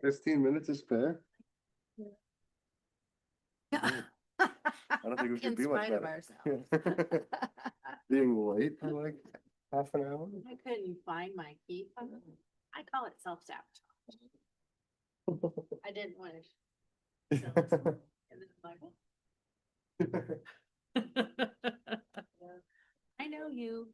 15 minutes is fair. Yeah. I don't think we In could be much spite of better. ourselves. Being late for like half an hour. I couldn't find my key. I call it self-sabotage. I didn't want to. And then I'm like, I know you.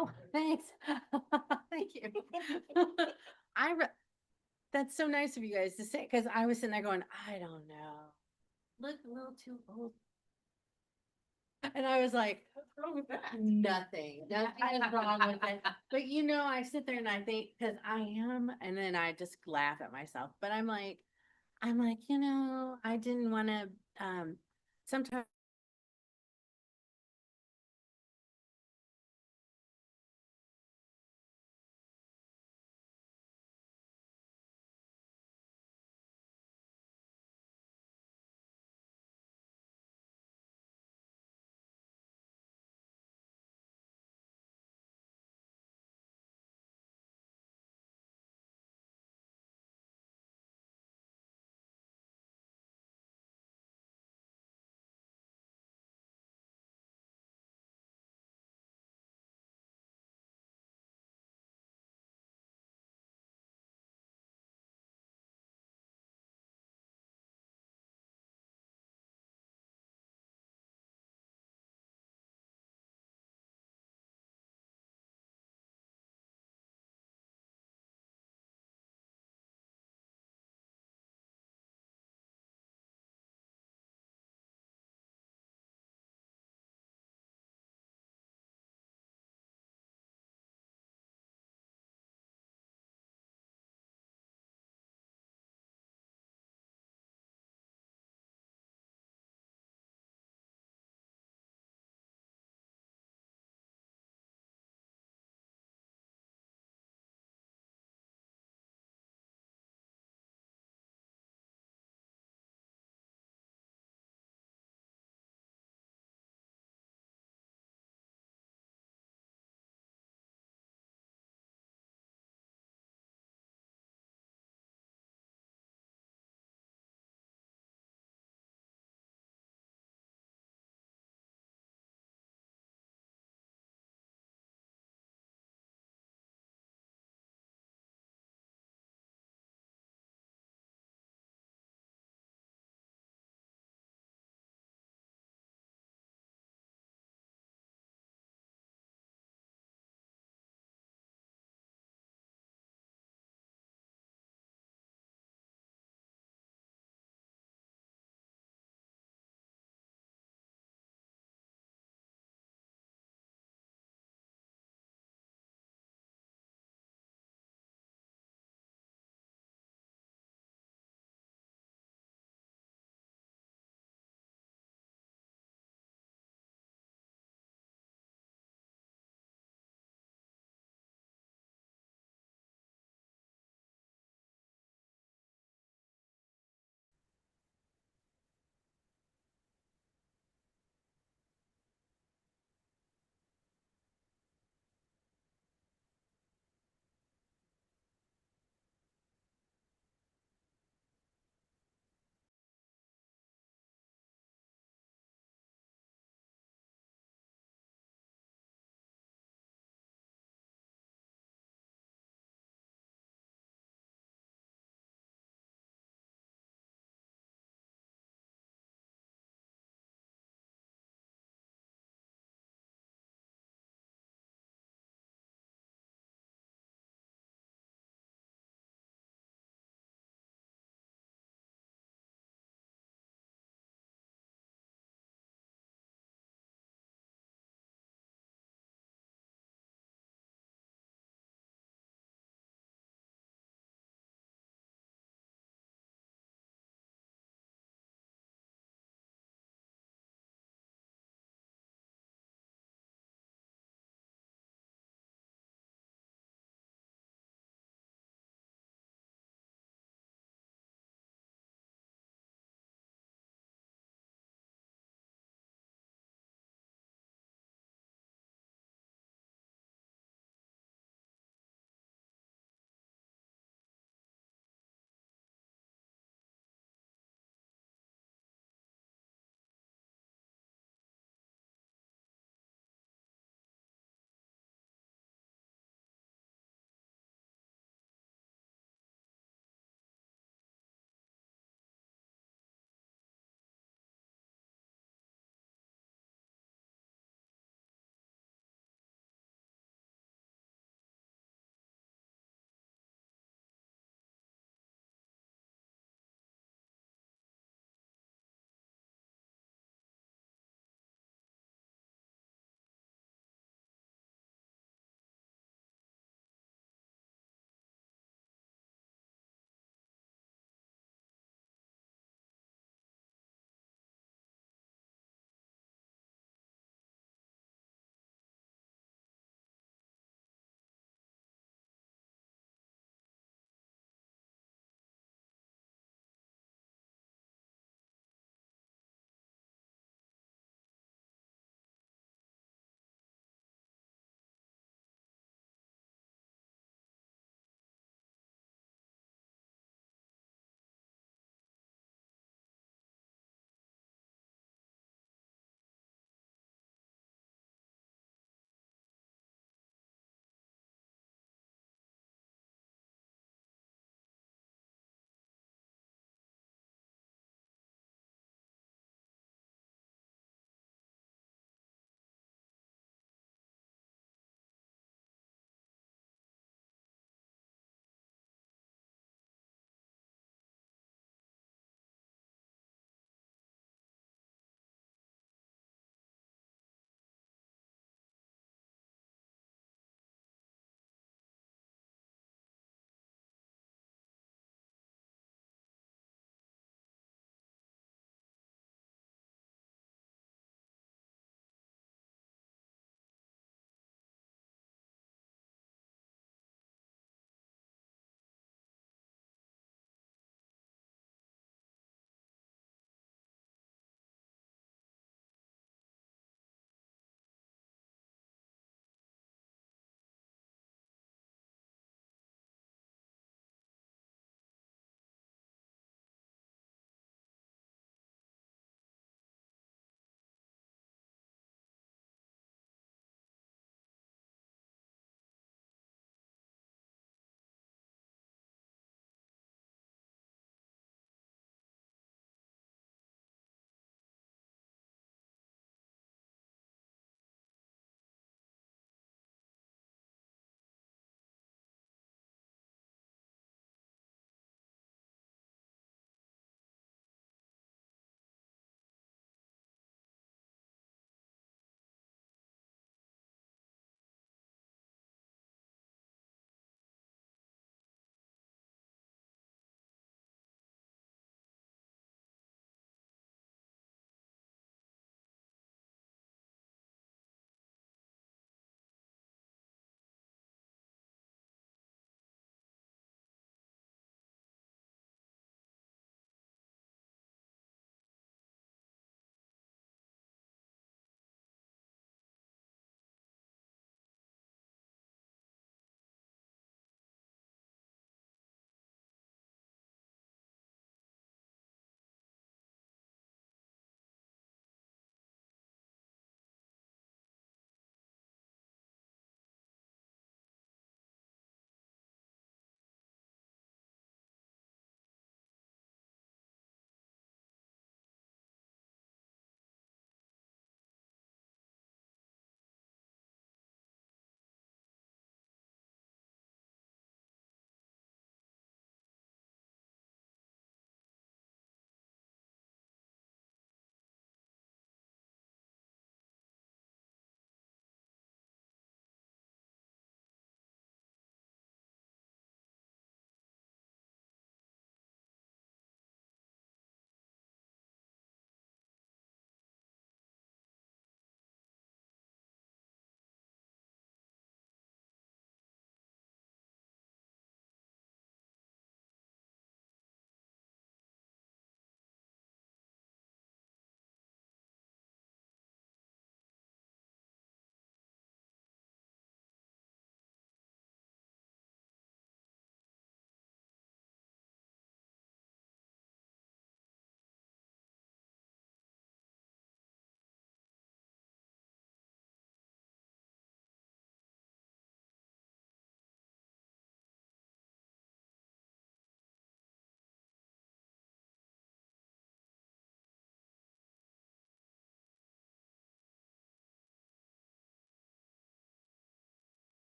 Oh, thanks. Thank you. That's so nice of you guys to say, because I was sitting there going, I don't know. Look a little too old. And I was like, What's wrong with that? nothing is wrong with it. But I sit there and I think, cause I am, and then I just laugh at myself, but I'm like, I didn't wanna, sometimes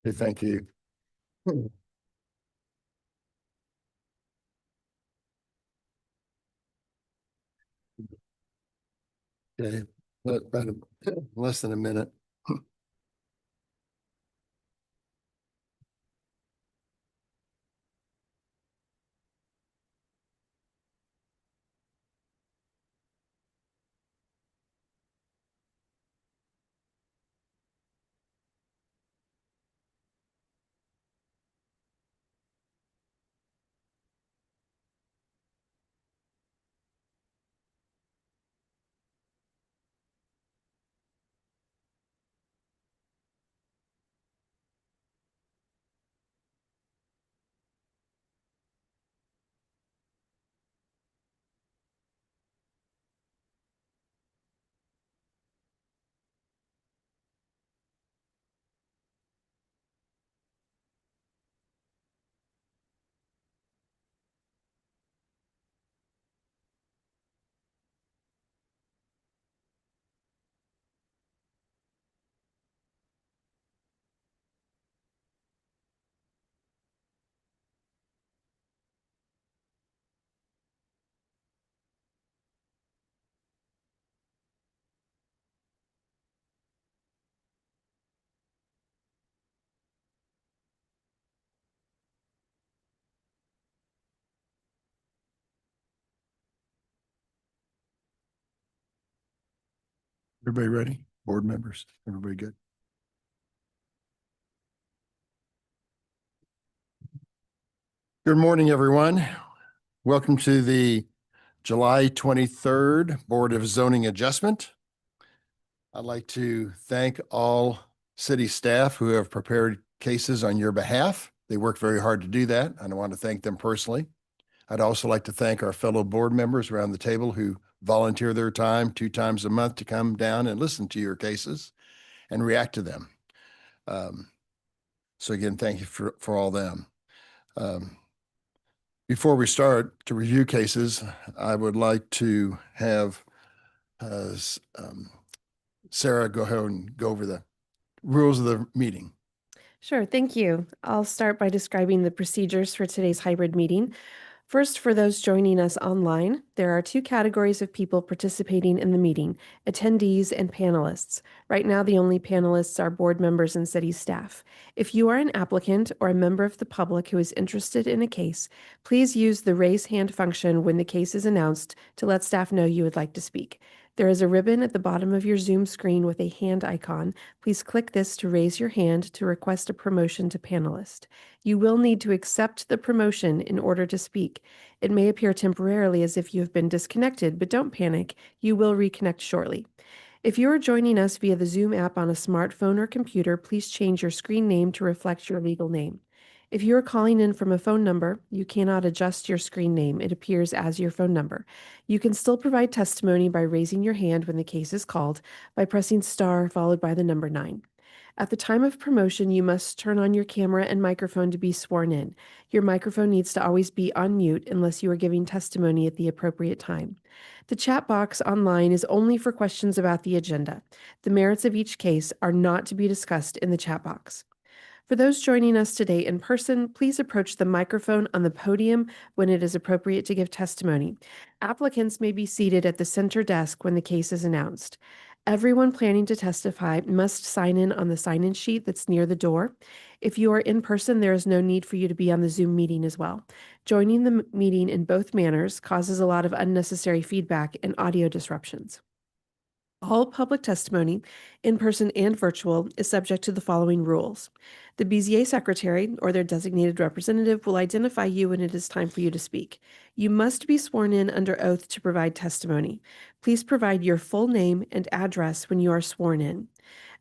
Okay, thank you. Okay, about less than a minute. Everybody ready? Board members, everybody good? Good morning, everyone. Welcome to the July 23rd Board of Zoning Adjustment. I'd like to thank all city staff who have prepared cases on your behalf. They work very hard to do that, and I want to thank them personally. I'd also like to thank our fellow board members around the table who volunteer their time 2 times a month to come down and listen to your cases and react to them. So again, thank you for all them. Before we start to review cases, I would like to have Sarah go ahead and go over the rules of the meeting. Sure, thank you. I'll start by describing the procedures for today's hybrid meeting. First, for those joining us online, there are 2 categories of people participating in the meeting, attendees and panelists. Right now, the only panelists are board members and city staff. If you are an applicant or a member of the public who is interested in a case, please use the raise hand function when the case is announced to let staff know you would like to speak. There is a ribbon at the bottom of your Zoom screen with a hand icon. Please click this to raise your hand to request a promotion to panelist. You will need to accept the promotion in order to speak. It may appear temporarily as if you have been disconnected, but don't panic. You will reconnect shortly. If you are joining us via the Zoom app on a smartphone or computer, please change your screen name to reflect your legal name. If you are calling in from a phone number, you cannot adjust your screen name. It appears as your phone number. You can still provide testimony by raising your hand when the case is called by pressing star followed by the number 9. At the time of promotion, you must turn on your camera and microphone to be sworn in. Your microphone needs to always be on mute unless you are giving testimony at the appropriate time. The chat box online is only for questions about the agenda. The merits of each case are not to be discussed in the chat box. For those joining us today in person, please approach the microphone on the podium when it is appropriate to give testimony. Applicants may be seated at the center desk when the case is announced. Everyone planning to testify must sign in on the sign-in sheet that's near the door. If you are in person, there is no need for you to be on the Zoom meeting as well. Joining the meeting in both manners causes a lot of unnecessary feedback and audio disruptions. All public testimony, in person and virtual, is subject to the following rules. The BZA secretary or their designated representative will identify you when it is time for you to speak. You must be sworn in under oath to provide testimony. Please provide your full name and address when you are sworn in.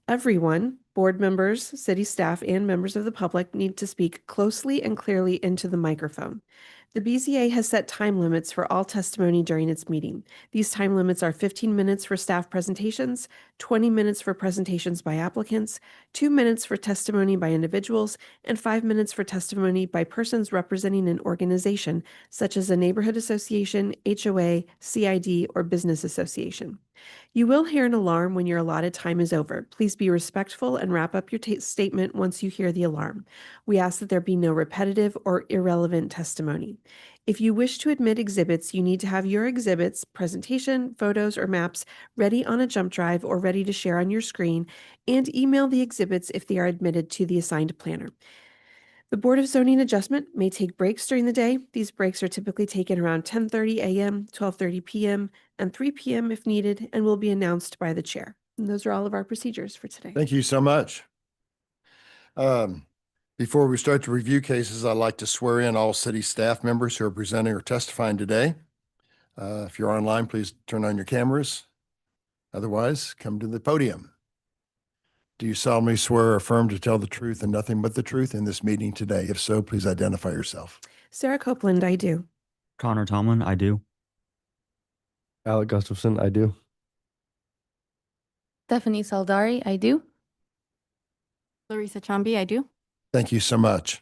Everyone, board members, city staff, and members of the public need to speak closely and clearly into the microphone. The BZA has set time limits for all testimony during its meeting. These time limits are 15 minutes for staff presentations, 20 minutes for presentations by applicants, 2 minutes for testimony by individuals, and 5 minutes for testimony by persons representing an organization, such as a neighborhood association, HOA, CID, or business association. You will hear an alarm when your allotted time is over. Please be respectful and wrap up your statement once you hear the alarm. We ask that there be no repetitive or irrelevant testimony. If you wish to admit exhibits, you need to have your exhibits, presentation, photos, or maps ready on a jump drive or ready to share on your screen, and email the exhibits if they are admitted to the assigned planner. The Board of Zoning Adjustment may take breaks during the day. These breaks are typically taken around 10:30 a.m., 12:30 p.m., and 3 p.m. if needed, and will be announced by the chair. And those are all of our procedures for today. Thank you so much. Before we start to review cases, I'd like to swear in all city staff members who are presenting or testifying today. If you're online, please turn on your cameras. Otherwise, come to the podium. Do you solemnly swear or affirm to tell the truth and nothing but the truth in this meeting today? If so, please identify yourself. Sarah Copeland, I do. Connor Tomlin, I do. Alec Gustafson, I do. Stephanie Saldari, I do. Larissa Chambi, I do. Thank you so much.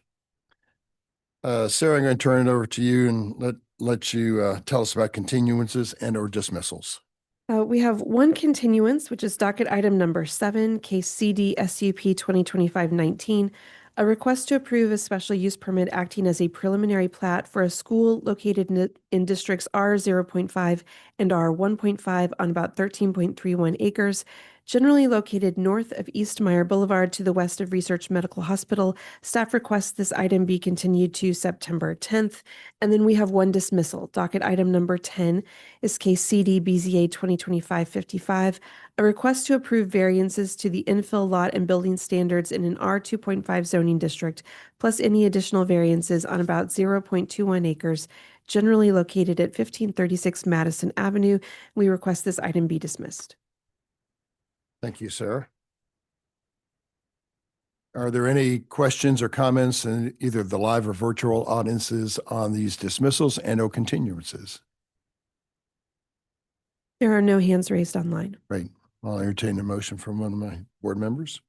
Sarah, I'm going to turn it over to you and let you tell us about continuances and or dismissals. We have one continuance, which is docket item number 7, case CD SUP 2025-19, a request to approve a special use permit acting as a preliminary plat for a school located in districts R0.5 and R1.5 on about 13.31 acres, generally located north of East Meyer Boulevard to the west of Research Medical Hospital. Staff requests this item be continued to September 10th. And then we have one dismissal. Docket item number 10 is case CD BZA 2025-55, a request to approve variances to the infill lot and building standards in an R2.5 zoning district, plus any additional variances on about 0.21 acres, generally located at 1536 Madison Avenue. We request this item be dismissed. Thank you, Sarah. Are there any questions or comments in either the live or virtual audiences on these dismissals and or continuances? There are no hands raised online. Great. I'll entertain a motion from one of my board members.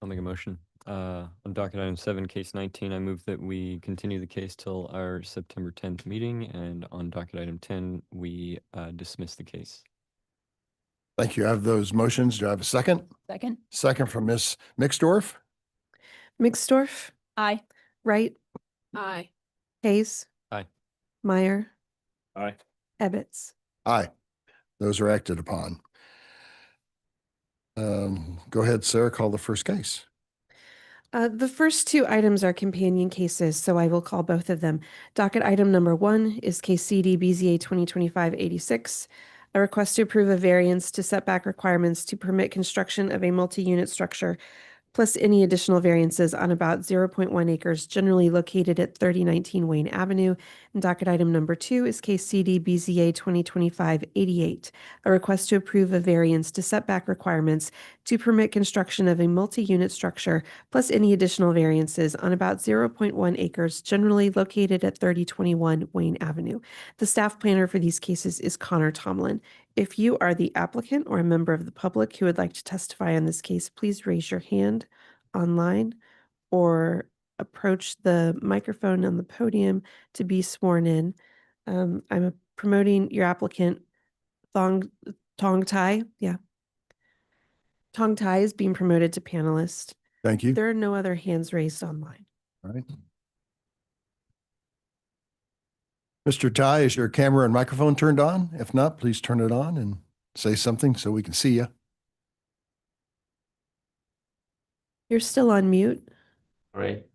I'll make a motion. On docket item 7, case 19, I move that we continue the case till our September 10th meeting, and on docket item 10, we dismiss the case. Thank you. I have those motions. Do I have a second? Second. Second from Ms. Mixdorf. Mixdorf, Aye. Wright, Aye. Hayes. Aye. Meyer, Aye. Ebbets. Aye. Those are acted upon. Go ahead, Sarah, call the first case. The first two items are companion cases, so I will call both of them. Docket item number 1 is case CD BZA 2025-86, a request to approve a variance to setback requirements to permit construction of a multi-unit structure, plus any additional variances on about 0.1 acres, generally located at 3019 Wayne Avenue. And docket item number 2 is case CD BZA 2025-88, a request to approve a variance to setback requirements to permit construction of a multi-unit structure, plus any additional variances on about 0.1 acres, generally located at 3021 Wayne Avenue. The staff planner for these cases is Connor Tomlin. If you are the applicant or a member of the public who would like to testify on this case, please raise your hand online or approach the microphone on the podium to be sworn in. I'm promoting your applicant, Tong Tai. Yeah. Tong Tai is being promoted to panelist. Thank you. There are no other hands raised online. All right. Mr. Ty, is your camera and microphone turned on? If not, please turn it on and say something so we can see you. You're still on mute. Great.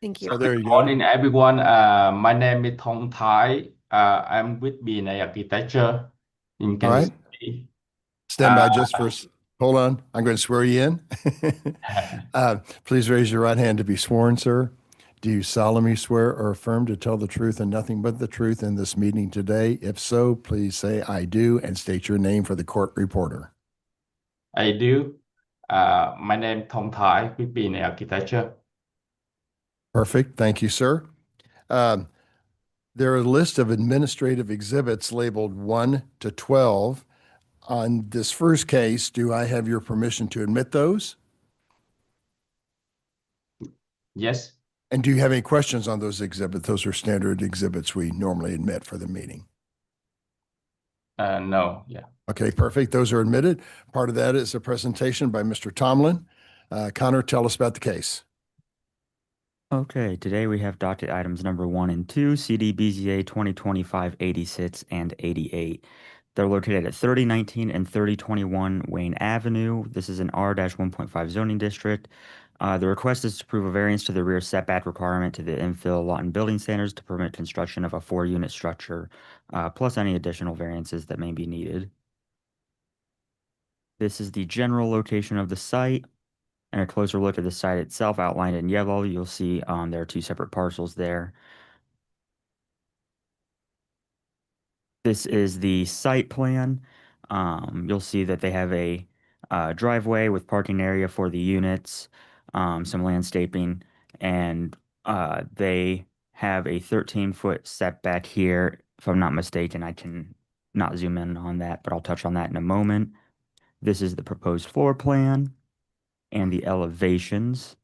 Thank you. Oh, there you go. Morning, everyone. My name is Thong Thai. I'm with BNA Architecture in All Kansas right. City. Stand by just for, hold on. I'm going to swear you in. Please raise your right hand to be sworn, sir. Do you solemnly swear or affirm to tell the truth and nothing but the truth in this meeting today? If so, please say I do and state your name for the court reporter. I do. My name is Thong Thai with BNA Architecture. Perfect. Thank you, sir. There are a list of administrative exhibits labeled 1 to 12. On this first case, do I have your permission to admit those? Yes. And do you have any questions on those exhibits? Those are standard exhibits we normally admit for the meeting. No, yeah. Okay, perfect. Those are admitted. Part of that is a presentation by Mr. Tomlin. Connor, tell us about the case. Okay, today we have docket items number 1 and 2, CD BZA 2025-86 and 88. They're located at 3019 and 3021 Wayne Avenue. This is an R-1.5 zoning district. The request is to approve a variance to the rear setback requirement to the infill lot and building standards to permit construction of a 4-unit structure, plus any additional variances that may be needed. This is the general location of the site. And a closer look at the site itself outlined in yellow, you'll see there are 2 separate parcels there. This is the site plan. You'll see that they have a driveway with parking area for the units, some landscaping, and they have a 13-foot setback here. If I'm not mistaken, I can not zoom in on that, but I'll touch on that in a moment. This is the proposed floor plan and the elevations.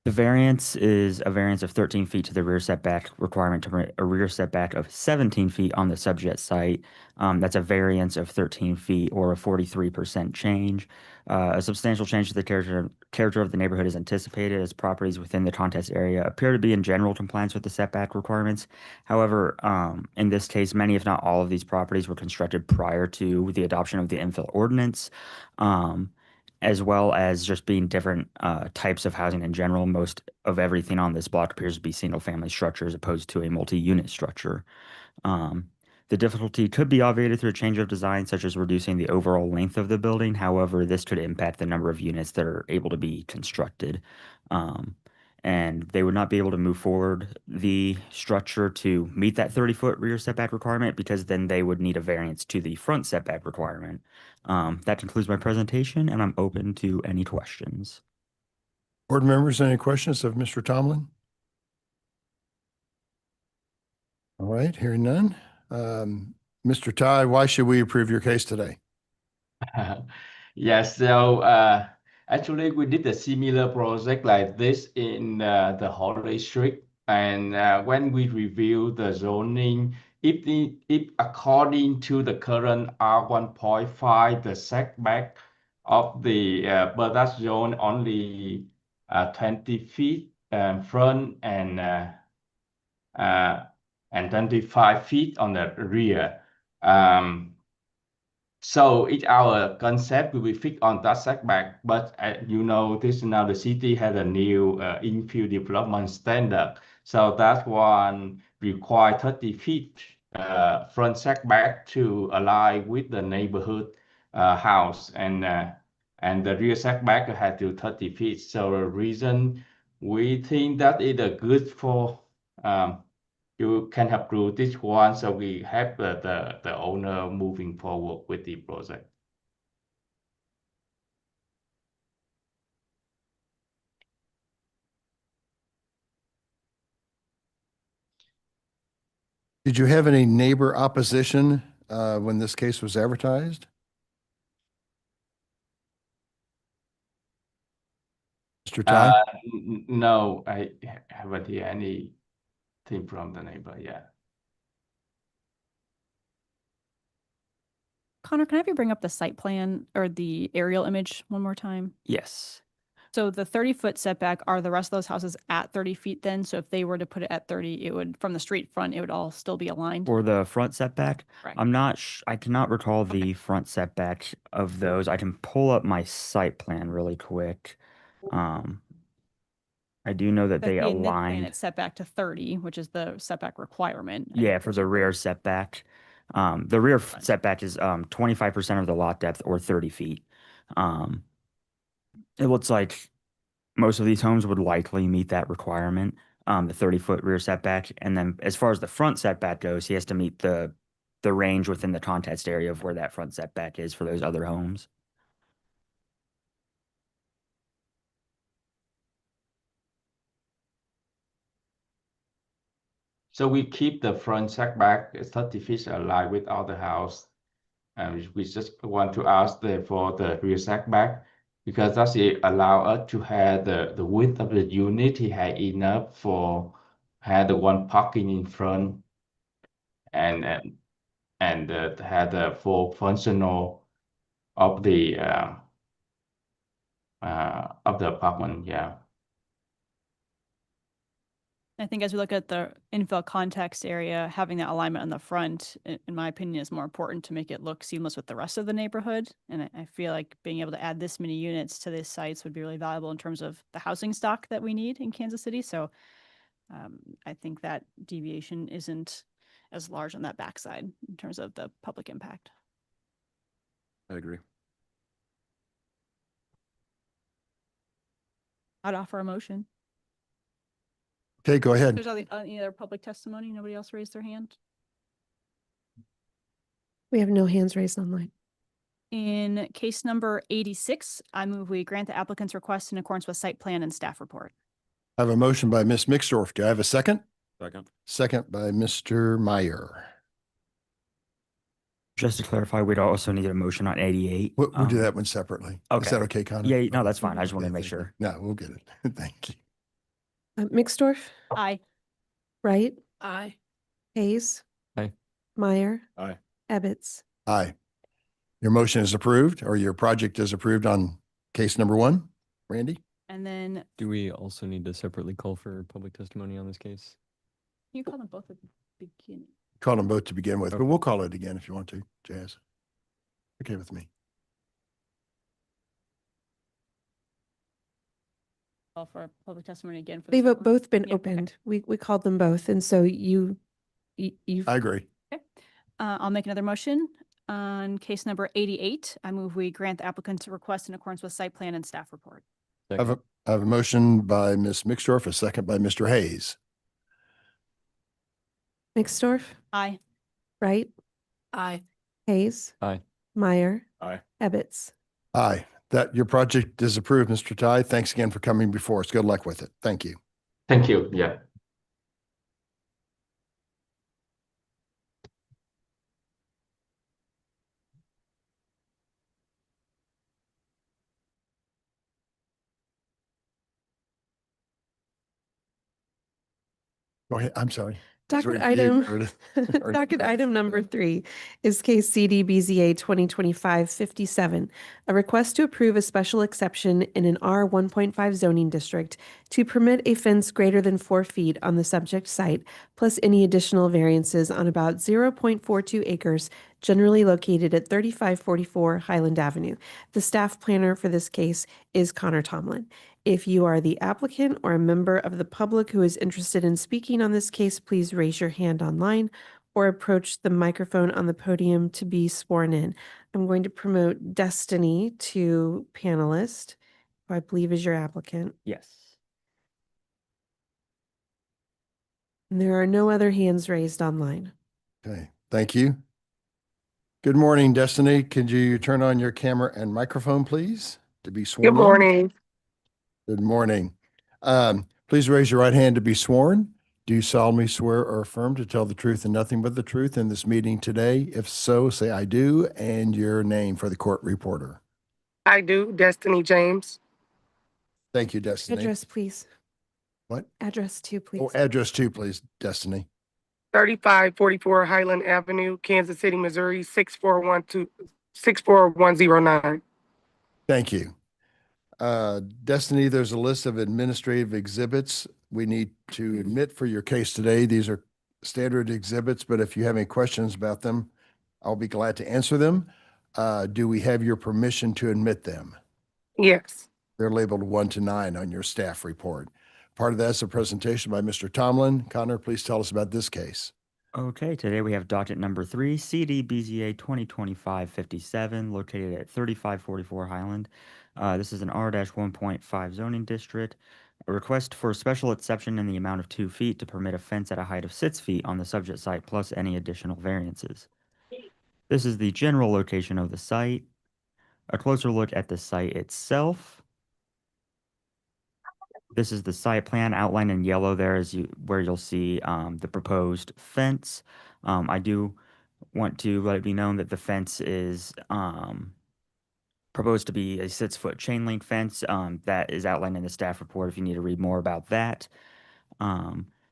The variance is a variance of 13 feet to the rear setback requirement to permit a rear setback of 17 feet on the subject site. That's a variance of 13 feet or a 43% change. A substantial change to the character of the neighborhood is anticipated as properties within the contest area appear to be in general compliance with the setback requirements. However, in this case, many, if not all of these properties were constructed prior to the adoption of the infill ordinance. As well as just being different types of housing in general. Most of everything on this block appears to be single-family structure as opposed to a multi-unit structure. The difficulty could be obviated through a change of design, such as reducing the overall length of the building. However, this could impact the number of units that are able to be constructed. And they would not be able to move forward the structure to meet that 30-foot rear setback requirement because then they would need a variance to the front setback requirement. That concludes my presentation, and I'm open to any questions. Board members, any questions of Mr. Tomlin? All right, hearing none. Mr. Ty, why should we approve your case today? Yes, so actually we did a similar project like this in the Holiday Street, and when we review the zoning, if according to the current R1.5, the setback of the Burdas zone only 20 feet front and 25 feet on the rear. So it's our concept will be fixed on that setback, but you know this now the city has a new infill development standard, so that one require 30 feet front setback to align with the neighborhood house, and the rear setback had to 30 feet. So the reason we think that is a good for you can approve this one, so we have the owner moving forward with the project. Did you have any neighbor opposition when this case was advertised? Mr. Ty? No, I haven't heard anything from the neighbor yet. Connor, can I have you bring up the site plan or the aerial image one more time? Yes. So the 30-foot setback, are the rest of those houses at 30 feet then? So if they were to put it at 30, it would, from the street front, it would all still be aligned? For the front setback, Correct. I cannot recall the front setback of those. I can pull up my site plan really quick. I do know that they In this plan, aligned. it's set back to 30, which is the setback requirement. Yeah, for the rear setback. The rear setback is 25% of the lot depth or 30 feet. It looks like most of these homes would likely meet that requirement, the 30-foot rear setback. And then as far as the front setback goes, he has to meet the range within the contest area of where that front setback is for those other homes. So we keep the front setback 30 feet aligned with other house. We just want to ask for the rear setback because that's it allow us to have the width of the unit. He had enough for had the one parking in front, and and had a full functional of the apartment. Yeah. I think as we look at the infill context area, having that alignment on the front, in my opinion, is more important to make it look seamless with the rest of the neighborhood. And I feel like being able to add this many units to these sites would be really valuable in terms of the housing stock that we need in Kansas City. So I think that deviation isn't as large on that backside in terms of the public impact. I agree. I'd offer a motion. Okay, go ahead. There's any other public testimony? Nobody else raised their hand? We have no hands raised online. In case number 86, I move we grant the applicant's request in accordance with site plan and staff report. I have a motion by Ms. Mixdorf. Do I have a second? Second. Second by Mr. Meyer. Just to clarify, we'd also need a motion on 88. We'll do that one separately. Is okay. that okay, Connor? Yeah, no, that's fine. I just wanted to Okay, make thank you. sure. No, we'll get it. Thank you. Mixdorf, Aye. Wright, Aye. Hayes. Aye. Meyer. Aye. Ebbets. Aye. Your motion is approved, or your project is approved on case number 1. Randy? And then Do we also need to separately call for public testimony on this case? you call them both at the beginning. Call them both to begin with, but we'll call it again if you want to, Jazz. Okay with me. Call for public testimony again. For the They've second one? both been Yeah, okay. opened. We called them both. And so you've I agree. I'll make another motion. On case number 88, I move we grant the applicant's request in accordance with site plan and staff report. I have a motion by Ms. Mixdorf, a second by Mr. Hayes. Mixdorf, Aye. Wright, Aye. Hayes. Aye. Meyer. Aye. Ebbets. Aye. That your project is approved, Mr. Ty. Thanks again for coming before us. Good luck with it. Thank you. Thank you. Yeah. Go ahead. I'm sorry. Docket Sorry, you, item, Meredith. docket item number 3 is case CD BZA 2025-57, a request to approve a special exception in an R 1.5 zoning district to permit a fence greater than 4 feet on the subject site, plus any additional variances on about 0.42 acres generally located at 3544 Highland Avenue. The staff planner for this case is Connor Tomlin. If you are the applicant or a member of the public who is interested in speaking on this case, please raise your hand online or approach the microphone on the podium to be sworn in. I'm going to promote Destiny to panelist, who I believe is your applicant. Yes. And there are no other hands raised online. Okay, thank you. Good morning, Destiny. Could you turn on your camera and microphone, please, to be sworn in? Good morning. Good morning. Please raise your right hand to be sworn. Do you solemnly swear or affirm to tell the truth and nothing but the truth in this meeting today? If so, say I do, and your name for the court reporter. I do. Destiny James. Thank you, Destiny. Address, please. What? Address 2, please. Oh, address 2, please, Destiny. 3544 Highland Avenue, Kansas City, Missouri, 64109. Thank you. Destiny, there's a list of administrative exhibits we need to admit for your case today. These are standard exhibits, but if you have any questions about them, I'll be glad to answer them. Do we have your permission to admit them? Yes. They're labeled 1 to 9 on your staff report. Part of that's a presentation by Mr. Tomlin. Connor, please tell us about this case. Okay, today we have docket number 3, CD BZA 2025-57, located at 3544 Highland. This is an R-1.5 zoning district. A request for a special exception in the amount of 2 feet to permit a fence at a height of 6 feet on the subject site, plus any additional variances. This is the general location of the site. A closer look at the site itself. This is the site plan outlined in yellow. There is where you'll see the proposed fence. I do want to let it be known that the fence is proposed to be a 6-foot chain link fence that is outlined in the staff report if you need to read more about that.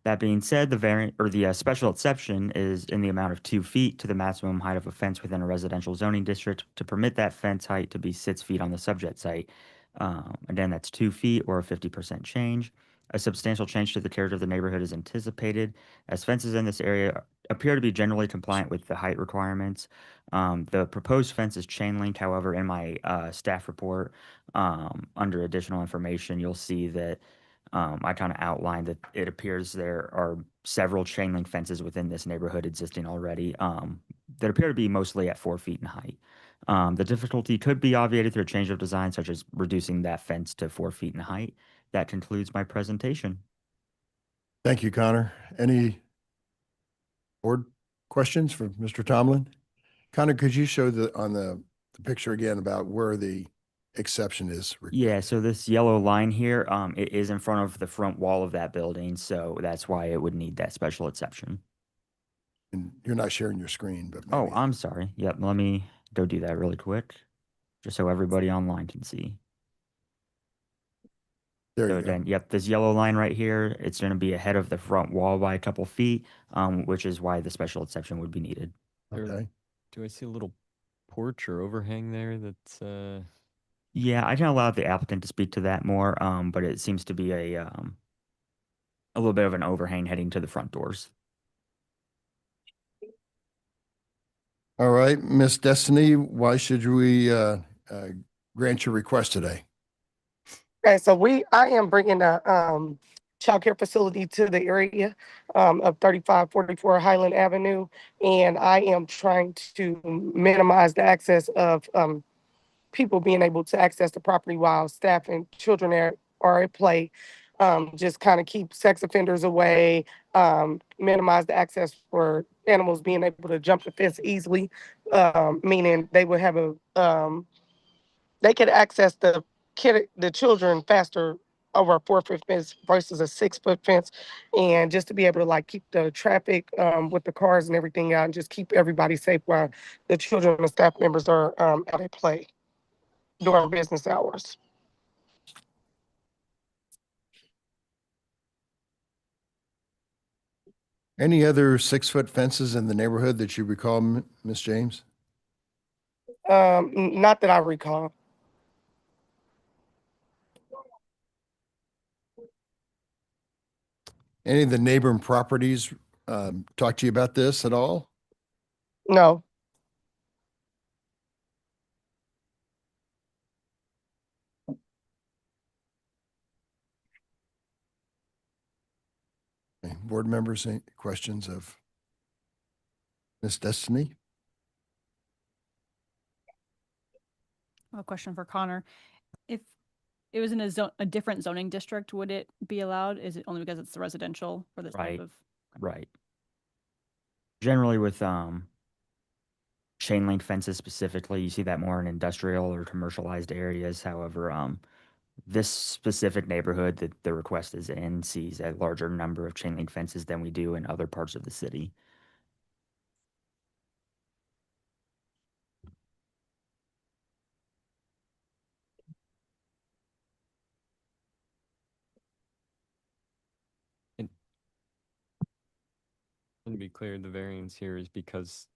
That being said, the variant or the special exception is in the amount of 2 feet to the maximum height of a fence within a residential zoning district to permit that fence height to be 6 feet on the subject site. Again, that's 2 feet or a 50% change. A substantial change to the character of the neighborhood is anticipated, as fences in this area appear to be generally compliant with the height requirements. The proposed fence is chain link. However, in my staff report, under additional information, you'll see that I kind of outlined that it appears there are several chain link fences within this neighborhood existing already that appear to be mostly at 4 feet in height. The difficulty could be obviated through a change of design, such as reducing that fence to 4 feet in height. That concludes my presentation. Thank you, Connor. Any board questions for Mr. Tomlin? Connor, could you show on the picture again about where the exception is? Yeah, so this yellow line here, it is in front of the front wall of that building, so that's why it would need that special exception. And you're not sharing your screen, but Oh, maybe. I'm sorry. Yep, let me go do that really quick, just so everybody online can see. There So you go. again, yep, this yellow line right here, it's going to be ahead of the front wall by a couple feet, which is why the special exception would be needed. Okay. Do I see a little porch or overhang there that's Yeah, I can allow the applicant to speak to that more, but it seems to be a little bit of an overhang heading to the front doors. All right, Miss Destiny, why should we grant your request today? Okay, so I am bringing a childcare facility to the area of 3544 Highland Avenue, and I am trying to minimize the access of people being able to access the property while staff and children are at play. Just kind of keep sex offenders away, minimize the access for animals being able to jump the fence easily, meaning they would have they could access the children faster over a 4 foot fence versus a 6 foot fence, and just to be able to like keep the traffic with the cars and everything out, and just keep everybody safe while the children and staff members are out at play during business hours. Any other 6-foot fences in the neighborhood that you recall, Miss James? Not that I recall. Any of the neighboring properties talk to you about this at all? No. Okay, board members, any questions of Miss Destiny? A question for Connor. If it was in a different zoning district, would it be allowed? Is it only because it's the residential for this Right. type of? Right. Generally with chain link fences specifically, you see that more in industrial or commercialized areas. However, this specific neighborhood that the request is in sees a larger number of chain link fences than we do in other parts of the city. And to be clear, the variance here is because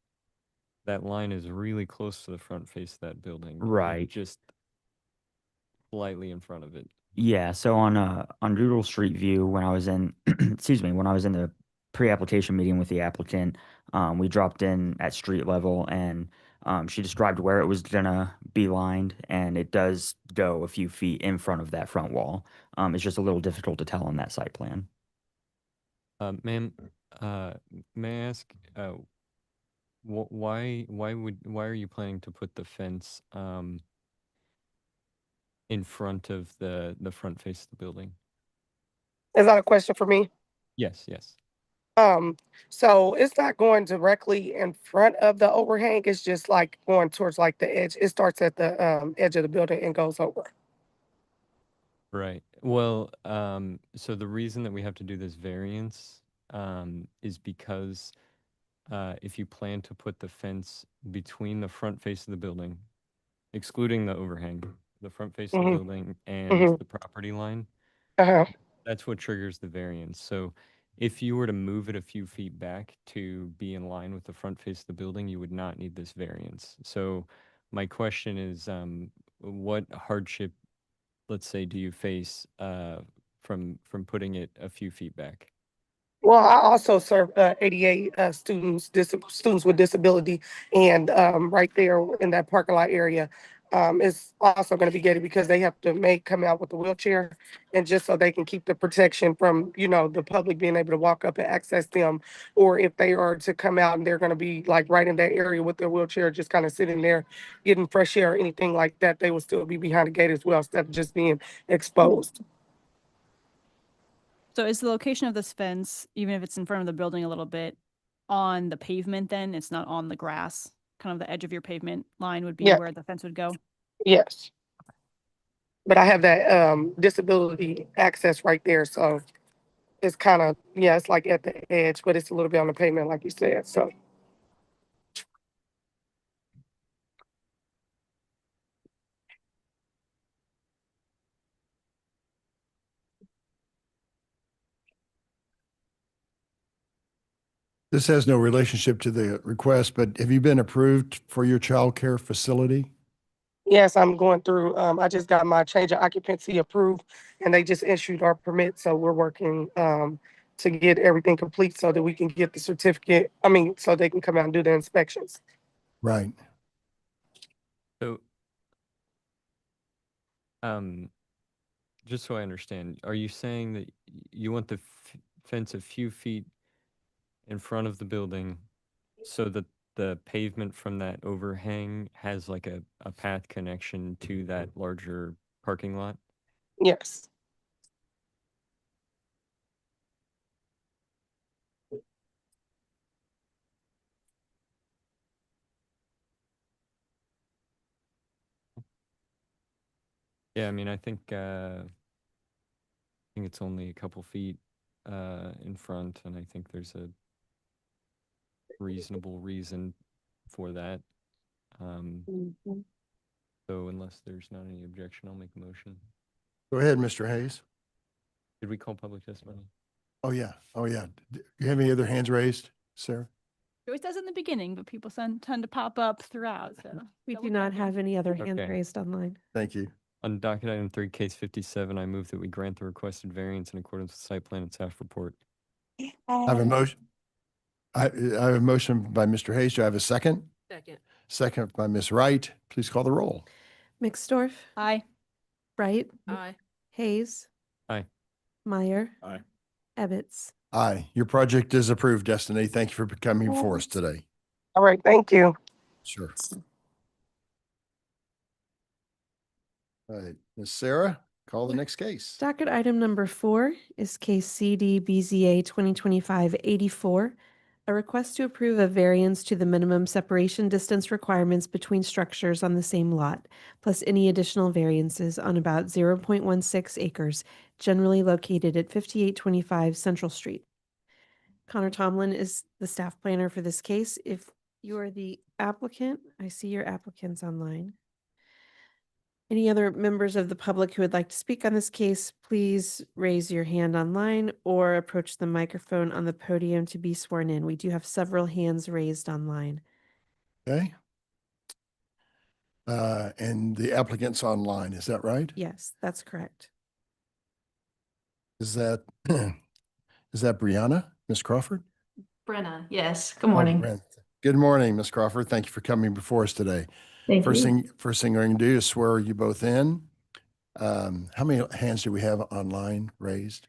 that line is really close to the front face of that building. Right. Just slightly in front of it. Yeah, so on Google Street View, when I was in, excuse me, when I was in the pre-application meeting with the applicant, we dropped in at street level, and she described where it was gonna be lined, and it does go a few feet in front of that front wall. It's just a little difficult to tell on that site plan. Ma'am, may I ask, why are you planning to put the fence in front of the front face of the building? Is that a question for me? Yes, yes. So it's not going directly in front of the overhang. It's just like going towards like the edge. It starts at the edge of the building and goes over. Right. Well, so the reason that we have to do this variance is because if you plan to put the fence between the front face of the building, excluding the overhang, the front face of the Mm-hmm. building and Mm-hmm. the property line, Uh-huh. that's what triggers the variance. So if you were to move it a few feet back to be in line with the front face of the building, you would not need this variance. So my question is, what hardship, let's say, do you face from putting it a few feet back? Well, I also serve ADA students, students with disability, and right there in that parking lot area, it's also going to be gated because they have to come out with a wheelchair, and just so they can keep the protection from, you know, the public being able to walk up and access them, or if they are to come out and they're going to be like right in that area with their wheelchair, just kind of sitting there getting fresh air or anything like that, they will still be behind the gate as well, instead of just being exposed. So is the location of this fence, even if it's in front of the building a little bit, on the pavement then? It's not on the grass? Kind of the edge of your pavement line would be Yeah. where the fence would go? Yes. But I have that disability access right there, so it's kind of, yeah, it's like at the edge, but it's a little bit on the pavement, like you said, so. This has no relationship to the request, but have you been approved for your childcare facility? Yes, I'm going through, I just got my change of occupancy approved, and they just issued our permit, so we're working to get everything complete so that we can get the certificate, so they can come out and do the inspections. Right. So, just so I understand, are you saying that you want the fence a few feet in front of the building so that the pavement from that overhang has like a path connection to that larger parking lot? Yes. Yeah, I mean, I think it's only a couple feet in front, and I think there's a reasonable reason for that. Mhm. So unless there's not any objection, I'll make a motion. Go ahead, Mr. Hayes. Did we call public testimony? Oh, yeah. Oh, yeah. Do you have any other hands raised, Sarah? It always does in the beginning, but people tend to pop up throughout, so. We double do not checking. have any other hands Okay. raised online. Thank you. On docket item 3, case 57, I move that we grant the requested variance in accordance with site plan and staff report. I have a motion. I have a motion by Mr. Hayes. Do I have a second? Second. Second by Ms. Wright. Please call the roll. Mixdorf, Aye. Wright, Aye. Hayes. Aye. Meyer. Aye. Ebbets. Aye. Your project is approved, Destiny. Thank you for coming before us today. All right, thank you. Sure. All right, Ms. Sarah, call the next case. Docket item number 4 is case CD BZA 2025-84, a request to approve a variance to the minimum separation distance requirements between structures on the same lot, plus any additional variances on about 0.16 acres, generally located at 5825 Central Street. Connor Tomlin is the staff planner for this case. If you are the applicant, I see your applicants online. Any other members of the public who would like to speak on this case, please raise your hand online or approach the microphone on the podium to be sworn in. We do have several hands raised online. Okay. And the applicant's online, is that right? Yes, that's correct. Is that, is that Brianna, Ms. Crawford? Brenna, yes. Good Oh, morning. Brent. Good morning, Ms. Crawford. Thank you for coming before us today. Thank First you. thing we're going to do is swear you both in. How many hands do we have online raised?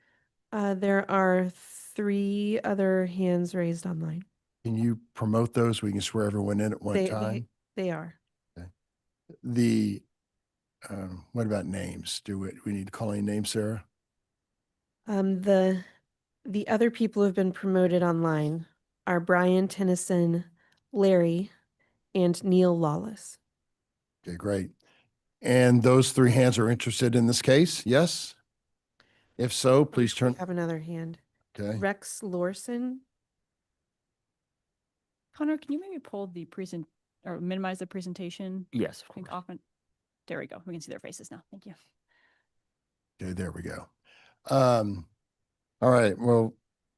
There are 3 other hands raised online. Can you promote those? We can swear everyone in at one time. They are. The, what about names? Do we need to call any names, Sarah? The other people who have been promoted online are Brian Tennyson, Larry, and Neil Lawless. Okay, great. And those 3 hands are interested in this case? Yes? If so, please We turn. have another hand. Okay. Rex Lorson. Connor, can you maybe pull the or minimize the presentation? Yes, I of think course. often, there we go. We can see their faces now. Thank you. Okay, there we go. All right. Well,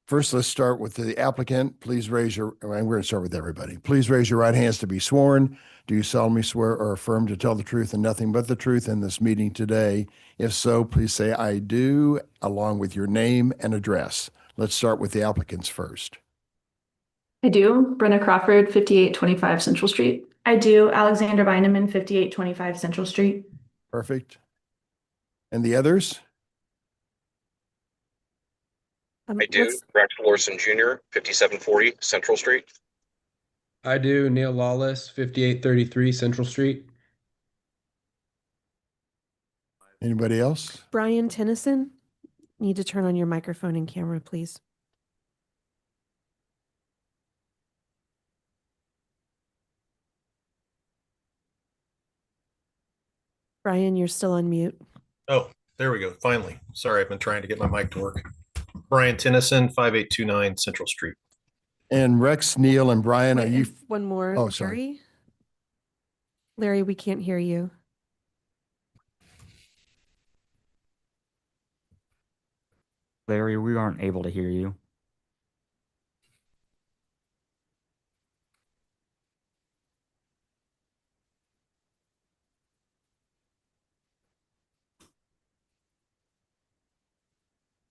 First, let's start with the applicant. Please raise your, and we're going to start with everybody. Please raise your right hands to be sworn. Do you solemnly swear or affirm to tell the truth and nothing but the truth in this meeting today? If so, please say I do, along with your name and address. Let's start with the applicants first. I do. Brenna Crawford, 5825 Central Street. I do. Alexander Beineman, 5825 Central Street. Perfect. And the others? I do. Rex Lorson Jr., 5740 Central Street. I do. Neil Lawless, 5833 Central Street. Anybody else? Brian Tennyson, need to turn on your microphone and camera, please. Brian, you're still on mute. Oh, there we go. Finally. Sorry, I've been trying to get my mic to work. Brian Tennyson, 5829 Central Street. And Rex, Neil, and Brian, Wait, are you? and one more. Oh, sorry. Larry, we can't hear you. Larry, we aren't able to hear you.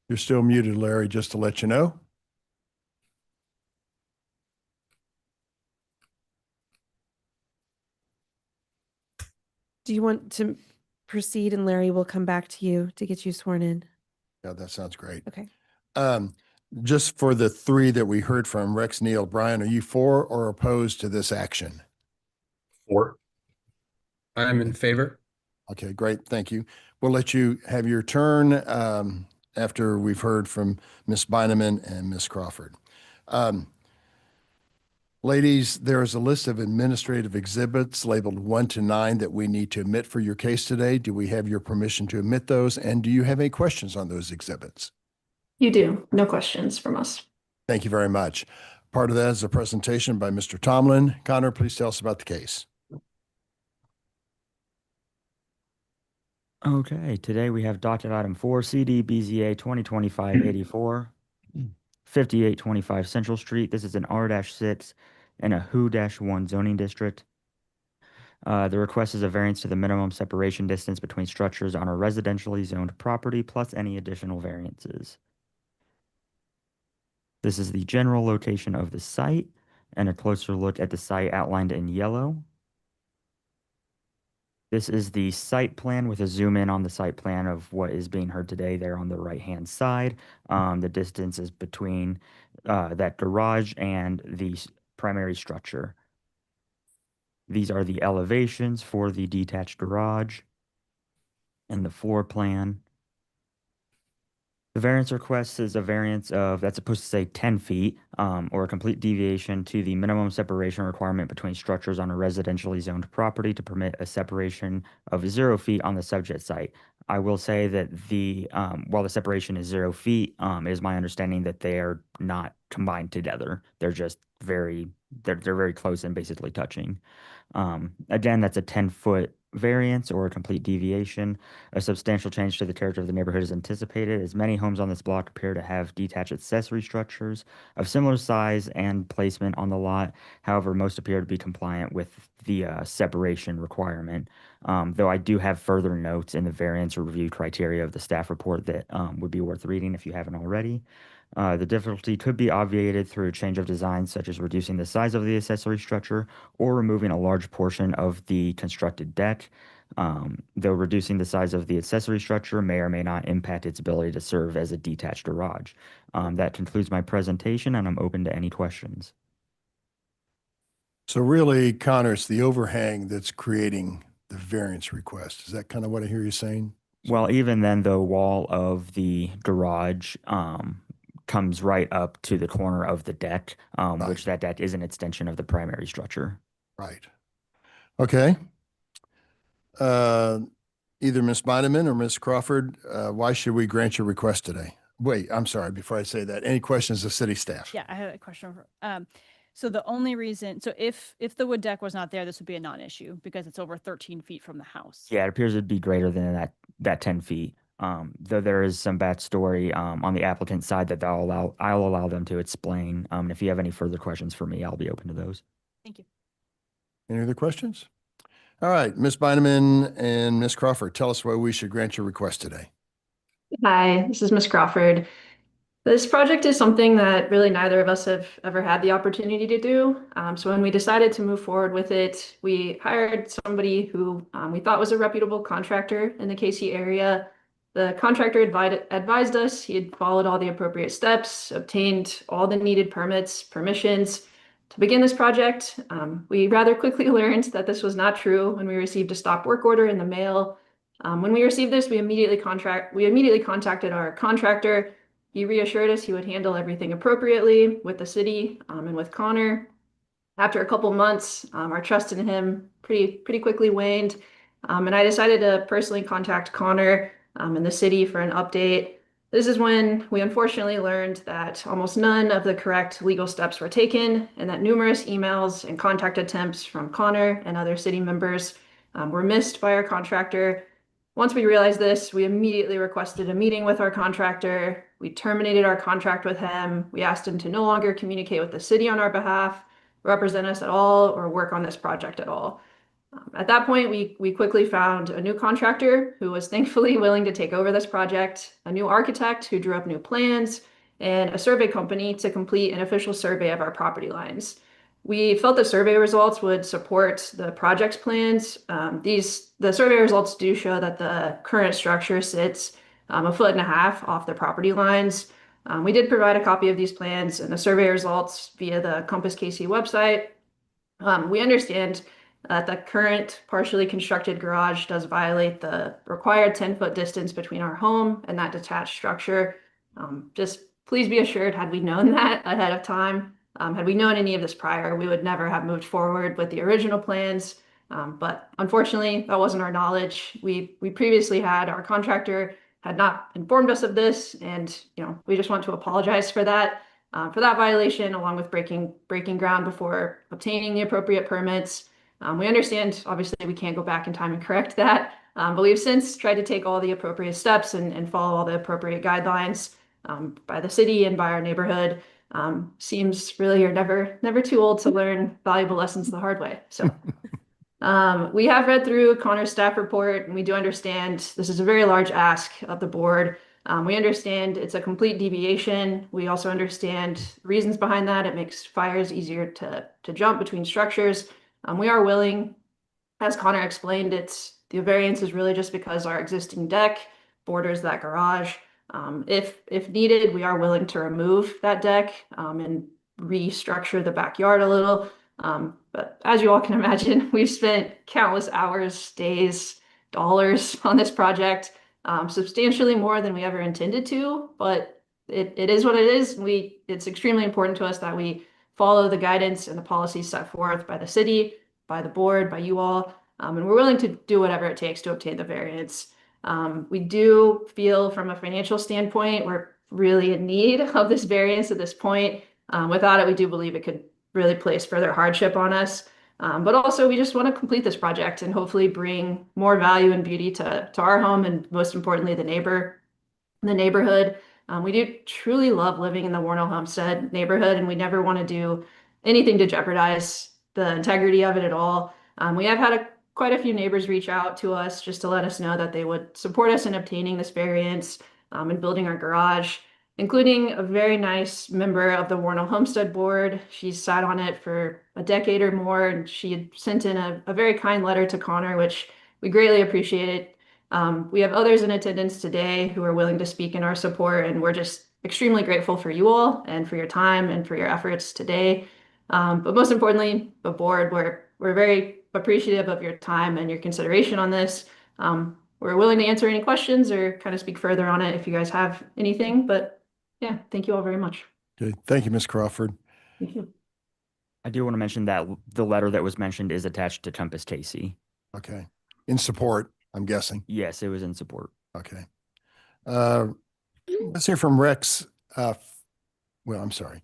You're still muted, Larry, just to let you know. Do you want to proceed and Larry will come back to you to get you sworn in? Yeah, that sounds great. Okay. Just for the three that we heard from, Rex, Neil, Brian, are you for or opposed to this action? For. I'm in favor. Okay, great. Thank you. We'll let you have your turn after we've heard from Ms. Beineman and Ms. Crawford. Ladies, there is a list of administrative exhibits labeled 1 to 9 that we need to admit for your case today. Do we have your permission to admit those? And do you have any questions on those exhibits? You do. No questions from us. Thank you very much. Part of that is a presentation by Mr. Tomlin. Connor, please tell us about the case. Okay, today we have docket item 4, CD BZA 2025-84, 5825 Central Street. This is an R-6 and a WHO-1 zoning district. The request is a variance to the minimum separation distance between structures on a residentially zoned property plus any additional variances. This is the general location of the site and a closer look at the site outlined in yellow. This is the site plan with a zoom in on the site plan of what is being heard today there on the right-hand side. The distance is between that garage and the primary structure. These are the elevations for the detached garage and the floor plan. The variance request is a variance of, that's supposed to say 10 feet, or a complete deviation to the minimum separation requirement between structures on a residentially zoned property to permit a separation of 0 feet on the subject site. I will say that the, while the separation is 0 feet, it is my understanding that they are not combined together. They're just they're very close and basically touching. Again, that's a 10-foot variance or a complete deviation. A substantial change to the character of the neighborhood is anticipated, as many homes on this block appear to have detached accessory structures of similar size and placement on the lot. However, most appear to be compliant with the separation requirement. Though I do have further notes in the variance or review criteria of the staff report that would be worth reading if you haven't already. The difficulty could be obviated through a change of design, such as reducing the size of the accessory structure or removing a large portion of the constructed deck. Though reducing the size of the accessory structure may or may not impact its ability to serve as a detached garage. That concludes my presentation, and I'm open to any questions. So really, Connor, it's the overhang that's creating the variance request. Is that kind of what I hear you saying? Well, even then, the wall of the garage comes right up to the corner of the deck, which that deck is an extension of the primary structure. Right. Okay. Either Ms. Beineman or Ms. Crawford, why should we grant your request today? Wait, I'm sorry. Before I say that, any questions of city staff? Yeah, I have a question. So the only reason, so if the wood deck was not there, this would be a non-issue because it's over 13 feet from the house. Yeah, it appears it'd be greater than that 10 feet. Though there is some backstory on the applicant's side that I'll allow them to explain. And if you have any further questions for me, I'll be open to those. Thank you. Any other questions? All right, Ms. Beineman and Ms. Crawford, tell us why we should grant your request today. Hi, this is Miss Crawford. This project is something that really neither of us have ever had the opportunity to do. So when we decided to move forward with it, we hired somebody who we thought was a reputable contractor in the KC area. The contractor advised us he had followed all the appropriate steps, obtained all the needed permissions to begin this project. We rather quickly learned that this was not true when we received a stop work order in the mail. When we received this, we immediately contacted our contractor. He reassured us he would handle everything appropriately with the city and with Connor. After a couple months, our trust in him pretty quickly waned, and I decided to personally contact Connor and the city for an update. This is when we unfortunately learned that almost none of the correct legal steps were taken, and that numerous emails and contact attempts from Connor and other city members were missed by our contractor. Once we realized this, we immediately requested a meeting with our contractor. We terminated our contract with him. We asked him to no longer communicate with the city on our behalf, represent us at all, or work on this project at all. At that point, we quickly found a new contractor who was thankfully willing to take over this project, a new architect who drew up new plans, and a survey company to complete an official survey of our property lines. We felt the survey results would support the project's plans. The survey results do show that the current structure sits 1.5 feet off the property lines. We did provide a copy of these plans and the survey results via the Compass KC website. We understand that the current partially constructed garage does violate the required 10-foot distance between our home and that detached structure. Just please be assured, had we known that ahead of time, had we known any of this prior, we would never have moved forward with the original plans. But unfortunately, that wasn't our knowledge. We previously had our contractor had not informed us of this, and we just want to apologize for that violation, along with breaking ground before obtaining the appropriate permits. We understand, obviously, we can't go back in time and correct that, but we've since tried to take all the appropriate steps and follow all the appropriate guidelines by the city and by our neighborhood. Seems really you're never too old to learn valuable lessons the hard way. So we have read through Connor's staff report, and we do understand this is a very large ask of the board. We understand it's a complete deviation. We also understand reasons behind that. It makes fires easier to jump between structures. We are willing, as Connor explained, the variance is really just because our existing deck borders that garage. If needed, we are willing to remove that deck and restructure the backyard a little. But as you all can imagine, we've spent countless hours, days, dollars on this project, substantially more than we ever intended to, but it is what it is. It's extremely important to us that we follow the guidance and the policies set forth by the city, by the board, by you all, and we're willing to do whatever it takes to obtain the variance. We do feel from a financial standpoint, we're really in need of this variance at this point. Without it, we do believe it could really place further hardship on us. But also we just want to complete this project and hopefully bring more value and beauty to our home, and most importantly, the neighborhood. We do truly love living in the Warnell Homestead neighborhood, and we never want to do anything to jeopardize the integrity of it at all. We have had quite a few neighbors reach out to us just to let us know that they would support us in obtaining this variance and building our garage, including a very nice member of the Warnell Homestead Board. She's sat on it for a decade or more, and she had sent in a very kind letter to Connor, which we greatly appreciate. We have others in attendance today who are willing to speak in our support, and we're just extremely grateful for you all and for your time and for your efforts today. But most importantly, the board, we're very appreciative of your time and your consideration on this. We're willing to answer any questions or kind of speak further on it if you guys have anything, but yeah, thank you all very much. Okay, thank you, Ms. Crawford. Thank you. I do want to mention that the letter that was mentioned is attached to Compass KC. Okay, in support, I'm guessing. Yes, it was in support. Okay. Let's hear from Rex. Well, I'm sorry.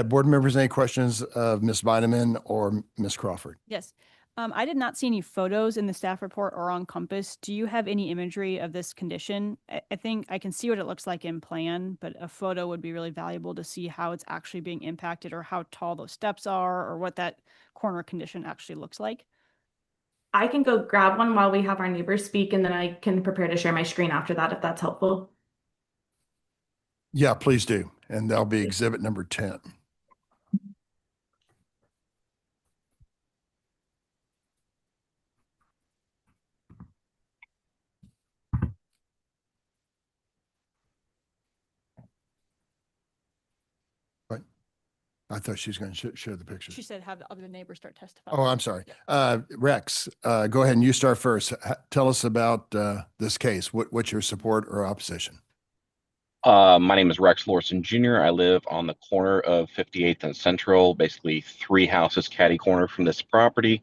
Board members, any questions of Ms. Beineman or Ms. Crawford? Yes. I did not see any photos in the staff report or on Compass. Do you have any imagery of this condition? I think I can see what it looks like in plan, but a photo would be really valuable to see how it's actually being impacted or how tall those steps are or what that corner condition actually looks like. I can go grab one while we have our neighbors speak, and then I can prepare to share my screen after that if that's helpful. Yeah, please do. And that'll be exhibit number 10. Right. I thought she was going to share the picture. She said have the other neighbors start testifying. Oh, I'm sorry. Rex, go ahead and you start first. Tell us about this case. What's your support or opposition? My name is Rex Lorson Jr. I live on the corner of 58th and Central, basically 3 houses catty corner from this property.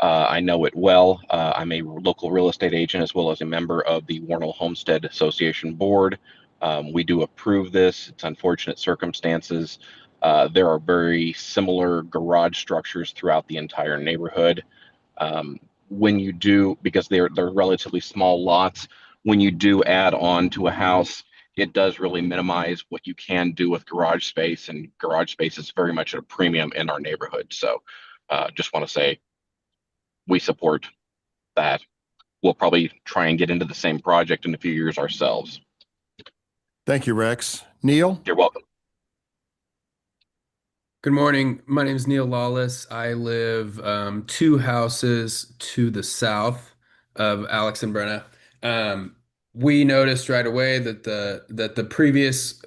I know it well. I'm a local real estate agent as well as a member of the Warnell Homestead Association board. We do approve this. It's unfortunate circumstances. There are very similar garage structures throughout the entire neighborhood. When you do, because they're relatively small lots, when you do add on to a house, it does really minimize what you can do with garage space, and garage space is very much at a premium in our neighborhood. So just want to say we support that. We'll probably try and get into the same project in a few years ourselves. Thank you, Rex. Neil? You're welcome. Good morning. My name is Neil Lawless. I live 2 houses to the south of Alex and Brenna. We noticed right away that the previous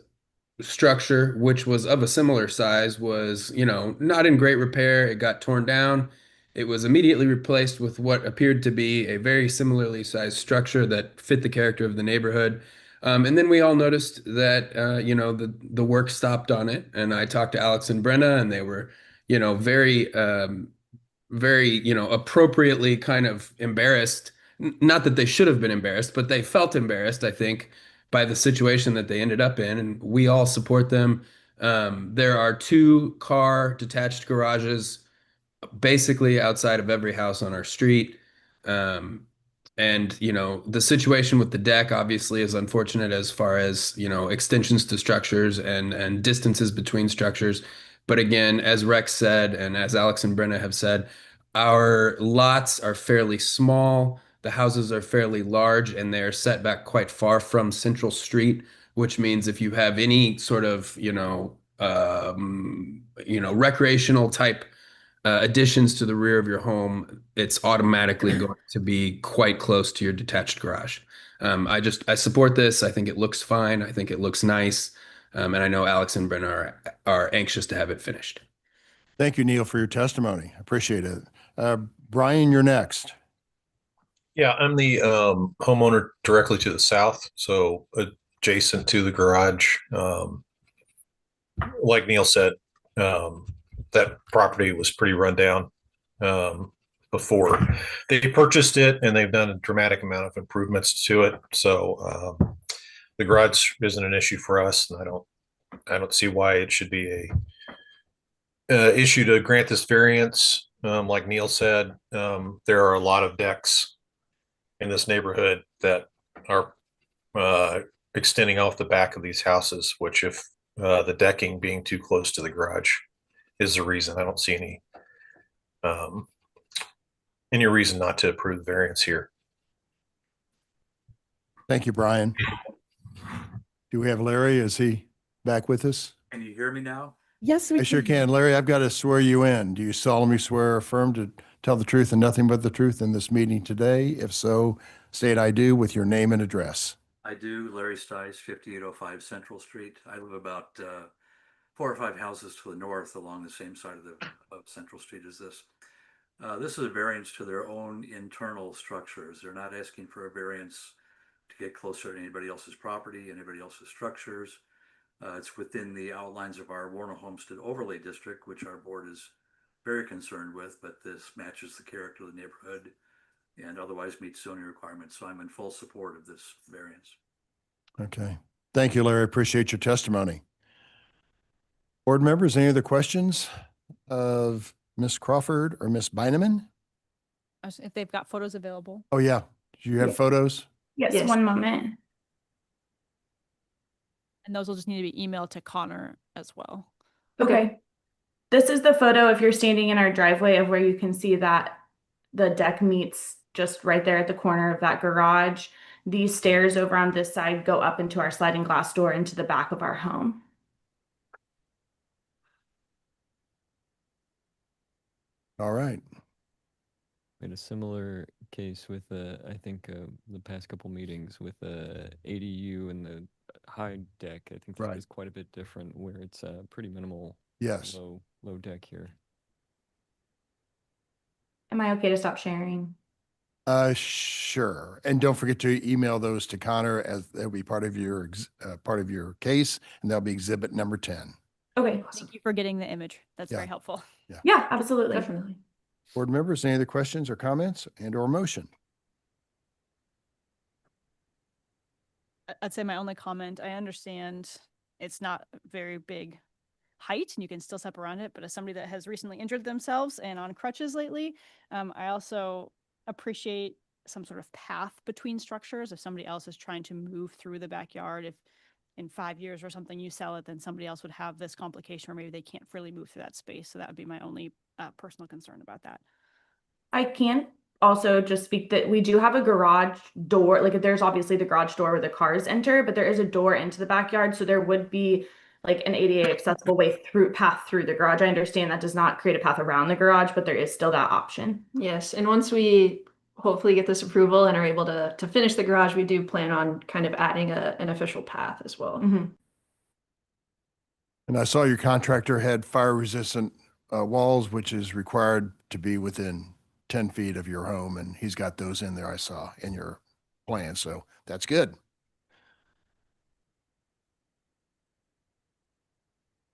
structure, which was of a similar size, was, not in great repair. It got torn down. It was immediately replaced with what appeared to be a very similarly sized structure that fit the character of the neighborhood. And then we all noticed that, the work stopped on it. And I talked to Alex and Brenna, and they were, very, very, appropriately kind of embarrassed. Not that they should have been embarrassed, but they felt embarrassed, I think, by the situation that they ended up in. And we all support them. There are 2-car detached garages basically outside of every house on our street. And, the situation with the deck obviously is unfortunate as far as, extensions to structures and distances between structures. But again, as Rex said, and as Alex and Brenna have said, our lots are fairly small. The houses are fairly large, and they're set back quite far from Central Street, which means if you have any sort of, recreational type additions to the rear of your home, it's automatically going to be quite close to your detached garage. I support this. I think it looks fine. I think it looks nice. And I know Alex and Brenna are anxious to have it finished. Thank you, Neil, for your testimony. Appreciate it. Brian, you're next. Yeah, I'm the homeowner directly to the south, so adjacent to the garage. Like Neil said, that property was pretty run down before they purchased it, and they've done a dramatic amount of improvements to it. So the garage isn't an issue for us, and I don't see why it should be a issue to grant this variance. Like Neil said, there are a lot of decks in this neighborhood that are extending off the back of these houses, which if the decking being too close to the garage is the reason, I don't see any reason not to approve the variance here. Thank you, Brian. Do we have Larry? Is he back with us? Can you hear me now? Yes, we I sure can. Larry, I've got to swear you in. Do you solemnly swear or affirm to tell the truth and nothing but the truth in this meeting today? If so, state I do with your name and address. I do. Larry Stice, 5805 Central Street. I live about 4 or 5 houses to the north along the same side of Central Street as this. This is a variance to their own internal structures. They're not asking for a variance to get closer to anybody else's property, anybody else's structures. It's within the outlines of our Warner Homestead Overlay District, which our board is very concerned with, but this matches the character of the neighborhood and otherwise meets zoning requirements. So I'm in full support of this variance. Okay. Thank you, Larry. Appreciate your testimony. Board members, any other questions of Ms. Crawford or Ms. Beineman? If they've got photos available. Oh, yeah. Do you have Yeah. photos? Yes, one moment. And those will just need to be emailed to Connor as well. Okay. This is the photo if you're standing in our driveway of where you can see that the deck meets just right there at the corner of that garage. These stairs over on this side go up into our sliding glass door into the back of our home. All right. We had a similar case with, I think, the past couple meetings with the ADU and the high deck. I think that Right. was quite a bit different, where it's pretty minimal, Yes. low deck here. Am I okay to stop sharing? Sure. And don't forget to email those to Connor, as they'll be part of your case, and that'll be exhibit number 10. Okay. Thank you for getting the image. That's Yeah. very helpful. Yeah, absolutely. Definitely. Board members, any other questions or comments and or motion? I'd say my only comment, I understand it's not very big height and you can still step around it, but as somebody that has recently injured themselves and on crutches lately, I also appreciate some sort of path between structures. If somebody else is trying to move through the backyard, if in 5 years or something you sell it, then somebody else would have this complication where maybe they can't freely move through that space. So that would be my only personal concern about that. I can also just speak that we do have a garage door. Like there's obviously the garage door where the cars enter, but there is a door into the backyard. So there would be like an ADA accessible path through the garage. I understand that does not create a path around the garage, but there is still that option. Yes, and once we hopefully get this approval and are able to finish the garage, we do plan on kind of adding an official path as well. Mm-hmm. And I saw your contractor had fire resistant walls, which is required to be within 10 feet of your home. And he's got those in there, I saw in your plan. So that's good.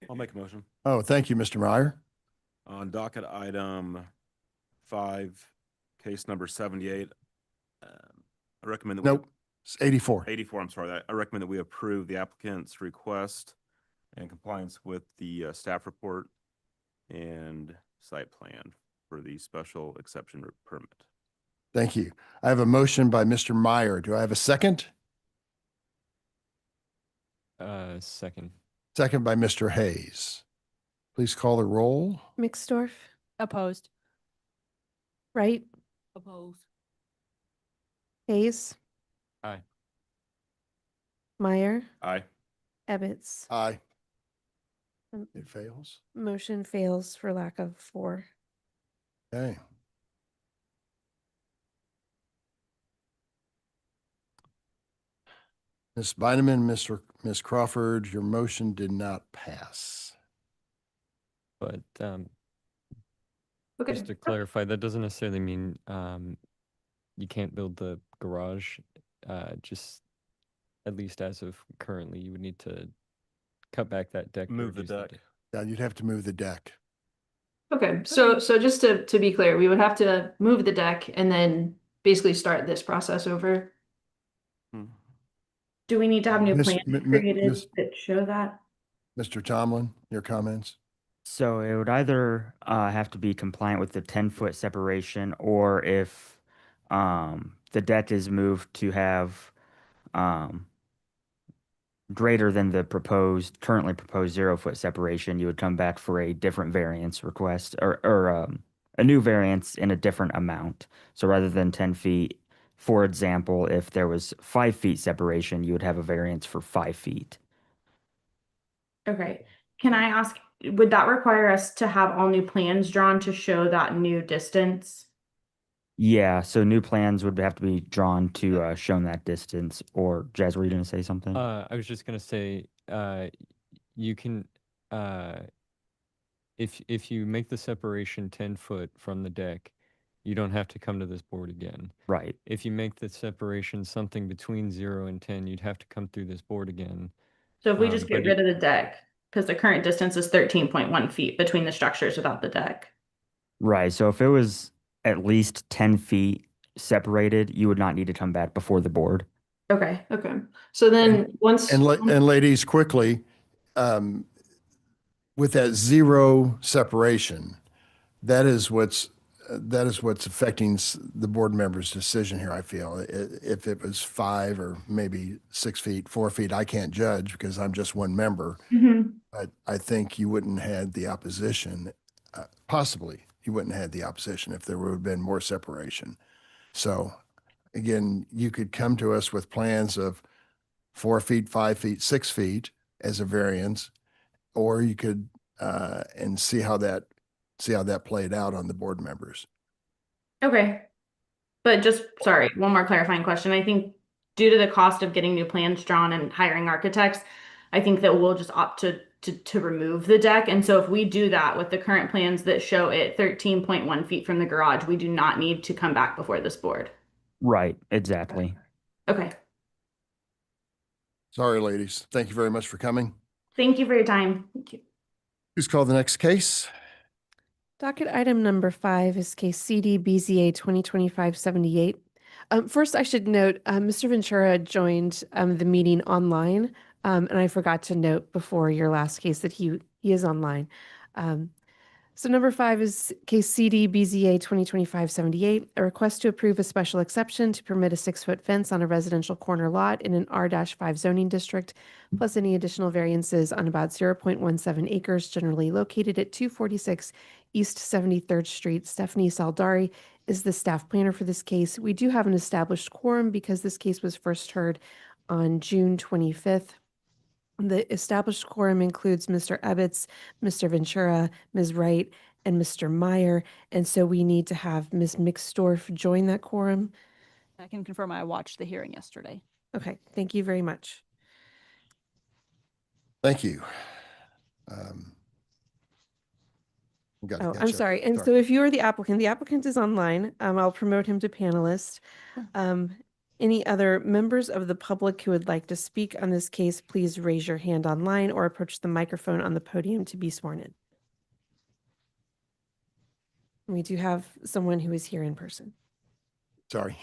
I'll make a motion. Oh, thank you, Mr. Meyer. On docket item 5, case number 78, I recommend that Nope, it's 84. 84, I'm sorry. I recommend that we approve the applicant's request in compliance with the staff report and site plan for the special exception permit. Thank you. I have a motion by Mr. Meyer. Do I have a second? Second. Second by Mr. Hayes. Please call the roll. Mixdorf, Opposed. Wright, Opposed. Hayes, Aye. Meyer, Aye. Ebbets. Aye. Um, It fails. Motion fails for lack of 4. Okay. Ms. Beineman, Ms. Crawford, your motion did not pass. But Okay. just to clarify, that doesn't necessarily mean you can't build the garage. Just at least as of currently, you would need to cut back that deck. to Move the reduce that deck. deck. Yeah, you'd have to move the deck. Okay, so just to be clear, we would have to move the deck and then basically start this process over. Do we need to have new Miss- plans m- created Miss- that show that? Mr. Tomlin, your comments? So it would either have to be compliant with the 10-foot separation, or if the deck is moved to have greater than the currently proposed 0-foot separation, you would come back for a different variance request, or a new variance in a different amount. So rather than 10 feet, for example, if there was 5 feet separation, you would have a variance for 5 feet. Okay. Can I ask, would that require us to have all new plans drawn to show that new distance? Yeah, so new plans would have to be drawn to show that distance. Or Jazz, were you going to say something? I was just gonna say, you can, if you make the separation 10 foot from the deck, you don't have to come to this board again. Right. If you make the separation something between 0 and 10, you'd have to come through this board again. So if we just get but rid of the deck, because the current distance is 13.1 feet between the structures without the deck. Right. So if it was at least 10 feet separated, you would not need to come back before the board. Okay. Okay, so then once. And ladies, quickly, with that 0 separation, that is what's that is what's affecting the board members' decision here, I feel. If it was 5 or maybe 6 feet, 4 feet, I can't judge because I'm just one member. But I think you wouldn't have had the opposition, possibly you wouldn't have had the opposition if there would have been more separation. So again, you could come to us with plans of 4 feet, 5 feet, 6 feet as a variance, or you could, and see how that played out on the board members. Okay. But just, sorry, one more clarifying question. I think due to the cost of getting new plans drawn and hiring architects, I think that we'll just opt to remove the deck. And so if we do that with the current plans that show it 13.1 feet from the garage, we do not need to come back before this board. Right, exactly. Okay. Sorry, ladies. Thank you very much for coming. Thank you for your time. Thank you. Please call the next case. Docket item number 5 is case CD BZA 2025-78. First, I should note, Mr. Ventura joined the meeting online, and I forgot to note before your last case that he is online. So number 5 is case CD BZA 2025-78, a request to approve a special exception to permit a 6-foot fence on a residential corner lot in an R-5 zoning district, plus any additional variances on about 0.17 acres generally located at 246 East 73rd Street. Stephanie Saldari is the staff planner for this case. We do have an established quorum because this case was first heard on June 25th. The established quorum includes Mr. Ebbets, Mr. Ventura, Ms. Wright, and Mr. Meyer. And so we need to have Ms. Mixdorf join that quorum. I can confirm I watched the hearing yesterday. Okay, thank you very much. Thank you. I'm sorry. And so if you are the applicant is online. I'll promote him to panelist. Any other members of the public who would like to speak on this case, please raise your hand online or approach the microphone on the podium to be sworn in. We do have someone who is here in person. Sorry.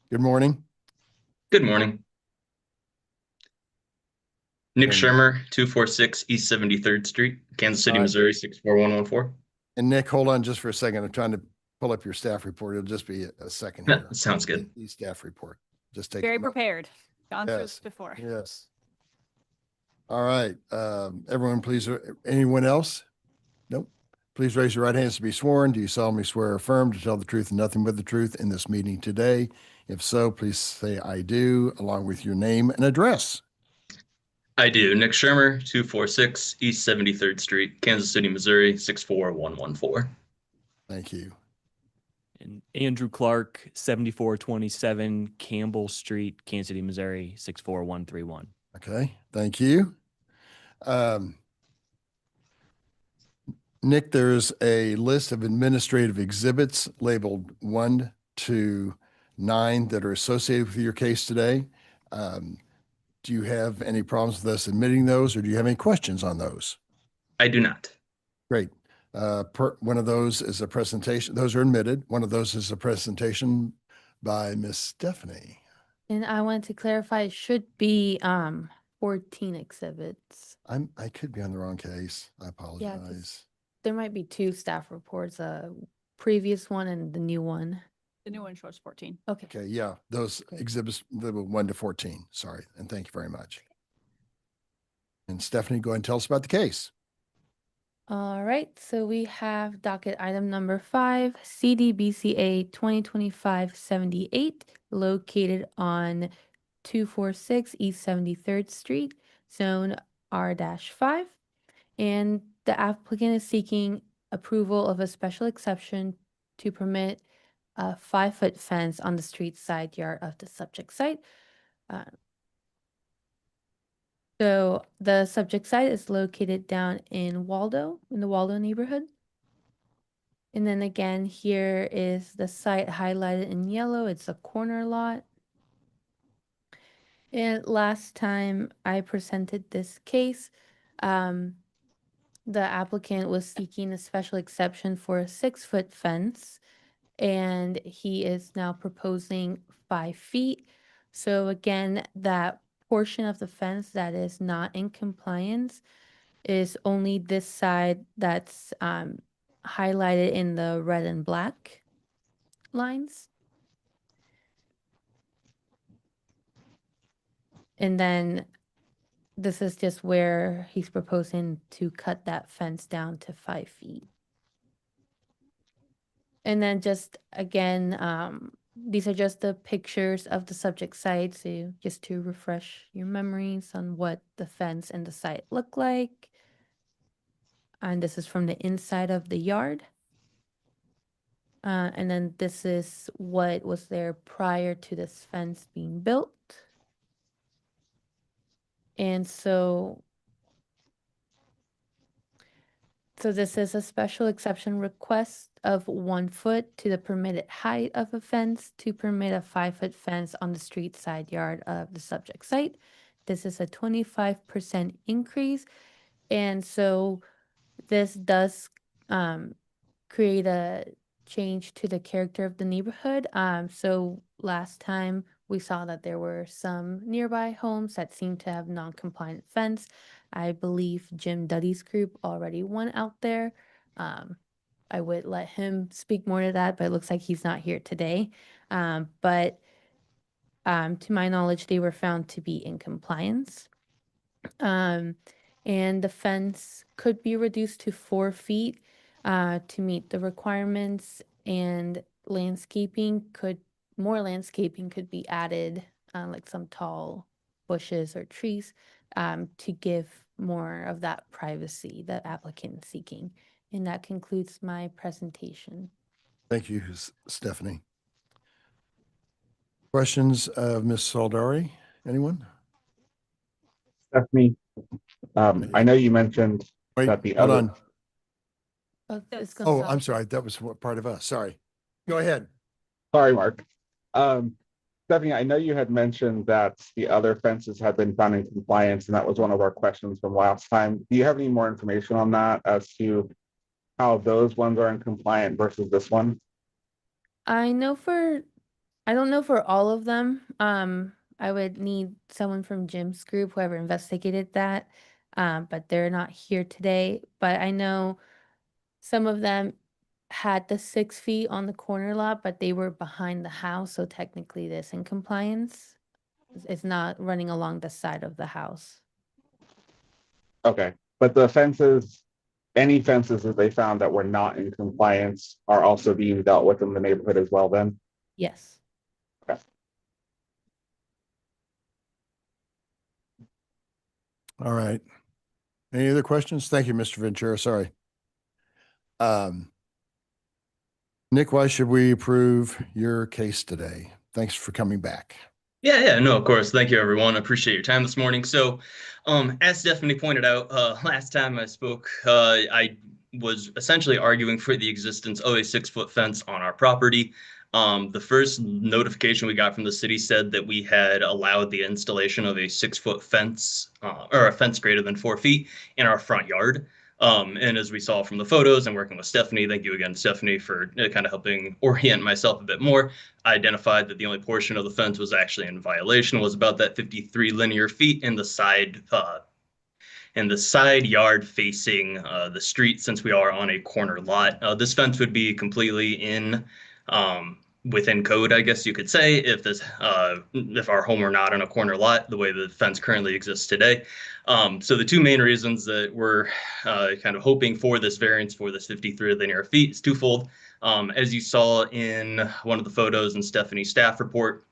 Good morning. Good morning. Nick Shermer, 246 East 73rd Street, Kansas City, Missouri, 64114. And Nick, hold on just for a second. I'm trying to pull up your staff report. It'll just be a second here. Sounds good. The staff report. Just take Very prepared. Gone through this Yes. before. Yes. All right. Everyone, please. Anyone else? Nope. Please raise your right hands to be sworn. Do you solemnly swear or affirm to tell the truth and nothing but the truth in this meeting today? If so, please say I do, along with your name and address. I do. Nick Shermer, 246 East 73rd Street, Kansas City, Missouri, 64114. Thank you. And Andrew Clark, 7427 Campbell Street, Kansas City, Missouri, 64131. Okay, thank you. Nick, there's a list of administrative exhibits labeled 1 to 9 that are associated with your case today. Do you have any problems with us admitting those, or do you have any questions on those? I do not. Great. One of those is a presentation. Those are admitted. One of those is a presentation by Miss Stephanie. And I wanted to clarify, it should be 14 exhibits. I could be on the wrong case. I apologize. There might be 2 staff reports, previous one and the new one. The new one shows 14. Okay. Okay, yeah, those exhibits, they were 1 to 14. Sorry, and thank you very much. And Stephanie, go ahead and tell us about the case. All right, so we have docket item number 5, CDBCA 2025-78, located on 246 East 73rd Street, zone R-5. And the applicant is seeking approval of a special exception to permit a 5-foot fence on the street side yard of the subject site. So the subject site is located down in Waldo, in the Waldo neighborhood. And then again, here is the site highlighted in yellow. It's a corner lot. And last time I presented this case, the applicant was seeking a special exception for a 6-foot fence, and he is now proposing 5 feet. So again, that portion of the fence that is not in compliance is only this side that's highlighted in the red and black lines. And then this is just where he's proposing to cut that fence down to 5 feet. And then just again, these are just the pictures of the subject site, so just to refresh your memories on what the fence and the site look like. And this is from the inside of the yard. And then this is what was there prior to this fence being built. And so this is a special exception request of 1 foot to the permitted height of a fence to permit a 5-foot fence on the street side yard of the subject site. This is a 25% increase. And so this does create a change to the character of the neighborhood. So last time we saw that there were some nearby homes that seemed to have non-compliant fence. I believe Jim Duddy's group already went out there. I would let him speak more to that, but it looks like he's not here today. But to my knowledge, they were found to be in compliance. And the fence could be reduced to 4 feet to meet the requirements, and more landscaping could be added, like some tall bushes or trees, to give more of that privacy that applicant is seeking. And that concludes my presentation. Thank you, Stephanie. Questions of Ms. Soldari? Anyone? Stephanie, I know you mentioned that the hold other. on. It's Oh, I'm sorry. That was part of us. Sorry. Go ahead. Sorry, Mark. Stephanie, I know you had mentioned that the other fences had been found in compliance, and that was one of our questions from last time. Do you have any more information on that as to how those ones are in compliant versus this one? I don't know for all of them. I would need someone from Jim's group, whoever investigated that. But they're not here today. But I know some of them had the 6 feet on the corner lot, but they were behind the house, so technically this in compliance. It's not running along the side of the house. Okay, but the fences, any fences that they found that were not in compliance are also being dealt with in the neighborhood as well then? Yes. Okay. All right. Any other questions? Thank you, Mr. Ventura. Sorry. Nick, why should we approve your case today? Thanks for coming back. Yeah, no, of course. Thank you, everyone. I appreciate your time this morning. So, as Stephanie pointed out, last time I spoke, I was essentially arguing for the existence of a 6-foot fence on our property. The first notification we got from the city said that we had allowed the installation of a 6-foot fence, or a fence greater than 4 feet in our front yard. And as we saw from the photos and working with Stephanie, thank you again, Stephanie, for kind of helping orient myself a bit more. I identified that the only portion of the fence was actually in violation was about that 53 linear feet in the side yard facing the street, since we are on a corner lot. This fence would be completely within code, I guess you could say, if our home were not on a corner lot, the way the fence currently exists today. So the two main reasons that we're kind of hoping for this variance for this 53 linear feet is twofold. As you saw in one of the photos in Stephanie's staff report,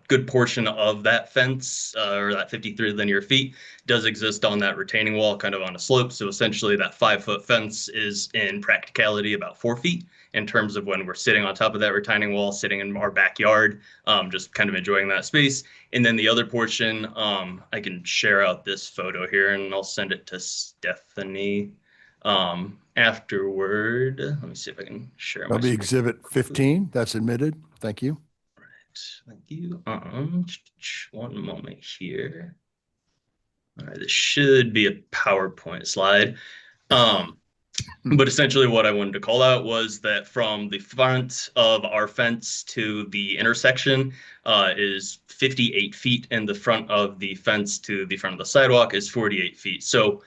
good portion of that fence, or that 53 linear feet, does exist on that retaining wall, kind of on a slope. So essentially that 5-foot fence is in practicality about 4 feet in terms of when we're sitting on top of that retaining wall, sitting in our backyard, just kind of enjoying that space. And then the other portion, I can share out this photo here and I'll send it to Stephanie afterward. Let me see if I can share my That'll be screen. Exhibit 15. That's admitted. Thank you. Thank you. One moment here. All right, this should be a PowerPoint slide. But essentially what I wanted to call out was that from the front of our fence to the intersection is 58 feet, and the front of the fence to the front of the sidewalk is 48 feet. So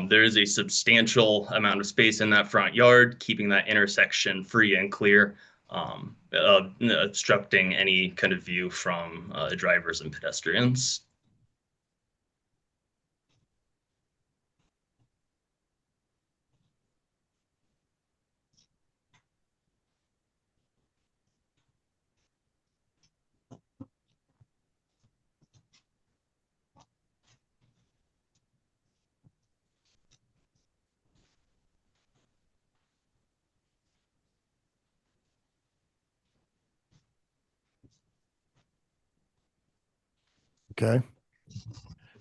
There is a substantial amount of space in that front yard, keeping that intersection free and clear, obstructing any kind of view from drivers and pedestrians. Okay.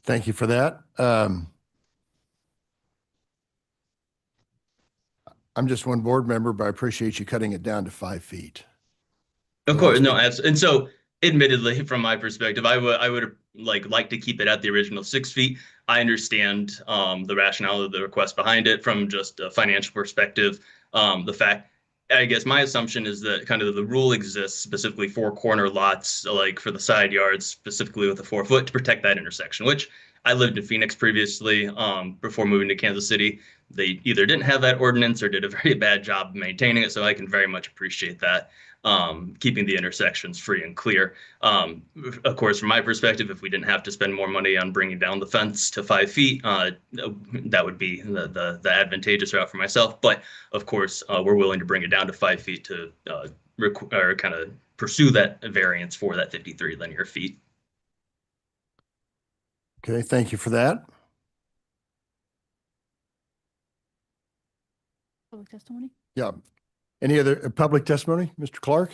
Thank you for that. I'm just one board member, but I appreciate you cutting it down to 5 feet. Of course, no, absolutely. And so, admittedly, from my perspective, I would like to keep it at the original 6 feet. I understand the rationale of the request behind it from just a financial perspective. The fact, I guess, my assumption is that kind of the rule exists specifically for corner lots, like for the side yards, specifically with the 4 foot to protect that intersection. Which I lived in Phoenix previously, before moving to Kansas City. They either didn't have that ordinance or did a very bad job maintaining it. So I can very much appreciate that. Keeping the intersections free and clear. Of course, from my perspective, if we didn't have to spend more money on bringing down the fence to 5 feet, that would be the advantageous route for myself. But of course, we're willing to bring it down to 5 feet to or kind of pursue that variance for that 53 linear feet. Okay, thank you for that. Public testimony? Yeah. Any other public testimony, Mr. Clark?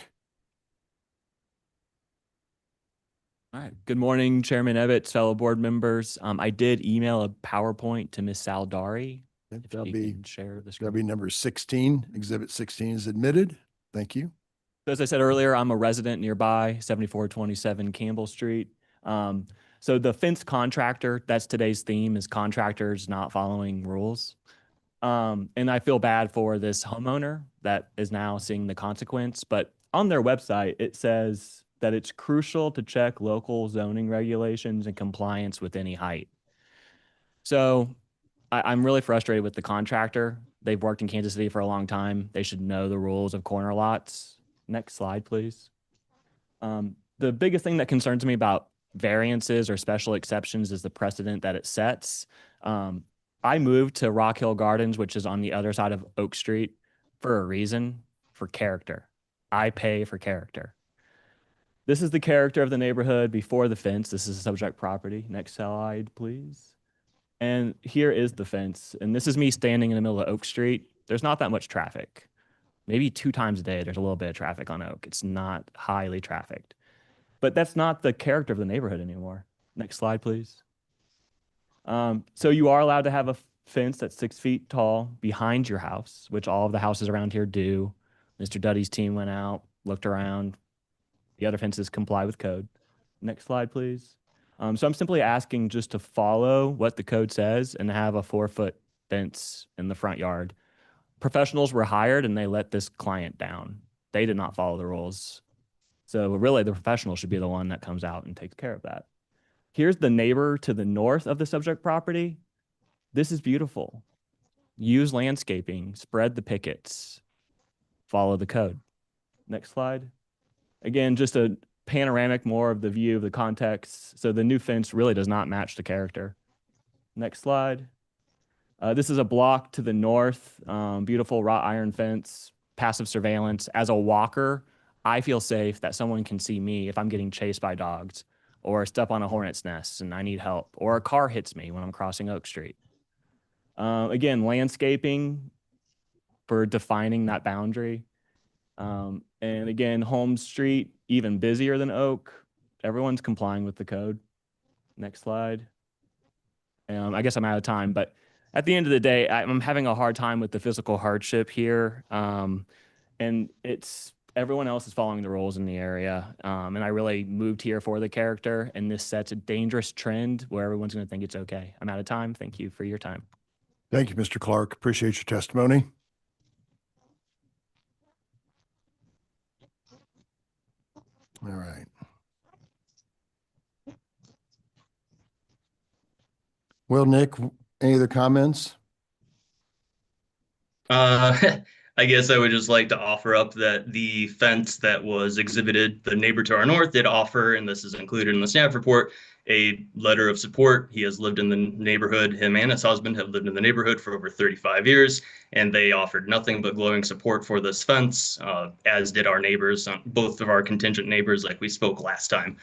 All right. Good morning, Chairman Ebbets, fellow board members. I did email a PowerPoint to Ms. Saldari. If That'll you be can share the that'll screen. be number 16. Exhibit 16 is admitted. Thank you. So as I said earlier, I'm a resident nearby, 7427 Campbell Street. So the fence contractor, that's today's theme, is contractors not following rules. And I feel bad for this homeowner that is now seeing the consequence. But on their website, it says that it's crucial to check local zoning regulations and compliance with any height. So I'm really frustrated with the contractor. They've worked in Kansas City for a long time. They should know the rules of corner lots. Next slide, please. The biggest thing that concerns me about variances or special exceptions is the precedent that it sets. I moved to Rock Hill Gardens, which is on the other side of Oak Street, for a reason, for character. I pay for character. This is the character of the neighborhood before the fence. This is a subject property. Next slide, please. And here is the fence. And this is me standing in the middle of Oak Street. There's not that much traffic. Maybe 2 times a day, there's a little bit of traffic on Oak. It's not highly trafficked. But that's not the character of the neighborhood anymore. Next slide, please. So you are allowed to have a fence that's 6 feet tall behind your house, which all of the houses around here do. Mr. Duddy's team went out, looked around. The other fences comply with code. Next slide, please. So I'm simply asking just to follow what the code says and have a 4-foot fence in the front yard. Professionals were hired and they let this client down. They did not follow the rules. So really the professional should be the one that comes out and takes care of that. Here's the neighbor to the north of the subject property. This is beautiful. Use landscaping, spread the pickets, follow the code. Next slide. Again, just a panoramic more of the view of the context. So the new fence really does not match the character. Next slide. This is a block to the north, beautiful wrought iron fence, passive surveillance. As a walker, I feel safe that someone can see me if I'm getting chased by dogs or step on a hornet's nest and I need help, or a car hits me when I'm crossing Oak Street. Again, landscaping for defining that boundary. And again, Holmes Street, even busier than Oak. Everyone's complying with the code. Next slide. I guess I'm out of time, but at the end of the day, I'm having a hard time with the physical hardship here. And it's everyone else is following the rules in the area. And I really moved here for the character, and this sets a dangerous trend where everyone's going to think it's okay. I'm out of time. Thank you for your time. Thank you, Mr. Clark. Appreciate your testimony. All right. Well, Nick, Any other comments? I guess I would just like to offer up that the fence that was exhibited, the neighbor to our north did offer, and this is included in the staff report, a letter of support. He has lived in the neighborhood. Him and his husband have lived in the neighborhood for over 35 years, and they offered nothing but glowing support for this fence, as did our neighbors, both of our contingent neighbors, like we spoke last time,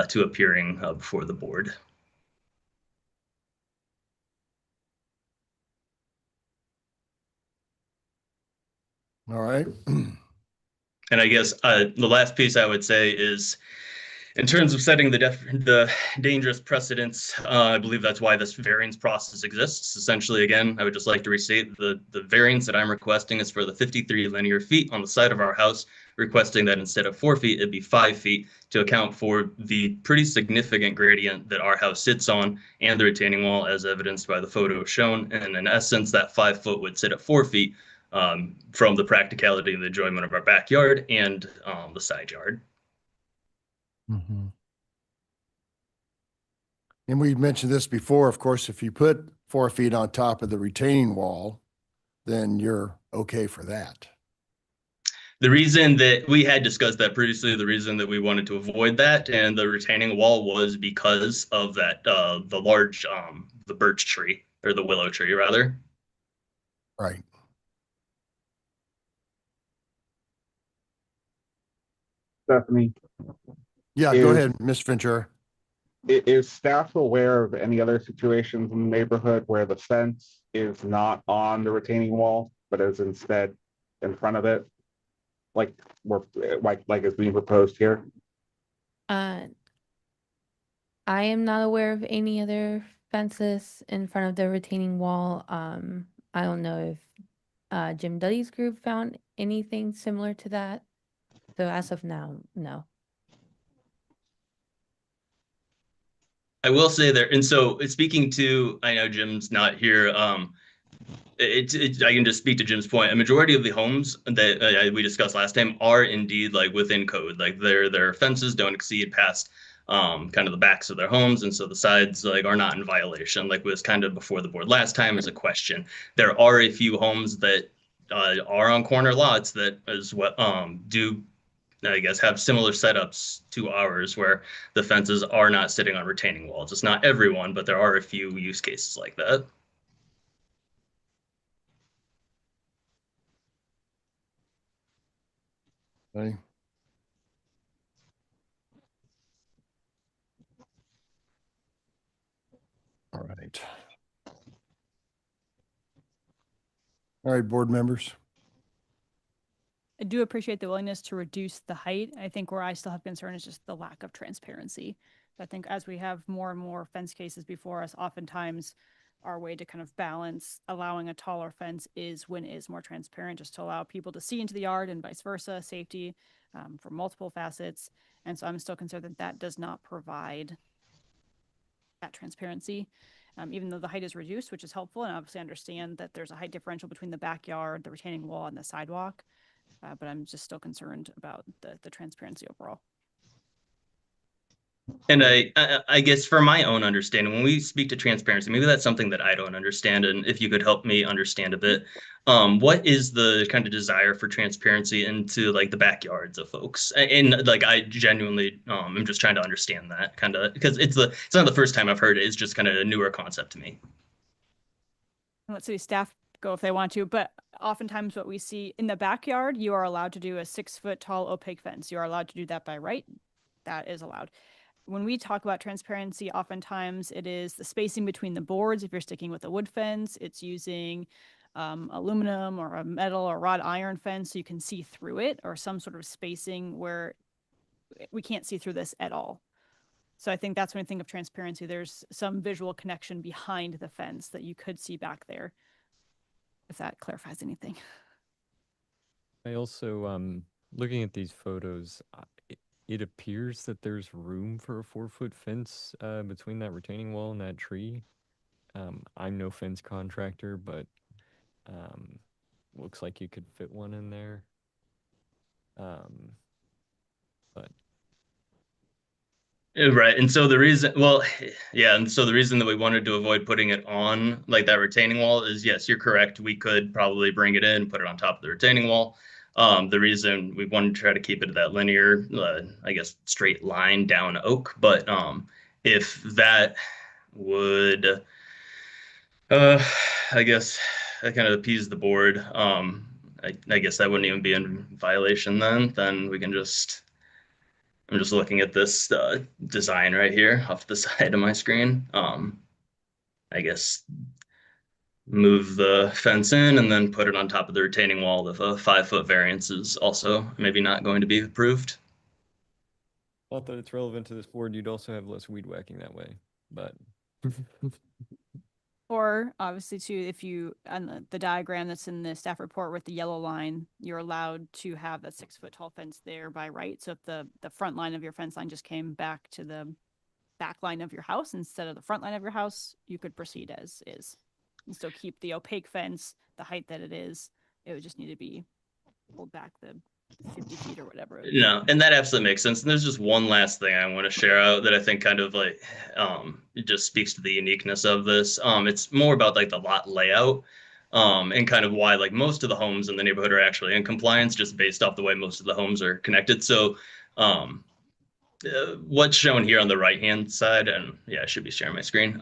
to appearing before the board. All right. And I guess the last piece I would say is, in terms of setting the dangerous precedents, I believe that's why this variance process exists. Essentially, again, I would just like to restate the variance that I'm requesting is for the 53 linear feet on the side of our house, requesting that instead of 4 feet, it'd be 5 feet to account for the pretty significant gradient that our house sits on and the retaining wall, as evidenced by the photo shown. And in essence, that 5 foot would sit at 4 feet from the practicality and the enjoyment of our backyard and the side yard. Mm-hmm. And we mentioned this before, of course, if you put 4 feet on top of the retaining wall, then you're okay for that. The reason that we had discussed that previously, the reason that we wanted to avoid that and the retaining wall was because of that, the large, the birch tree or the willow tree rather. Right. Stephanie. Yeah, go ahead, Mr. Ventura. Is staff aware of any other situations in the neighborhood where the fence is not on the retaining wall, but is instead in front of it? Like we're like is being proposed here? I am not aware of any other fences in front of the retaining wall. I don't know if Jim Duddy's group found anything similar to that. So as of now, no. I will say there, and so speaking to, I know Jim's not here. I can just speak to Jim's point. A majority of the homes that we discussed last time are indeed like within code. Like their fences don't exceed past kind of the backs of their homes, and so the sides like are not in violation. Like was kind of before the board last time as a question. There are a few homes that are on corner lots that as well do, I guess, have similar setups to ours where the fences are not sitting on retaining walls. It's not everyone, but there are a few use cases like that. Okay. All right. All right, board members. I do appreciate the willingness to reduce the height. I think where I still have concern is just the lack of transparency. I think as we have more and more fence cases before us, oftentimes our way to kind of balance allowing a taller fence is when it is more transparent, just to allow people to see into the yard and vice versa, safety from multiple facets. And so I'm still concerned that that does not provide that transparency. Even though the height is reduced, which is helpful, and obviously understand that there's a height differential between the backyard, the retaining wall, and the sidewalk. But I'm just still concerned about the transparency overall. And I guess for my own understanding, when we speak to transparency, maybe that's something that I don't understand. And if you could help me understand a bit, what is the kind of desire for transparency into like the backyards of folks? And like, I genuinely, am just trying to understand that kind of, because it's not the first time I've heard it. It's just kind of a newer concept to me. And let city staff go if they want to, but oftentimes what we see in the backyard, you are allowed to do a 6-foot tall opaque fence. You are allowed to do that by right. That is allowed. When we talk about transparency, oftentimes it is the spacing between the boards. If you're sticking with a wood fence, it's using aluminum or a metal or wrought iron fence so you can see through it, or some sort of spacing where we can't see through this at all. So I think that's when I think of transparency. There's some visual connection behind the fence that you could see back there, if that clarifies anything. I also, looking at these photos, it appears that there's room for a 4-foot fence between that retaining wall and that tree. I'm no fence contractor, but looks like you could fit one in there. But Right. And so the reason, well, yeah, and so the reason that we wanted to avoid putting it on like that retaining wall is, yes, you're correct. We could probably bring it in, put it on top of the retaining wall. The reason we wanted to try to keep it that linear, I guess, straight line down oak, but if that would, uh, I guess, that kind of appease the board, I guess that wouldn't even be in violation then. Then we can just I'm just looking at this design right here off the side of my screen. I guess move the fence in and then put it on top of the retaining wall. If a 5-foot variance is also maybe not going to be approved. Not that it's relevant to this board, you'd also have less weed whacking that way, but. Or obviously too, if you, on the diagram that's in the staff report with the yellow line, you're allowed to have that 6-foot tall fence there by right. So if the front line of your fence line just came back to the back line of your house instead of the front line of your house, you could proceed as is. And still keep the opaque fence, the height that it is. It would just need to be pulled back the 50 feet or whatever. No, and that absolutely makes sense. And there's just one last thing I want to share out that I think kind of like it just speaks to the uniqueness of this. It's more about like the lot layout. And kind of why like most of the homes in the neighborhood are actually in compliance just based off the way most of the homes are connected. So what's shown here on the right hand side, and yeah, I should be sharing my screen,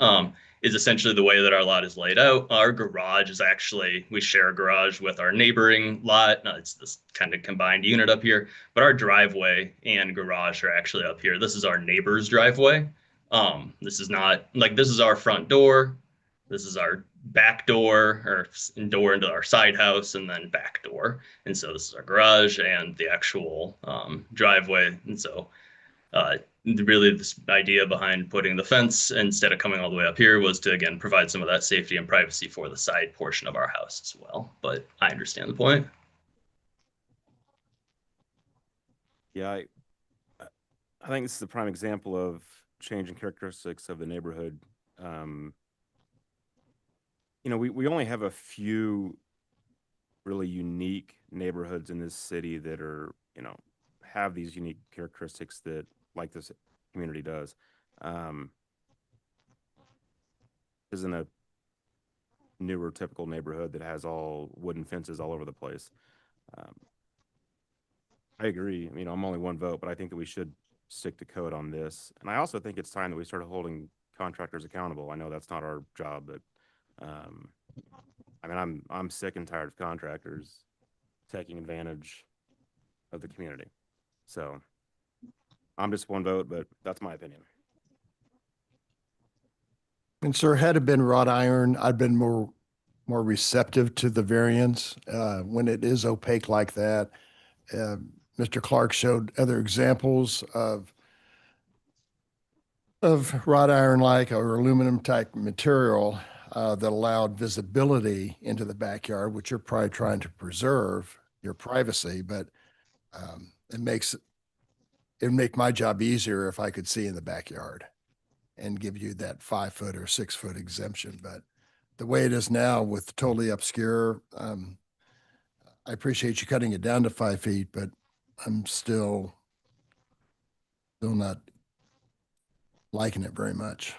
is essentially the way that our lot is laid out. Our garage is actually, we share a garage with our neighboring lot. It's this kind of combined unit up here, but our driveway and garage are actually up here. This is our neighbor's driveway. This is not like, this is our front door. This is our back door or door into our side house and then back door. And so this is our garage and the actual driveway. And so really this idea behind putting the fence instead of coming all the way up here was to, again, provide some of that safety and privacy for the side portion of our house as well. But I understand the point. Yeah, I think this is a prime example of changing characteristics of the neighborhood. You know, we only have a few really unique neighborhoods in this city that are, you know, have these unique characteristics that like this community does. Isn't a newer typical neighborhood that has all wooden fences all over the place. I agree. You know, I'm only one vote, but I think that we should stick to code on this. And I also think it's time that we started holding contractors accountable. I know that's not our job, but I mean, I'm sick and tired of contractors taking advantage of the community. So I'm just one vote, but that's my opinion. And sir, had it been wrought iron, I'd been more receptive to the variance. When it is opaque like that, Mr. Clark showed other examples of wrought iron like or aluminum type material that allowed visibility into the backyard, which you're probably trying to preserve your privacy, but it'd make my job easier if I could see in the backyard and give you that 5-foot or 6-foot exemption. But the way it is now with totally obscure, I appreciate you cutting it down to 5 feet, but I'm still not liking it very much.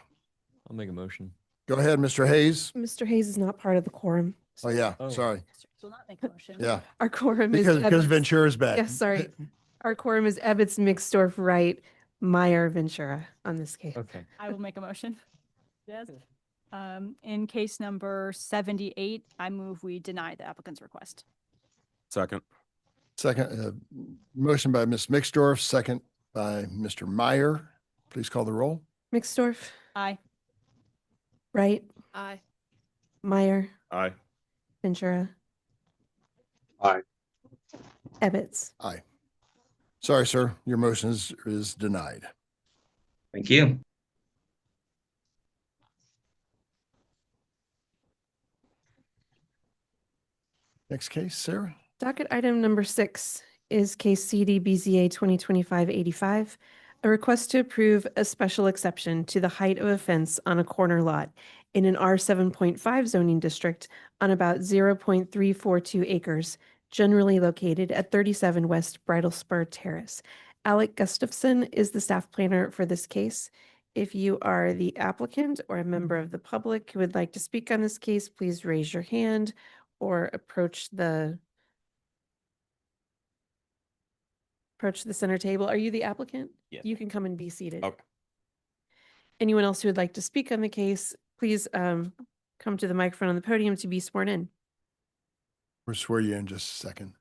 I'll make a motion. Go ahead, Mr. Hayes. Mr. Hayes is not part of the quorum. Oh, yeah, sorry. So not make a motion. Yeah. Our quorum Because is Ebbets. Ventura's back. Yes, sorry. Our quorum is Ebbets, Mixdorf, Wright, Meyer, Ventura on this case. Okay. I will make a motion. Yes. In case number 78, I move we deny the applicant's request. Second. Second, motion by Ms. Mixdorf, second by Mr. Meyer. Please call the roll. Mixdorf, Aye. Wright, Aye. Meyer, Aye. Ventura, Aye. Ebbets. Aye. Sorry, sir. Your motion is denied. Thank you. Next case, Sarah. Docket item number 6 is case CD BZA 2025-85, a request to approve a special exception to the height of a fence on a corner lot in an R7.5 zoning district on about 0.342 acres, generally located at 37 West Bridal Spur Terrace, Alec Gustafson is the staff planner for this case. If you are the applicant or a member of the public who would like to speak on this case, please raise your hand or approach the center table. Are you the applicant? Yes. You can come and be seated. Okay. Anyone else who would like to speak on the case, please come to the microphone on the podium to be sworn in. We'll swear you in just a second.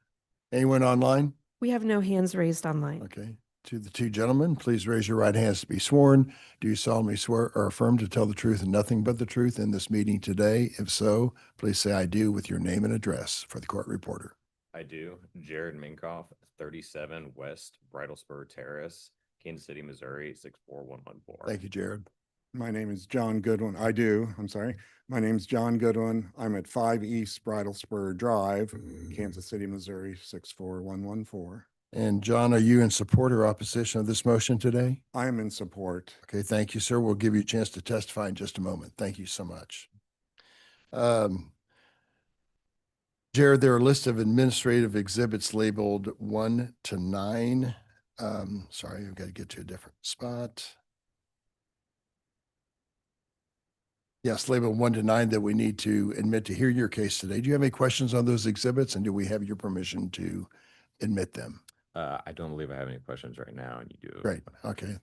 Anyone online? We have no hands raised online. Okay. To the two gentlemen, please raise your right hands to be sworn. Do you solemnly swear or affirm to tell the truth and nothing but the truth in this meeting today? If so, please say I do with your name and address for the court reporter. I do. Jared Minkoff, 37 West Bridlespur Terrace, Kansas City, Missouri, 64114. Thank you, Jared. My name is John Goodwin. I'm sorry. My name's John Goodwin. I'm at 5 East Bridlespur Drive, Kansas City, Missouri, 64114. And John, are you in support or opposition of this motion today? I am in support. Okay, thank you, sir. We'll give you a chance to testify in just a moment. Thank you so much. Jared, there are a list of administrative exhibits labeled 1 to 9. Sorry, I've got to get to a different spot. Yes, labeled 1 to 9 that we need to admit to hear your case today. Do you have any questions on those exhibits, and do we have your permission to admit them? I don't believe I have any questions right now, and you do. Great. Okay.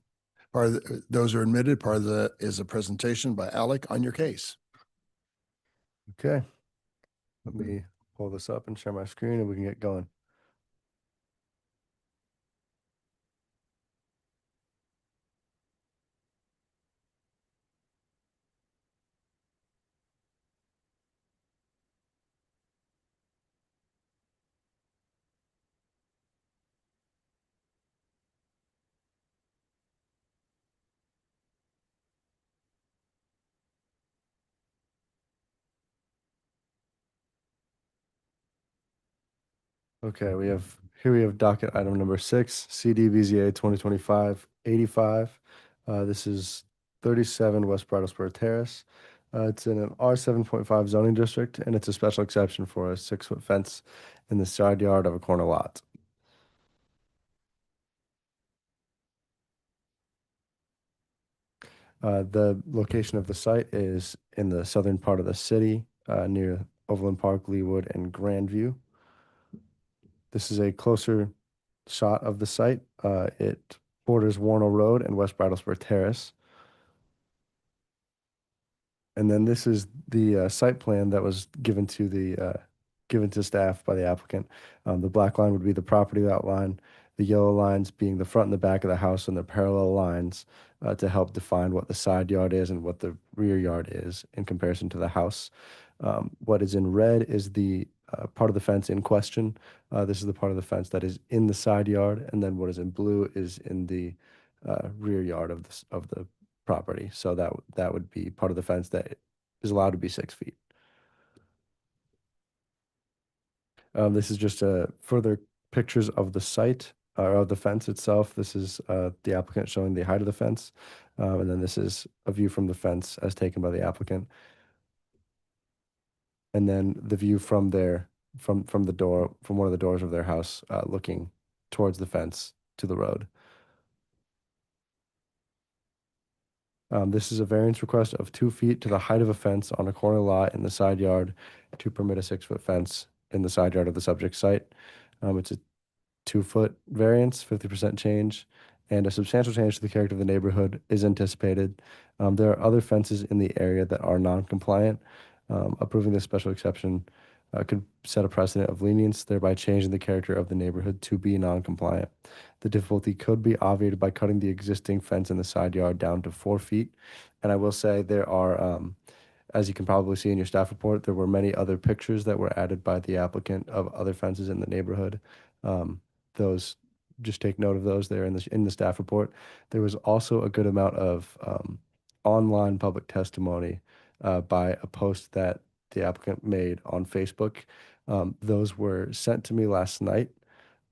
Part of those are admitted. Part of the is a presentation by Alec on your case. Okay. Let me pull this up and share my screen, and we can get going. Okay, we have docket item number 6, CDVZA 2025-85. This is 37 West Bridlespur Terrace. It's in an R7.5 zoning district, and it's a special exception for a 6-foot fence in the side yard of a corner lot. The location of the site is in the southern part of the city, near Overland Park, Leawood, and Grandview. This is a closer shot of the site. It borders Warnell Road and West Bridlespur Terrace. And then this is the site plan that was given to staff by the applicant. The black line would be the property outline, the yellow lines being the front and the back of the house, and the parallel lines to help define what the side yard is and what the rear yard is in comparison to the house. What is in red is the part of the fence in question. This is the part of the fence that is in the side yard, and then what is in blue is in the rear yard of the property. So that would be part of the fence that is allowed to be 6 feet. This is just further pictures of the site or of the fence itself. This is the applicant showing the height of the fence, and then this is a view from the fence as taken by the applicant. And then the view from from the door, from one of the doors of their house, looking towards the fence to the road. This is a variance request of 2 feet to the height of a fence on a corner lot in the side yard to permit a 6-foot fence in the side yard of the subject site. It's a 2-foot variance, 50% change, and a substantial change to the character of the neighborhood is anticipated. There are other fences in the area that are non-compliant. Approving this special exception could set a precedent of lenience, thereby changing the character of the neighborhood to be non-compliant. The difficulty could be obviated by cutting the existing fence in the side yard down to 4 feet. And I will say there are, as you can probably see in your staff report, there were many other pictures that were added by the applicant of other fences in the neighborhood. Those, just take note of those there in the staff report. There was also a good amount of online public testimony by a post that the applicant made on Facebook. Those were sent to me last night.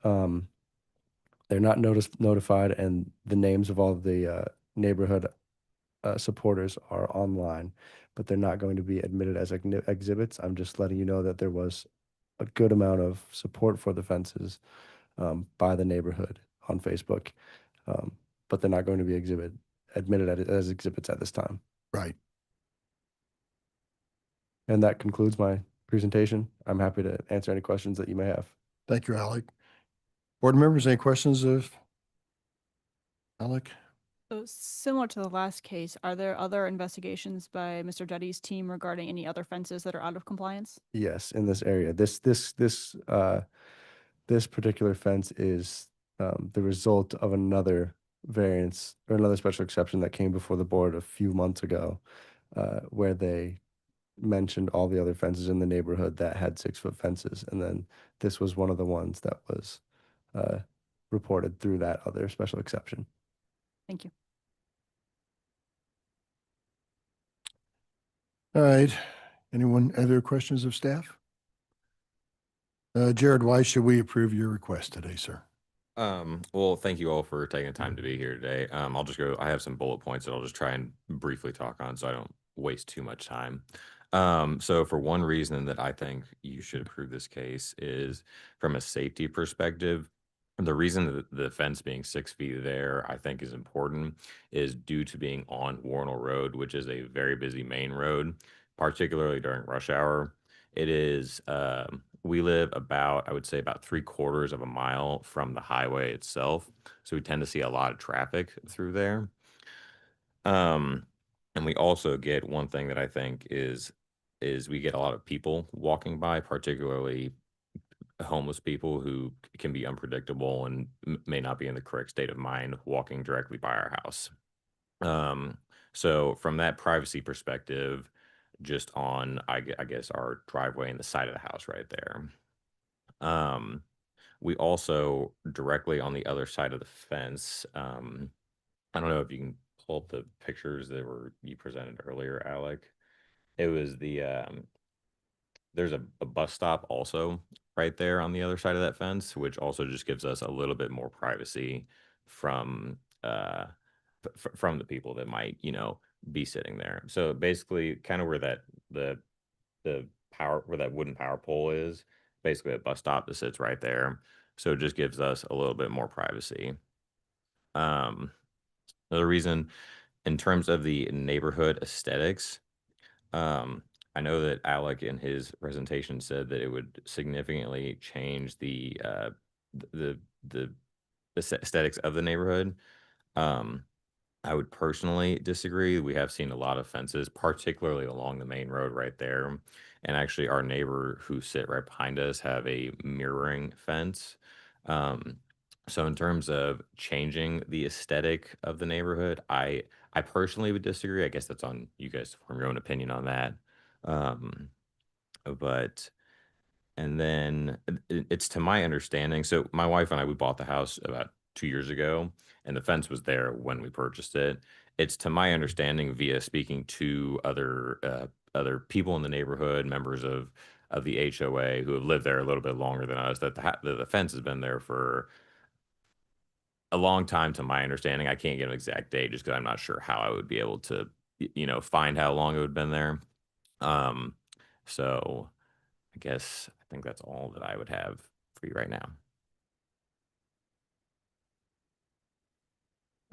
They're not notified, and the names of all the neighborhood supporters are online, but they're not going to be admitted as exhibits. I'm just letting you know that there was a good amount of support for the fences by the neighborhood on Facebook, but they're not going to be admitted as exhibits at this time. Right. And that concludes my presentation. I'm happy to answer any questions that you may have. Thank you, Alec. Board members, any questions of Alec? So similar to the last case, are there other investigations by Mr. Duddy's team regarding any other fences that are out of compliance? Yes, in this area. This particular fence is the result of another variance or another special exception that came before the board a few months ago, where they mentioned all the other fences in the neighborhood that had 6-foot fences, and then this was one of the ones that was reported through that other special exception. Thank you. All right. Anyone other questions of staff? Jared, why should we approve your request today, sir? Well, thank you all for taking the time to be here today. I'll just go, I have some bullet points that I'll just try and briefly talk on so I don't waste too much time. So for one reason that I think you should approve this case is from a safety perspective. The reason that the fence being 6 feet there, I think is important, is due to being on Warnell Road, which is a very busy main road, particularly during rush hour. It is, we live about, I would say about 3/4 of a mile from the highway itself. So we tend to see a lot of traffic through there. And we also get one thing that I think is we get a lot of people walking by, particularly homeless people who can be unpredictable and may not be in the correct state of mind walking directly by our house. So from that privacy perspective, just on, I guess, our driveway and the side of the house right there. We also directly on the other side of the fence, I don't know if you can pull up the pictures that you presented earlier, Alec. It was there's a bus stop also right there on the other side of that fence, which also just gives us a little bit more privacy from from the people that might, be sitting there. So basically kind of where the power, where that wooden power pole is, basically a bus stop that sits right there. So it just gives us a little bit more privacy. Another reason in terms of the neighborhood aesthetics, I know that Alec in his presentation said that it would significantly change the aesthetics of the neighborhood. I would personally disagree. We have seen a lot of fences, particularly along the main road right there. And actually, our neighbor who sit right behind us have a mirroring fence. So in terms of changing the aesthetic of the neighborhood, I personally would disagree. I guess that's on you guys to form your own opinion on that. But and then it's to my understanding. So my wife and I, we bought the house about 2 years ago, and the fence was there when we purchased it. It's to my understanding via speaking to other people in the neighborhood, members of the HOA who have lived there a little bit longer than us, that the fence has been there for a long time. To my understanding, I can't get an exact date just because I'm not sure how I would be able to, find how long it would have been there. So I guess I think that's all that I would have for you right now.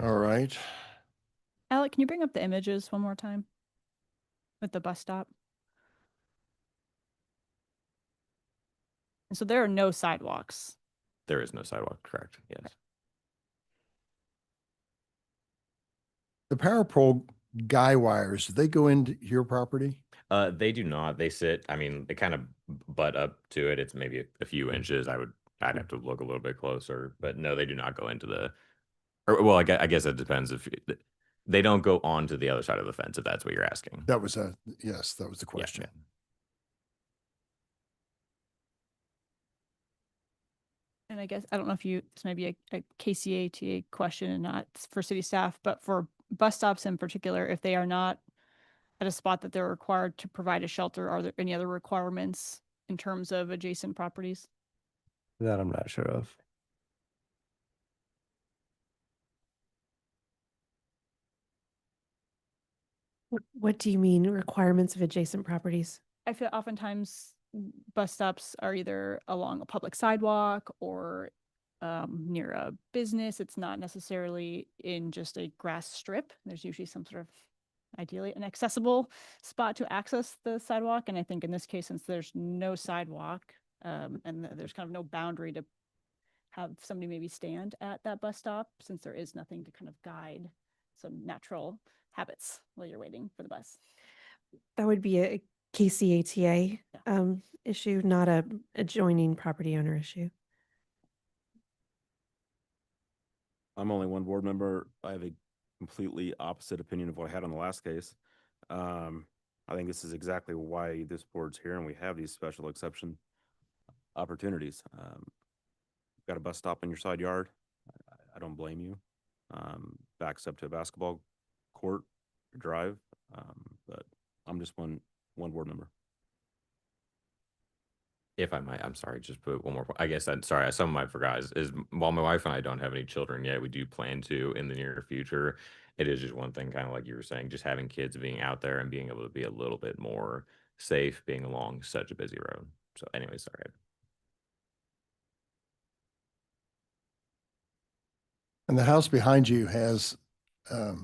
All right. Alec, can you bring up the images one more time with the bus stop? And so there are no sidewalks. There is no sidewalk, correct? Yes. The power pole guy wires, do they go into your property? They do not. They sit, I mean, they kind of butt up to it. It's maybe a few inches. I'd have to look a little bit closer, but no, they do not go into well, I guess it depends if they don't go onto the other side of the fence, if that's what you're asking. That was yes, that was the question. Yeah. And I guess, I don't know if this may be a KCATA question and not for city staff, but for bus stops in particular, if they are not at a spot that they're required to provide a shelter, are there any other requirements in terms of adjacent properties? That I'm not sure of. What do you mean requirements of adjacent properties? I feel oftentimes bus stops are either along a public sidewalk or near a business. It's not necessarily in just a grass strip. There's usually some sort of ideally an accessible spot to access the sidewalk. And I think in this case, since there's no sidewalk and there's kind of no boundary to have somebody maybe stand at that bus stop, since there is nothing to kind of guide some natural habits while you're waiting for the bus. That would be a KCATA issue, not a adjoining property owner issue. I'm only one board member. I have a completely opposite opinion of what I had on the last case. I think this is exactly why this board's here and we have these special exception opportunities. Got a bus stop in your side yard. I don't blame you. Backs up to a basketball court or drive. But I'm just one board member. If I might, I'm sorry, just put one more point. I guess that, sorry, something I forgot is while my wife and I don't have any children yet, we do plan to in the near future. It is just one thing, kind of like you were saying, just having kids being out there and being able to be a little bit more safe being along such a busy road. So anyway, sorry. And the house behind you has a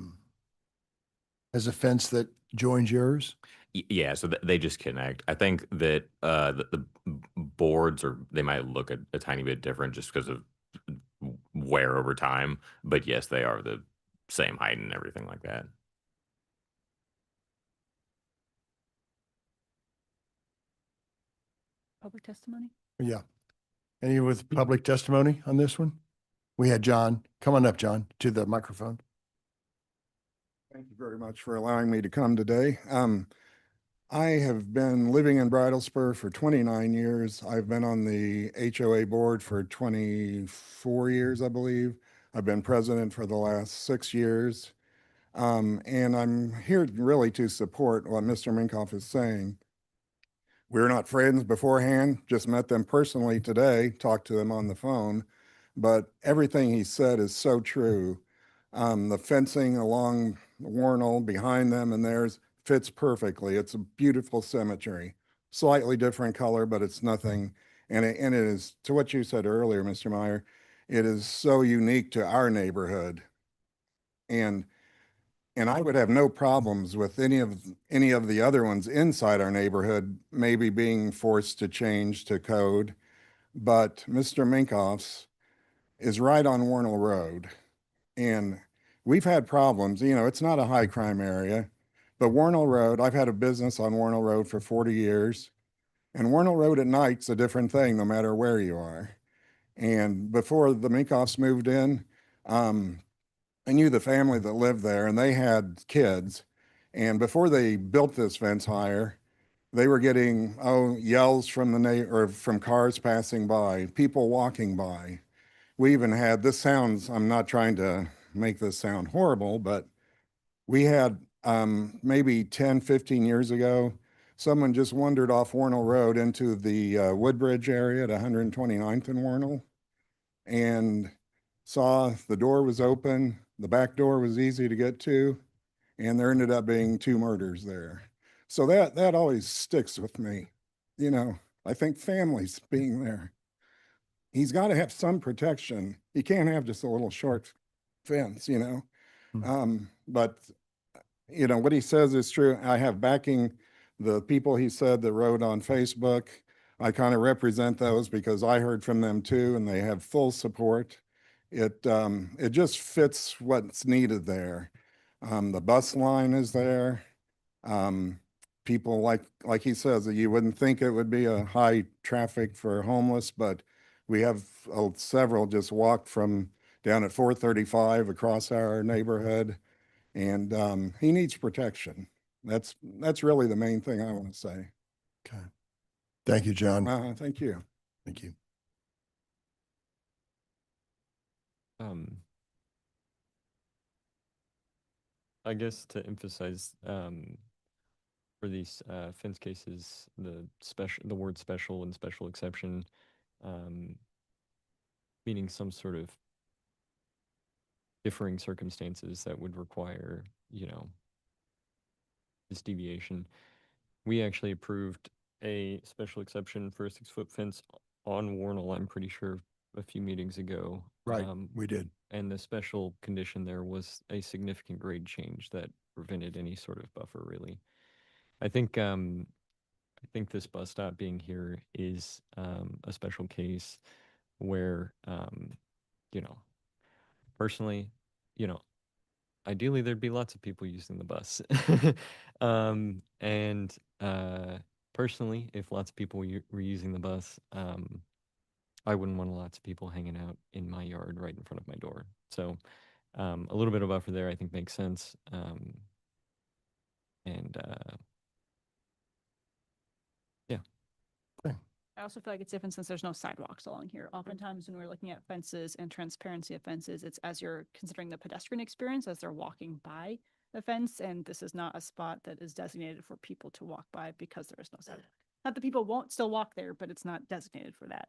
fence that joins yours? Yeah, so they just connect. I think that the boards or they might look a tiny bit different just because of wear over time, but yes, they are the same height and everything like that. Public testimony? Yeah. Any with public testimony on this one? We had John. Come on up, John, to the microphone. Thank you very much for allowing me to come today. I have been living in Bridal Spur for 29 years. I've been on the HOA board for 24 years, I believe. I've been president for the last 6 years. And I'm here really to support what Mr. Minkoff is saying. We're not friends beforehand, just met them personally today, talked to them on the phone, but everything he said is so true. The fencing along Warnell behind them and theirs fits perfectly. It's a beautiful cemetery, slightly different color, but it's nothing. And it is, to what you said earlier, Mr. Meyer, it is so unique to our neighborhood. And I would have no problems with any of the other ones inside our neighborhood maybe being forced to change to code. But Mr. Minkoff's is right on Warnell Road. And we've had problems. You know, it's not a high crime area, but Warnell Road, I've had a business on Warnell Road for 40 years. And Warnell Road at night's a different thing no matter where you are. And before the Minkoffs moved in, I knew the family that lived there and they had kids. And before they built this fence higher, they were getting yells from or from cars passing by, people walking by. We even had, this sounds, I'm not trying to make this sound horrible, but we had maybe 10, 15 years ago, someone just wandered off Warnell Road into the Woodbridge area at 129th and Warnell and saw the door was open, the back door was easy to get to, and there ended up being 2 murders there. So that always sticks with me. You know, I think families being there. He's got to have some protection. He can't have just a little short fence, you know. But you know, what he says is true. I have backing the people he said that wrote on Facebook. I kind of represent those because I heard from them too, and they have full support. It just fits what's needed there. The bus line is there. People like he says that you wouldn't think it would be a high traffic for homeless, but we have several just walked from down at 435 across our neighborhood, and he needs protection. That's really the main thing I want to say. Okay. Thank you, John. Thank you. Thank you. I guess to emphasize for these fence cases, the word special and special exception, meaning some sort of differing circumstances that would require, you know, this deviation. We actually approved a special exception for a 6-foot fence on Warnell, I'm pretty sure, a few meetings ago. Right, we did. And the special condition there was a significant grade change that prevented any sort of buffer, really. I think this bus stop being here is a special case where, you know, personally, you know, ideally there'd be lots of people using the bus. And personally, if lots of people were using the bus, I wouldn't want lots of people hanging out in my yard right in front of my door. So a little bit of buffer there I think makes sense. And yeah. I also feel like it's different since there's no sidewalks along here. Oftentimes when we're looking at fences and transparency of fences, it's as you're considering the pedestrian experience as they're walking by the fence. And this is not a spot that is designated for people to walk by because there is no sidewalk. Not that people won't still walk there, but it's not designated for that.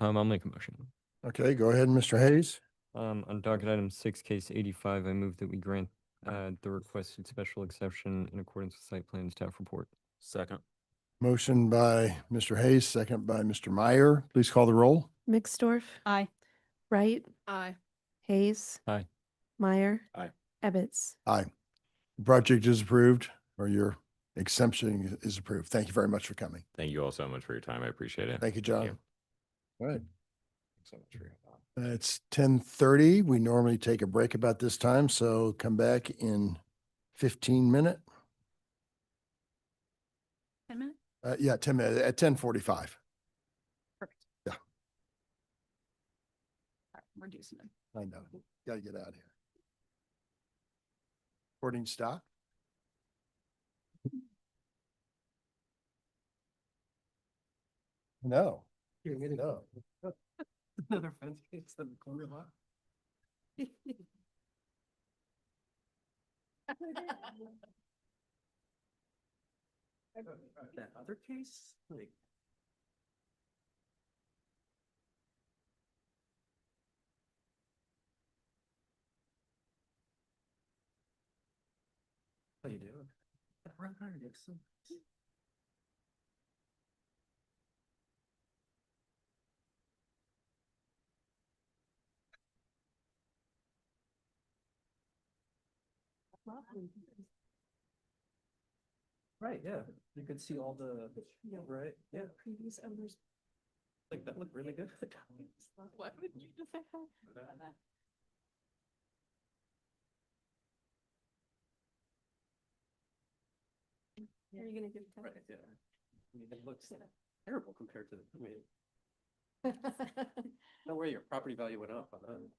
I'll make a motion. Okay, go ahead, Mr. Hayes. On docket item 6, case 85, I move that we grant the requested special exception in accordance with site plan staff report. Second. Motion by Mr. Hayes, second by Mr. Meyer. Please call the roll. Mixdorf, Aye. Wright, Aye. Hayes, Aye. Meyer, Aye. Ebbets. Aye. The project is approved, or your exemption is approved. Thank you very much for coming. Thank you all so much for your time. I appreciate it. Thank you, John. you. All right. Thanks so much for your time. It's 10:30. We normally take a break about this time, so come back in 15 minutes. 10 minutes? Yeah, 10 minutes at 10:45. Perfect. Yeah. All right, we're reducing them. I know. Gotta get out of here. Recording stop. No. No. Another fence case in the corner lot. That other case, like. How you doing? Run hard, Dixon. Right, yeah, you could see all the, right, yeah. Previous owners. Like, that looked really good. Why would you just say that? Are you gonna give Right, yeah. I mean, it looks terrible compared to, I mean, no way your property value went up on that.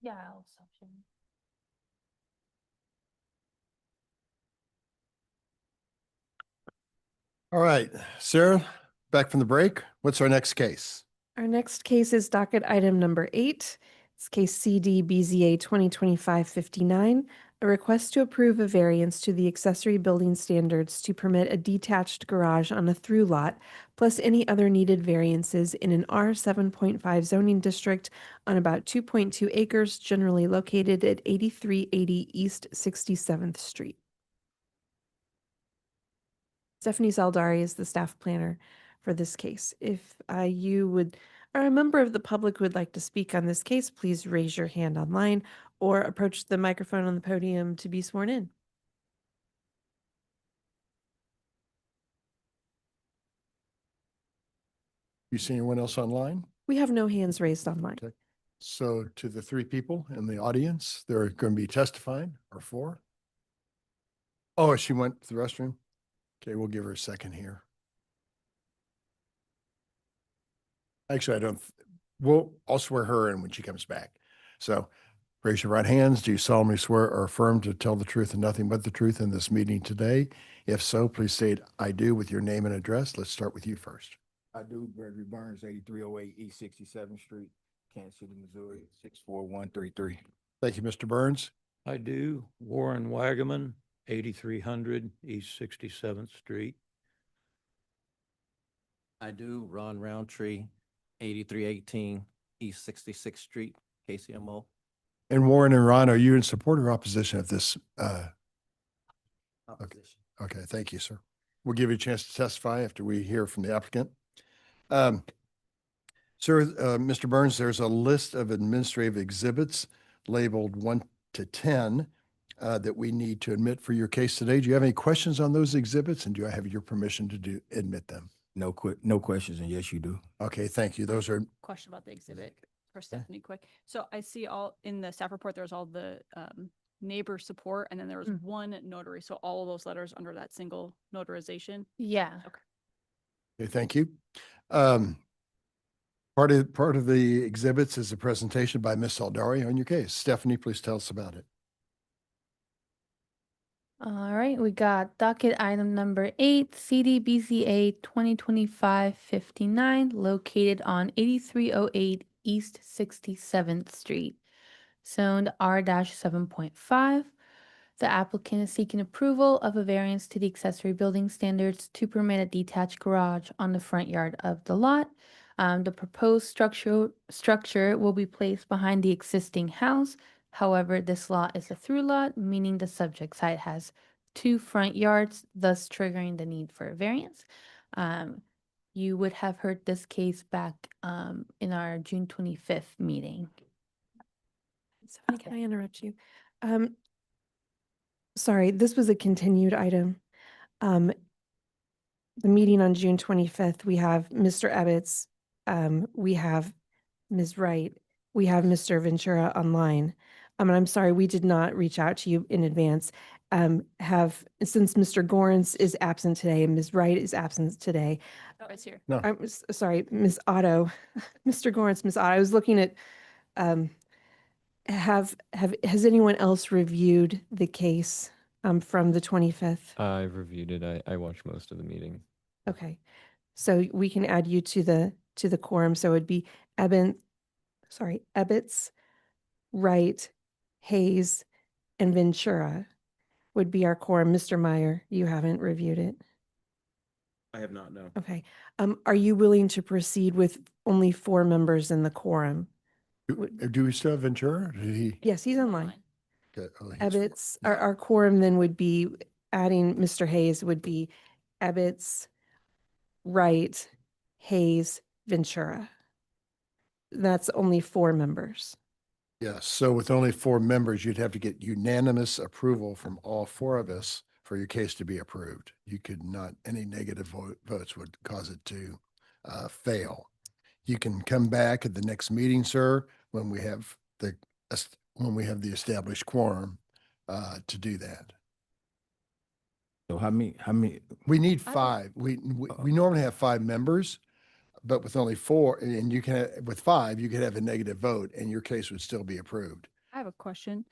Yeah, I'll stop sharing. All right, Sarah, back from the break. What's our next case? Our next case is docket item number 8. It's case CD BZA 2025-59, a request to approve a variance to the accessory building standards to permit a detached garage on a through lot, plus any other needed variances in an R 7.5 zoning district on about 2.2 acres, generally located at 8380 East 67th Street. Stephanie Zaldari is the staff planner for this case. If you would, or a member of the public would like to speak on this case, please raise your hand online or approach the microphone on the podium to be sworn in. You see anyone else online? We have no hands raised online. Okay. So to the 3 people in the audience, they're going to be testifying, or 4. Oh, she went to the restroom. Okay, we'll give her a second here. Actually, I don't, I'll swear her in when she comes back. So raise your right hands. Do you solemnly swear or affirm to tell the truth and nothing but the truth in this meeting today? If so, please state I do with your name and address. Let's start with you first. I do. Gregory Burns, 8308 East 67th Street, Kansas City, Missouri, 64133. Thank you, Mr. Burns. I do. Warren Wagaman, 8300 East 67th Street. I do. Ron Roundtree, 8318 East 66th Street, KCMO. And Warren and Ron, are you in support or opposition of this? Opposition. Okay, thank you, sir. We'll give you a chance to testify after we hear from the applicant. Sir, Mr. Burns, there's a list of administrative exhibits labeled 1 to 10 that we need to admit for your case today. Do you have any questions on those exhibits, and do I have your permission to admit them? No questions, and yes, you do. Okay, thank you. Those are Question about the exhibit for Stephanie quick. So I see all in the staff report, there's all the neighbor support, and then there was one notary. So all of those letters under that single notarization. Yeah. okay. Thank you. Part of the exhibits is a presentation by Ms. Saldari on your case. Stephanie, please tell us about it. All right, we got docket item number 8, CDBCA 2025-59, located on 8308 East 67th Street, zoned R-7.5. The applicant is seeking approval of a variance to the accessory building standards to permit a detached garage on the front yard of the lot. The proposed structure will be placed behind the existing house. However, this lot is a through lot, meaning the subject site has 2 front yards, thus triggering the need for a variance. You would have heard this case back in our June 25th meeting. Stephanie, can I interrupt you? Sorry, this was a continued item. The meeting on June 25th, we have Mr. Ebbets, we have Ms. Wright, we have Mr. Ventura online. And I'm sorry, we did not reach out to you in advance. Since Mr. Gorns is absent today and Ms. Wright is absent today. Oh, it's here. No. I'm sorry, Ms. Otto, Mr. Gorns, Ms. Otto, I was looking at, has anyone else reviewed the case from the 25th? I've reviewed it. I watched most of the meeting. Okay, so we can add you to the quorum. So it'd be Ebbets, Wright, Hayes, and Ventura would be our quorum. Mr. Meyer, you haven't reviewed it. I have not, no. Okay. Are you willing to proceed with only 4 members in the quorum? Do we still have Ventura? Did he? Yes, he's online. Okay. Oh, Ebbets, our quorum then would be adding Mr. Hayes would be Ebbets, Wright, Hayes, Ventura. That's only 4 members. Yes. So with only 4 members, you'd have to get unanimous approval from all 4 of us for your case to be approved. You could not, any negative votes would cause it to fail. You can come back at the next meeting, sir, when we have the established quorum to do that. So how many? We need 5. We normally have 5 members, but with only four, and you can, with five, you could have a negative vote and your case would still be approved. I have a question.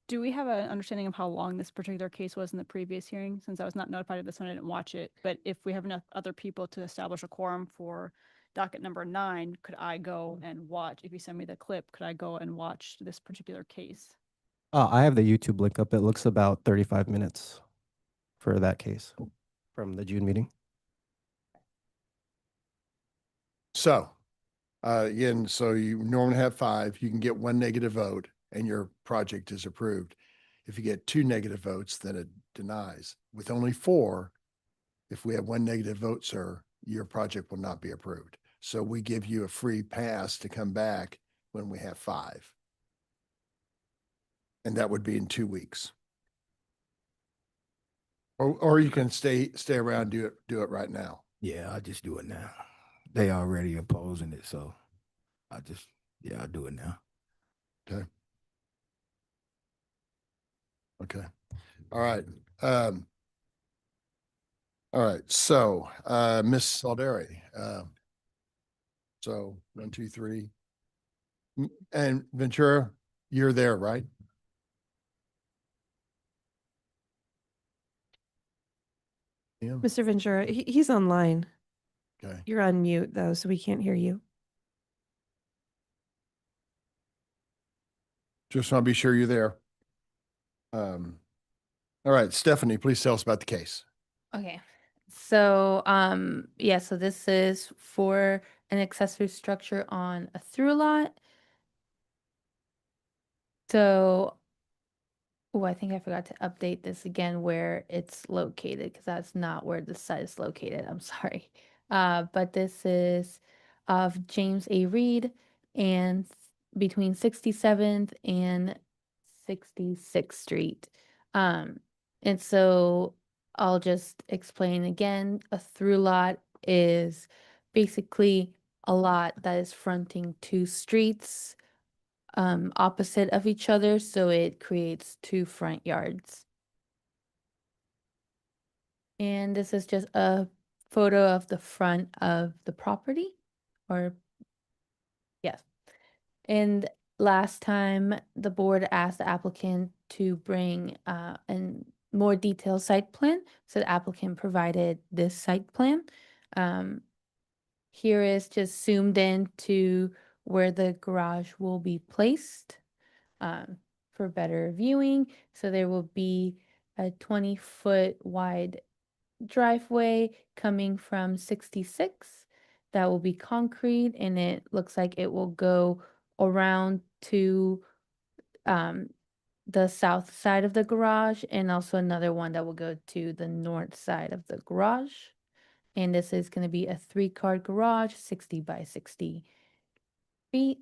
Do we have an understanding of how long this particular case was in the previous hearing? Since I was not notified of this one, I didn't watch it. But if we have enough other people to establish a quorum for docket number 9, could I go and watch? If you send me the clip, could I go and watch this particular case? I have the YouTube link up. It looks about 35 minutes for that case from the June meeting. So, again, so you normally have 5, you can get 1 negative vote and your project is approved. If you get 2 negative votes, then it denies. With only 4, if we have 1 negative vote, sir, your project will not be approved. So we give you a free pass to come back when we have 5. And that would be in 2 weeks. Or you can stay around, do it right now. Yeah, I just do it now. They already opposing it, so I'll do it now. Okay. Okay. All right. All right. So, Miss Saldari, so 1, 2, 3. And Ventura, you're there, right? Yeah. Mr. Ventura, he's online. Okay. You're on mute though, so we can't hear you. Just want to be sure you're there. All right, Stephanie, please tell us about the case. Okay. So, yeah, so this is for an accessory structure on a through lot. So, oh, I think I forgot to update this again where it's located because that's not where the site is located. I'm sorry. But this is of James A. Reed and between 67th and 66th Street. And so I'll just explain again. A through lot is basically a lot that is fronting 2 streets opposite of each other, so it creates 2 front yards. And this is just a photo of the front of the property, or yes. And last time the board asked the applicant to bring a more detailed site plan, so the applicant provided this site plan. Here is just zoomed in to where the garage will be placed. For better viewing. So there will be a 20-foot wide driveway coming from 66 that will be concrete, and it looks like it will go around to the south side of the garage, and also another one that will go to the north side of the garage. And this is going to be a 3-car garage, 60 by 60 feet.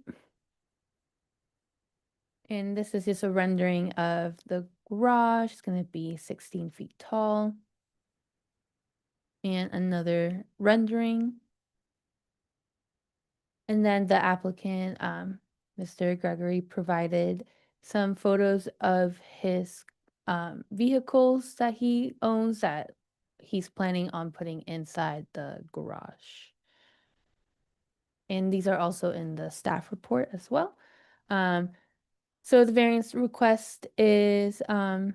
And this is just a rendering of the garage. It's going to be 16 feet tall. And another rendering. And then the applicant, Mr. Gregory, provided some photos of his vehicles that he owns that he's planning on putting inside the garage. And these are also in the staff report as well. So the variance request is a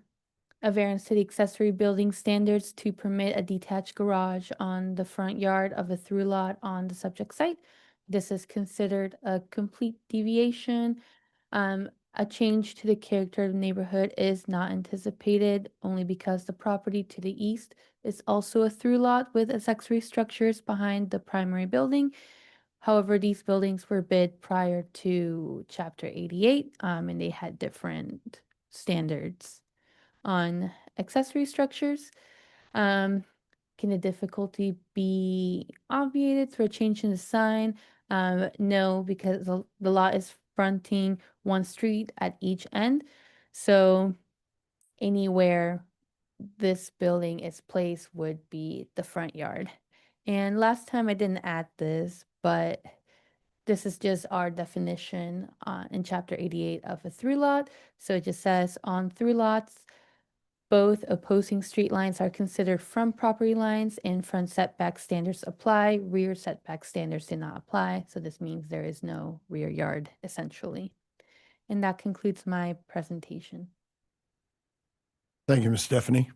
variance to the accessory building standards to permit a detached garage on the front yard of a through lot on the subject site. This is considered a complete deviation. A change to the character of the neighborhood is not anticipated only because the property to the east is also a through lot with accessory structures behind the primary building. However, these buildings were bid prior to Chapter 88, and they had different standards on accessory structures. Can the difficulty be obviated through a change in the sign? No, because the lot is fronting 1 street at each end. So anywhere this building is placed would be the front yard. And last time I didn't add this, but this is just our definition in Chapter 88 of a through lot. So it just says on through lots, Both opposing street lines are considered from property lines and front setback standards apply. Rear setback standards do not apply. So this means there is no rear yard essentially. And that concludes my presentation. Thank you, Ms. Stephanie.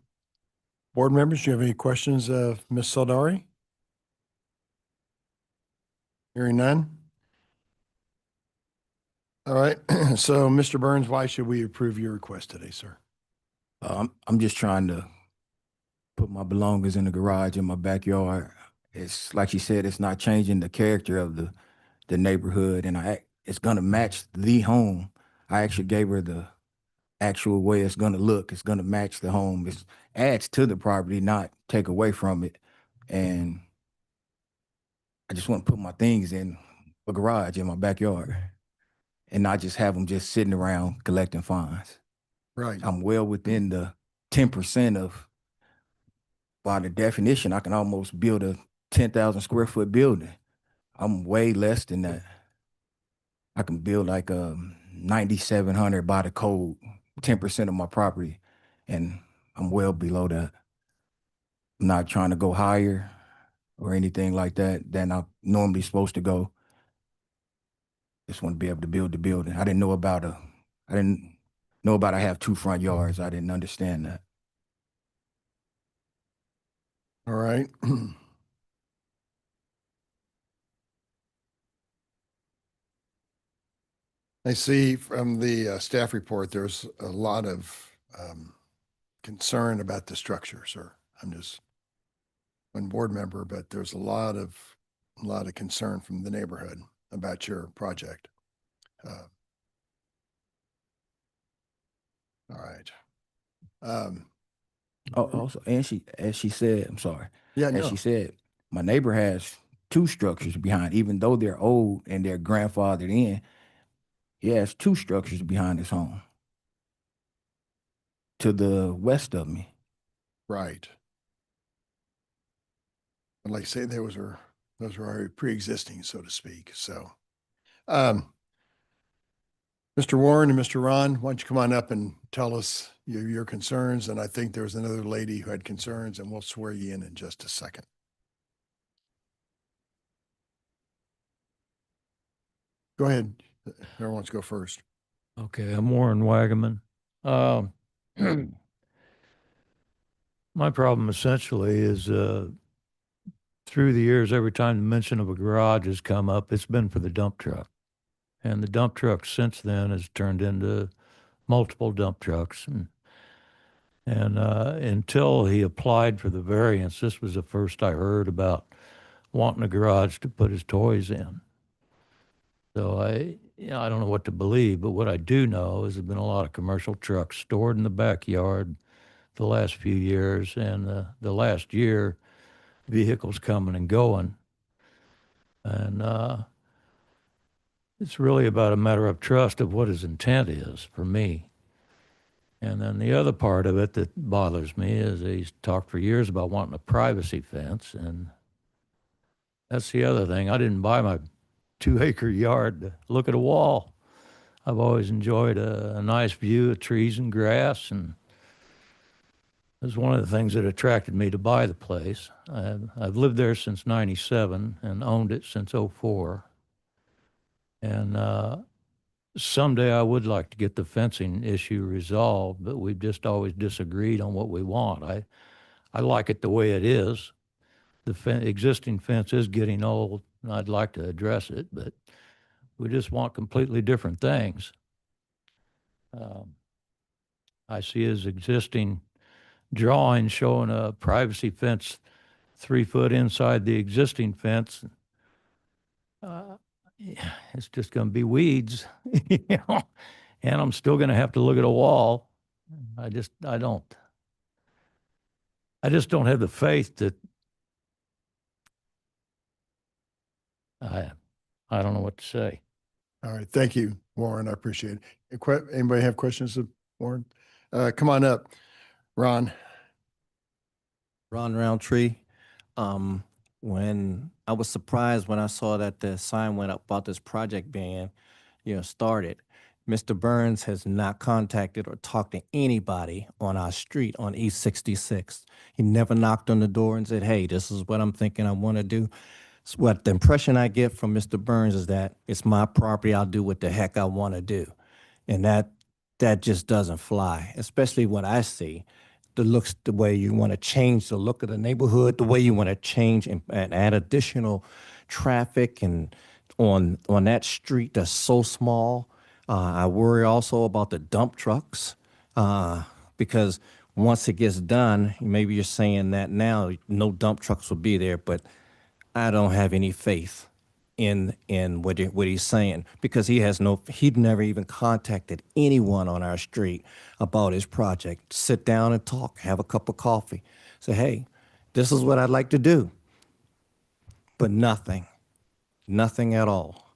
Board members, do you have any questions of Ms. Saldari? Hearing none. All right. So, Mr. Burns, why should we approve your request today, sir? I'm just trying to put my belongings in the garage in my backyard. It's like she said, it's not changing the character of the neighborhood, and it's gonna match the home. I actually gave her the actual way it's gonna look. It's gonna match the home. It adds to the property, not take away from it. And I just want to put my things in a garage in my backyard and not just have them just sitting around collecting fines. Right. I'm well within the 10% of, by the definition, I can almost build a 10,000 square foot building. I'm way less than that. I can build like 9,700 by the code, 10% of my property, and I'm well below that. I'm not trying to go higher or anything like that than I'm normally supposed to go. Just want to be able to build the building. I didn't know about I have 2 front yards. I didn't understand that. All right. I see from the staff report, there's a lot of concern about the structure, sir. I'm just one board member, but there's a lot of concern from the neighborhood about your project. All right. Also, as she said, I'm sorry. Yeah, As no. she said, my neighbor has 2 structures behind, even though they're old and they're grandfathered in. He has 2 structures behind his home to the west of me. Right. And like I say, those are already pre-existing, so to speak. So, Mr. Warren and Mr. Ron, why don't you come on up and tell us your concerns? And I think there was another lady who had concerns, and we'll swear you in just a second. Go ahead. Whoever wants to go first. Okay, I'm Warren Wagaman. My problem essentially is through the years, every time the mention of a garage has come up, it's been for the dump truck. And the dump truck since then has turned into multiple dump trucks. And until he applied for the variance, this was the first I heard about wanting a garage to put his toys in. So I don't know what to believe, but what I do know is there's been a lot of commercial trucks stored in the backyard the last few years, and the last year, vehicles coming and going. And it's really about a matter of trust of what his intent is for me. And then the other part of it that bothers me is he's talked for years about wanting a privacy fence, and that's the other thing. I didn't buy my 2-acre yard to look at a wall. I've always enjoyed a nice view of trees and grass, and it was one of the things that attracted me to buy the place. I've lived there since '97 and owned it since '04. And someday I would like to get the fencing issue resolved, but we've just always disagreed on what we want. I like it the way it is. The existing fence is getting old, and I'd like to address it, but we just want completely different things. I see his existing drawing showing a privacy fence 3 foot inside the existing fence. It's just going to be weeds, and I'm still going to have to look at a wall. I just don't have the faith that I don't know what to say. All right. Thank you, Warren. I appreciate it. Anybody have questions of Warren? Come on up, Ron. Ron Roundtree. When I was surprised when I saw that the sign went up about this project being, started, Mr. Burns has not contacted or talked to anybody on our street on East 66th. He never knocked on the door and said, hey, this is what I'm thinking I want to do. So what the impression I get from Mr. Burns is that it's my property, I'll do what the heck I want to do. And that just doesn't fly, especially what I see. The way you want to change the look of the neighborhood, the way you want to change and add additional traffic and on that street that's so small. I worry also about the dump trucks because once it gets done, maybe you're saying that now no dump trucks will be there, but I don't have any faith in what he's saying because he'd never even contacted anyone on our street about his project. Sit down and talk, have a cup of coffee, say, hey, this is what I'd like to do, but nothing at all.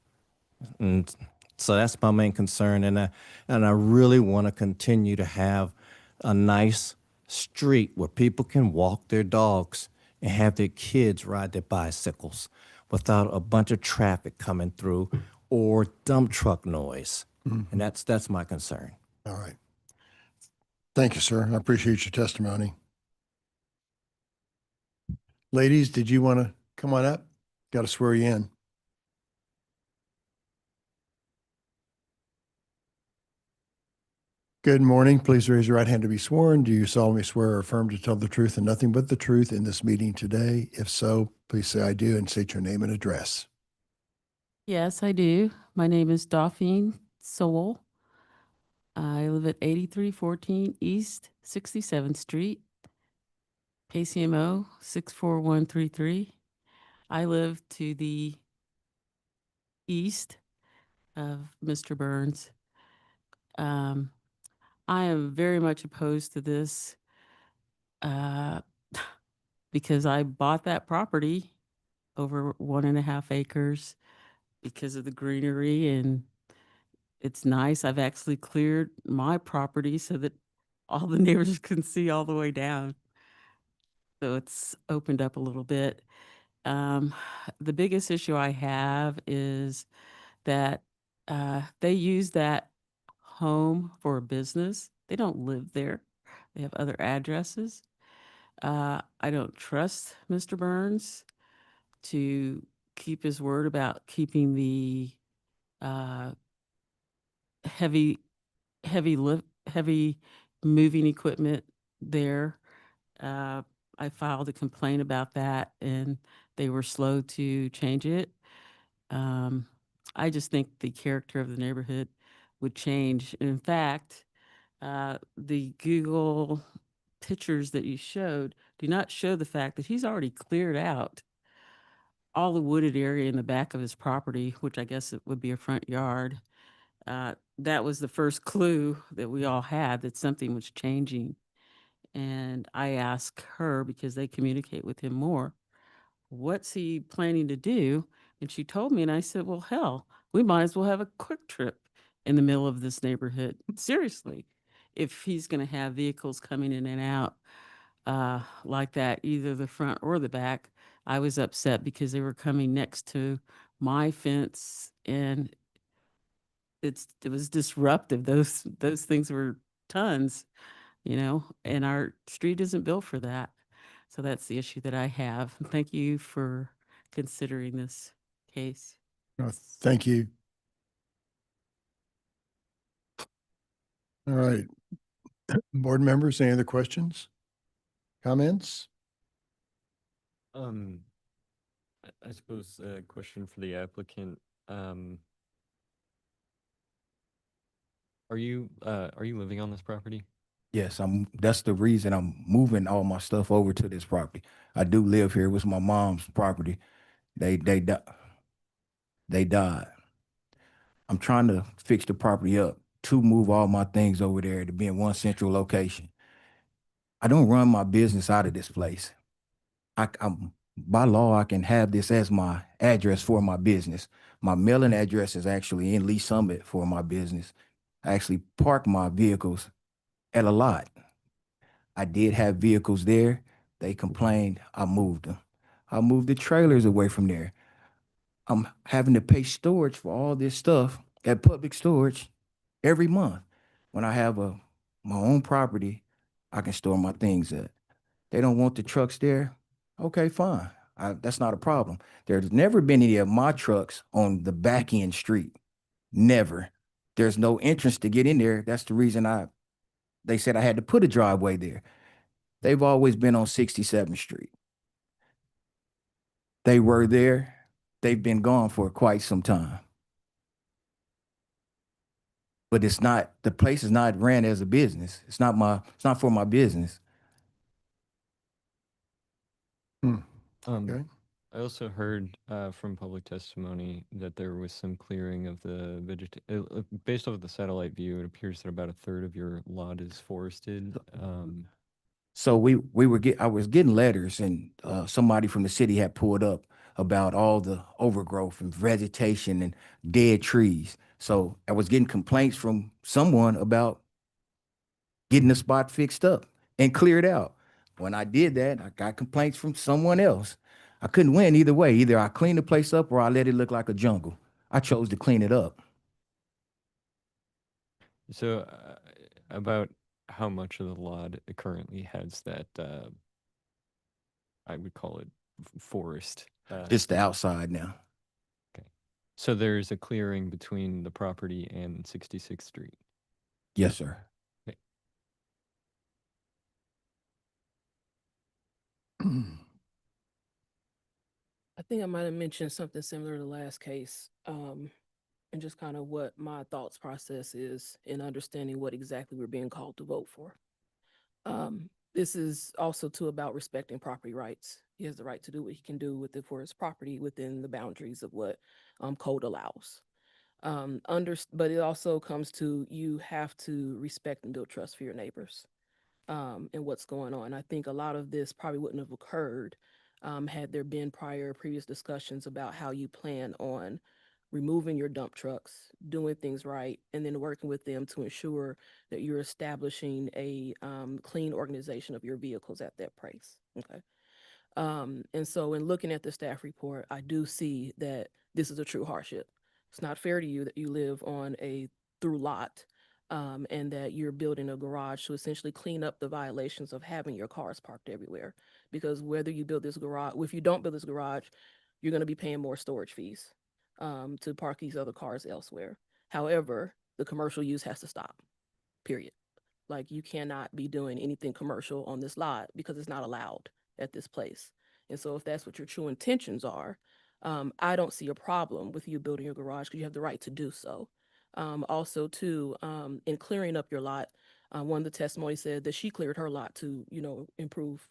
And so that's my main concern, and I really want to continue to have a nice street where people can walk their dogs and have their kids ride their bicycles without a bunch of traffic coming through or dump truck noise. And that's my concern. All right. Thank you, sir. I appreciate your testimony. Ladies, did you want to come on up? Got to swear you in. Good morning. Please raise your right hand to be sworn. Do you solemnly swear or affirm to tell the truth and nothing but the truth in this meeting today? If so, please say I do and state your name and address. Yes, I do. My name is Dauphine Sowell. I live at 8314 East 67th Street, KCMO 64133. I live to the east of Mr. Burns. I am very much opposed to this because I bought that property over 1.5 acres because of the greenery, and it's nice. I've actually cleared my property so that all the neighbors can see all the way down. So it's opened up a little bit. The biggest issue I have is that they use that home for a business. They don't live there. They have other addresses. I don't trust Mr. Burns to keep his word about keeping the heavy moving equipment there. I filed a complaint about that and they were slow to change it. I just think the character of the neighborhood would change. In fact, the Google pictures that you showed do not show the fact that he's already cleared out all the wooded area in the back of his property, which I guess it would be a front yard. That was the first clue that we all had that something was changing. And I asked her, because they communicate with him more, what's he planning to do? And she told me, and I said, well, hell, we might as well have a quick trip in the middle of this neighborhood. Seriously, if he's going to have vehicles coming in and out like that, either the front or the back. I was upset because they were coming next to my fence, and it was disruptive. Those things were tons, and our street isn't built for that. So that's the issue that I have. Thank you for considering this case. Thank you. All right. Board members, any other questions? Comments? I suppose a question for the applicant. Are you living on this property? Yes, that's the reason I'm moving all my stuff over to this property. I do live here. It was my mom's property. They died. I'm trying to fix the property up to move all my things over there to be in one central location. I don't run my business out of this place. I'm by law, I can have this as my address for my business. My mailing address is actually in Lee Summit for my business. I actually park my vehicles at a lot. I did have vehicles there. They complained. I moved them. I moved the trailers away from there. I'm having to pay storage for all this stuff at public storage every month. When I have my own property, I can store my things at. They don't want the trucks there. Okay, fine. That's not a problem. There's never been any of my trucks on the back end street. Never. There's no entrance to get in there. That's the reason they said I had to put a driveway there. They've always been on 67th Street. They were there. They've been gone for quite some time. But the place is not ran as a business. It's not for my business. Okay. I also heard from public testimony that there was some clearing of the vegetation. Based off of the satellite view, it appears that about a third of your lot is forested. So I was getting letters, and somebody from the city had pulled up about all the overgrowth and vegetation and dead trees. So I was getting complaints from someone about getting the spot fixed up and cleared out. When I did that, I got complaints from someone else. I couldn't win either way. Either I cleaned the place up or I let it look like a jungle. I chose to clean it up. So, about how much of the lot currently has that, I would call it forest? Just the outside now. Okay. So there's a clearing between the property and 66th Street. Yes, sir. Okay. I think I might have mentioned something similar to the last case, and just kind of what my thoughts process is in understanding what exactly we're being called to vote for. This is also too about respecting property rights. He has the right to do what he can do with it for his property within the boundaries of what code allows. But it also comes to you have to respect and build trust for your neighbors and what's going on. I think a lot of this probably wouldn't have occurred had there been previous discussions about how you plan on removing your dump trucks, doing things right, and then working with them to ensure that you're establishing a clean organization of your vehicles at that price. Okay. And so in looking at the staff report, I do see that this is a true hardship. It's not fair to you that you live on a through lot and that you're building a garage to essentially clean up the violations of having your cars parked everywhere. Because whether you build this garage, if you don't build this garage, you're going to be paying more storage fees to park these other cars elsewhere. However, the commercial use has to stop, period. Like you cannot be doing anything commercial on this lot because it's not allowed at this place. And so if that's what your true intentions are, I don't see a problem with you building your garage because you have the right to do so. Also too, in clearing up your lot, one of the testimonies said that she cleared her lot to, improve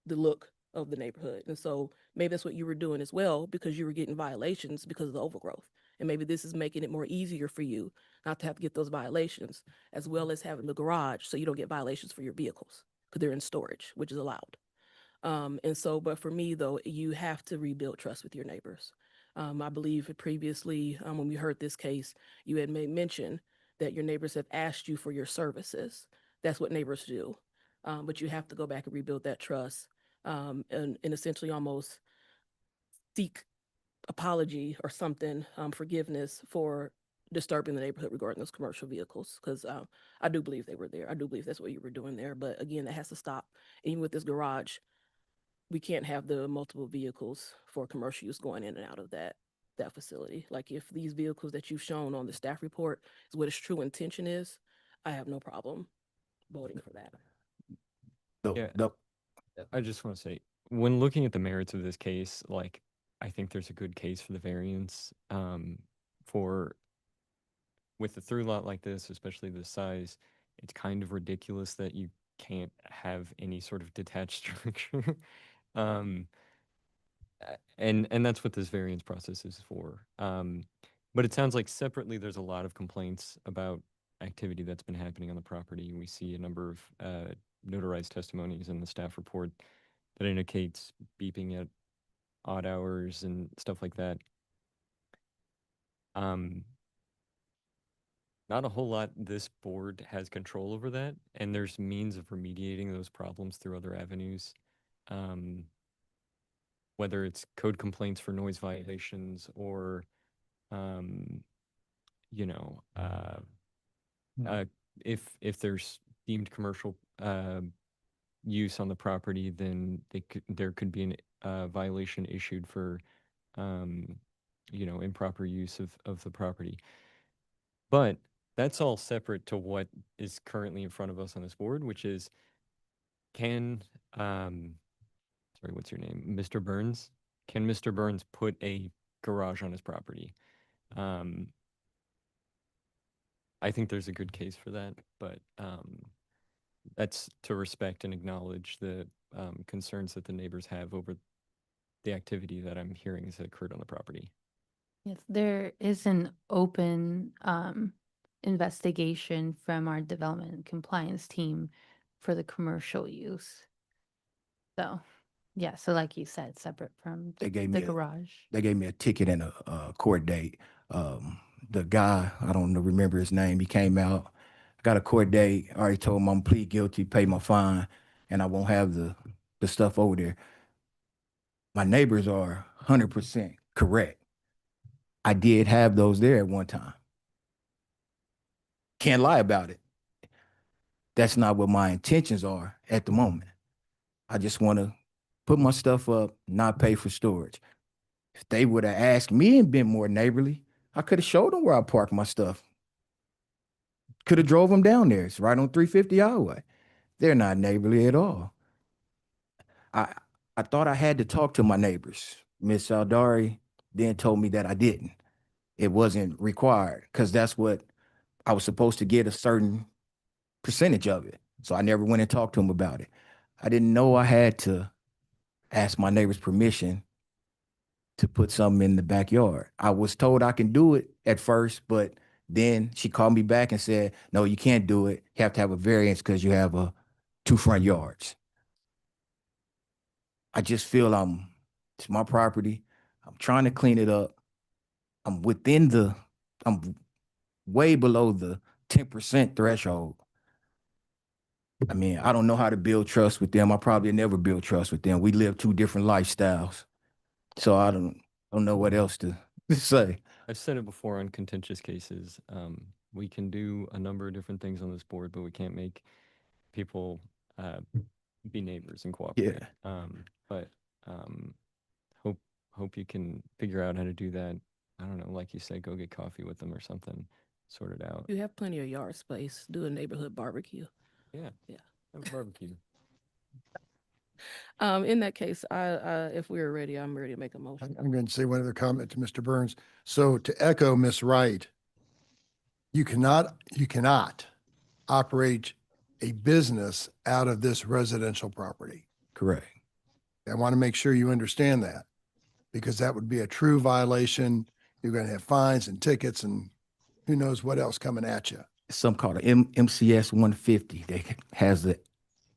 the look of the neighborhood. And so maybe that's what you were doing as well because you were getting violations because of the overgrowth. And maybe this is making it more easier for you not to have to get those violations, as well as having the garage so you don't get violations for your vehicles because they're in storage, which is allowed. But for me though, you have to rebuild trust with your neighbors. I believe previously, when we heard this case, you had made mention that your neighbors have asked you for your services. That's what neighbors do. But you have to go back and rebuild that trust and essentially almost seek apology or something, forgiveness for disturbing the neighborhood regarding those commercial vehicles. Because I do believe they were there. I do believe that's what you were doing there. But again, that has to stop. Even with this garage, we can't have the multiple vehicles for commercial use going in and out of that facility. Like if these vehicles that you've shown on the staff report is what its true intention is, I have no problem voting for that. Yeah. I just want to say, when looking at the merits of this case, like I think there's a good case for the variance. For with a through lot like this, especially this size, it's kind of ridiculous that you can't have any sort of detached structure. And that's what this variance process is for. But it sounds like separately there's a lot of complaints about activity that's been happening on the property. We see a number of notarized testimonies in the staff report that indicates beeping at odd hours and stuff like that. Not a whole lot this board has control over that, and there's means of remediating those problems through other avenues. Whether it's code complaints for noise violations or, you know, If there's deemed commercial use on the property, then there could be a violation issued for improper use of the property. But that's all separate to what is currently in front of us on this board, which is sorry, what's your name? Mr. Burns? Can Mr. Burns put a garage on his property? I think there's a good case for that, but that's to respect and acknowledge the concerns that the neighbors have over the activity that I'm hearing has occurred on the property. Yes, there is an open investigation from our development and compliance team for the commercial use. So, yeah, so like you said, separate from They gave the me garage. They gave me a ticket and a court date. The guy, I don't know, remember his name. He came out, got a court date. I already told him I'm plead guilty, pay my fine, and I won't have the stuff over there. My neighbors are 100% correct. I did have those there at one time. Can't lie about it. That's not what my intentions are at the moment. I just want to put my stuff up, not pay for storage. If they would have asked me and been more neighborly, I could have showed them where I parked my stuff. Could have drove them down there. It's right on 350 highway. They're not neighborly at all. I thought I had to talk to my neighbors. Miss Aldari then told me that I didn't. It wasn't required because that's what I was supposed to get, a certain percentage of it. So I never went and talked to them about it. I didn't know I had to ask my neighbor's permission to put something in the backyard. I was told I can do it at first, but then she called me back and said, no, you can't do it. You have to have a variance because you have 2 front yards. I just feel it's my property. I'm trying to clean it up. I'm way below the 10% threshold. I mean, I don't know how to build trust with them. I probably never build trust with them. We live 2 different lifestyles. So I don't know what else to say. I've said it before on contentious cases. We can do a number of different things on this board, but we can't make people be neighbors and cooperate. Yeah. But hope you can figure out how to do that. I don't know, like you said, go get coffee with them or something, sort it out. You have plenty of yard space. Do a neighborhood barbecue. Yeah. Have a barbecue. In that case, if we're ready, I'm ready to make a motion. I'm going to say one other comment to Mr. Burns. So to echo Ms. Wright, you cannot operate a business out of this residential property. Correct. I want to make sure you understand that, because that would be a true violation. You're going to have fines and tickets and who knows what else coming at you. Something called an MCS 150. They has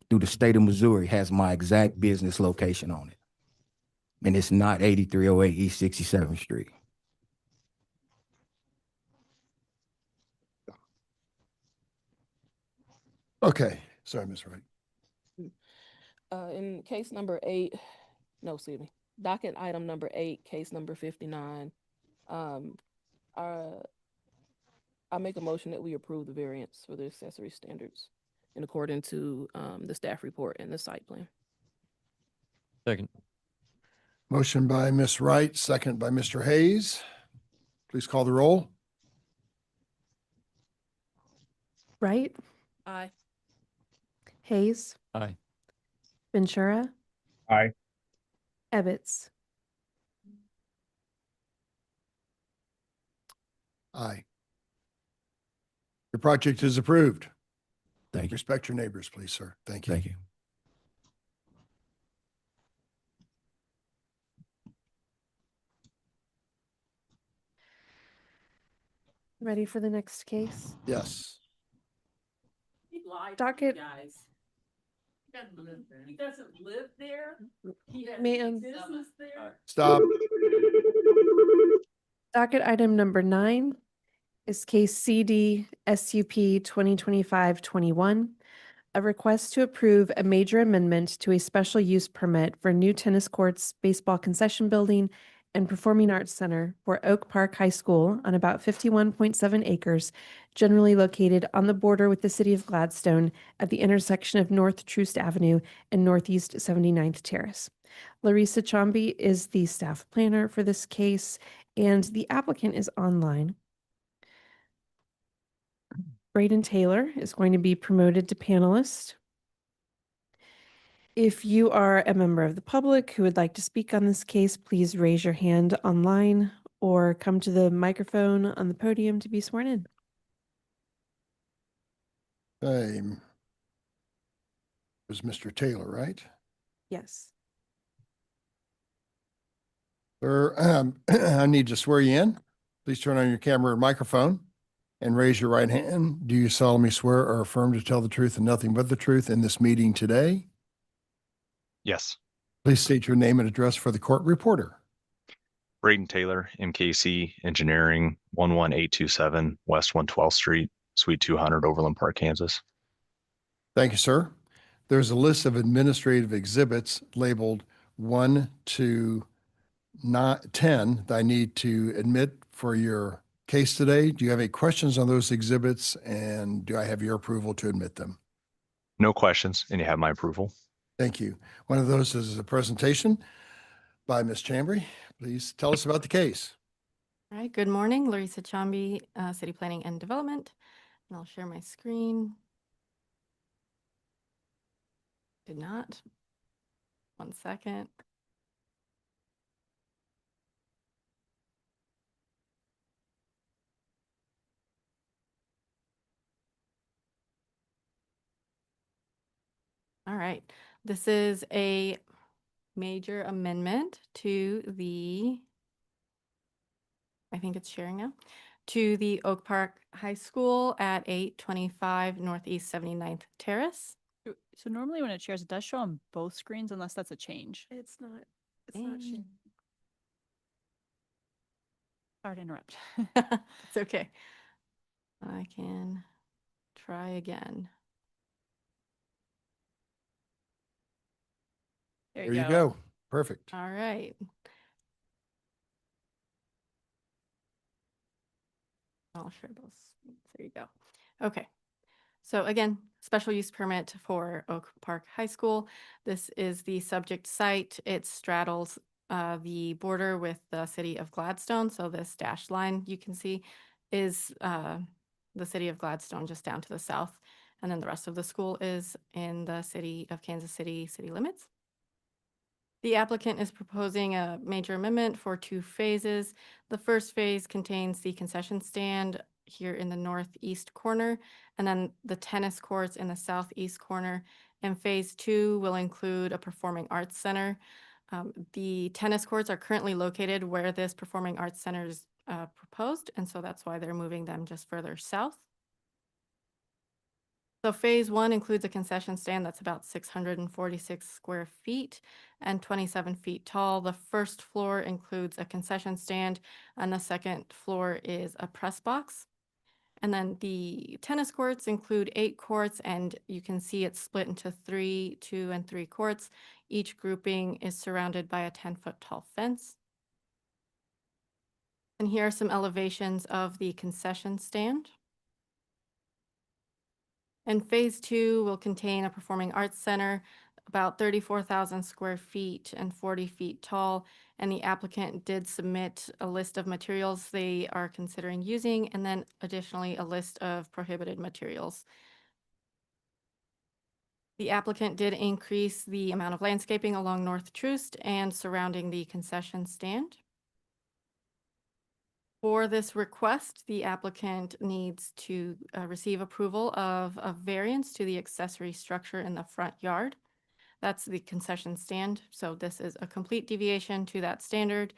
through the state of Missouri, has my exact business location on it. And it's not 8308 East 67th Street. Okay. Sorry, Ms. Wright. In case number 8, no, excuse me, docket item number 8, case number 59, I make a motion that we approve the variance for the accessory standards in accordance to the staff report and the site plan. Second. Motion by Ms. Wright, second by Mr. Hayes. Please call the roll. Wright, Aye. Hayes, Aye. Ventura, Aye. Ebbets. Aye. Your project is approved. Thank you. Respect your neighbors, please, sir. Thank you. Thank you. Ready for the next case? Yes. He lied Docket- to you guys. He doesn't live there. He has Ma'am. business there. Stop. Docket item number 9 is case CD SUP 2025-21, a request to approve a major amendment to a special use permit for new tennis courts, baseball concession building, and Performing Arts Center for Oak Park High School on about 51.7 acres, generally located on the border with the city of Gladstone at the intersection of North Troost Avenue and Northeast 79th Terrace. Larissa Chomby is the staff planner for this case, and the applicant is online. Braden Taylor is going to be promoted to panelist. If you are a member of the public who would like to speak on this case, please raise your hand online or come to the microphone on the podium to be sworn in. It was Mr. Taylor, right? Yes. Sir, I need to swear you in. Please turn on your camera and microphone and raise your right hand. Do you solemnly swear or affirm to tell the truth and nothing but the truth in this meeting today? Yes. Please state your name and address for the court reporter. Braden Taylor, MKC Engineering, 11827 West 112th Street, Suite 200, Overland Park, Kansas. Thank you, sir. There's a list of administrative exhibits labeled 1 to 10 that I need to admit for your case today. Do you have any questions on those exhibits, and do I have your approval to admit them? No questions, and you have my approval. Thank you. One of those is a presentation by Ms. Chambry. Please tell us about the case. All right, good morning, Larissa Chomby, City Planning and Development, and I'll share my screen. Did not. 1 second. All right, this is a major amendment to the, I think it's sharing now, to the Oak Park High School at 825 Northeast 79th Terrace. So normally when it shares, it does show on both screens unless that's a change. It's not sharing. Sorry to interrupt. It's okay. I can try again. There you go. Perfect. All right. I'll share both. There you go. Okay. So again, special use permit for Oak Park High School. This is the subject site. It straddles the border with the city of Gladstone. So this dashed line you can see is the city of Gladstone just down to the south. And then the rest of the school is in the city of Kansas City city limits. The applicant is proposing a major amendment for 2 phases. The first phase contains the concession stand here in the northeast corner, and then the tennis courts in the southeast corner. And phase 2 will include a performing arts center. The tennis courts are currently located where this performing arts center is proposed, and so that's why they're moving them just further south. So phase 1 includes a concession stand that's about 646 square feet and 27 feet tall. The first floor includes a concession stand, and the second floor is a press box. And then the tennis courts include 8 courts, and you can see it's split into 3, 2, and 3 courts. Each grouping is surrounded by a 10-foot tall fence. And here are some elevations of the concession stand. And phase 2 will contain a performing arts center, about 34,000 square feet and 40 feet tall. And the applicant did submit a list of materials they are considering using, and then additionally a list of prohibited materials. The applicant did increase the amount of landscaping along North Troost and surrounding the concession stand. For this request, the applicant needs to receive approval of a variance to the accessory structure in the front yard. That's the concession stand. So this is a complete deviation to that standard.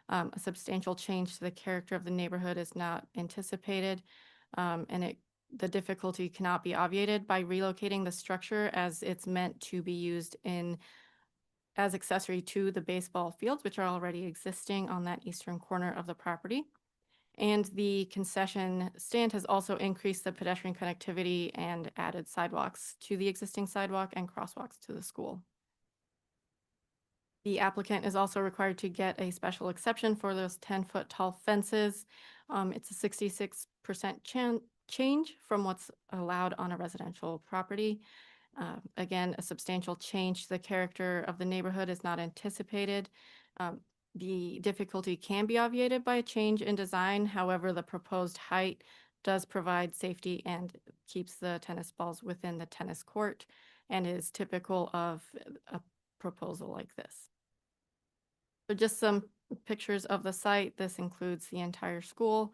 A substantial change to the character of the neighborhood is not anticipated, and the difficulty cannot be obviated by relocating the structure, as it's meant to be used as accessory to the baseball fields, which are already existing on that eastern corner of the property. And the concession stand has also increased the pedestrian connectivity and added sidewalks to the existing sidewalk and crosswalks to the school. The applicant is also required to get a special exception for those 10-foot tall fences. It's a 66% change from what's allowed on a residential property. Again, a substantial change to the character of the neighborhood is not anticipated. The difficulty can be obviated by a change in design. However, the proposed height does provide safety and keeps the tennis balls within the tennis court and is typical of a proposal like this. So just some pictures of the site. This includes the entire school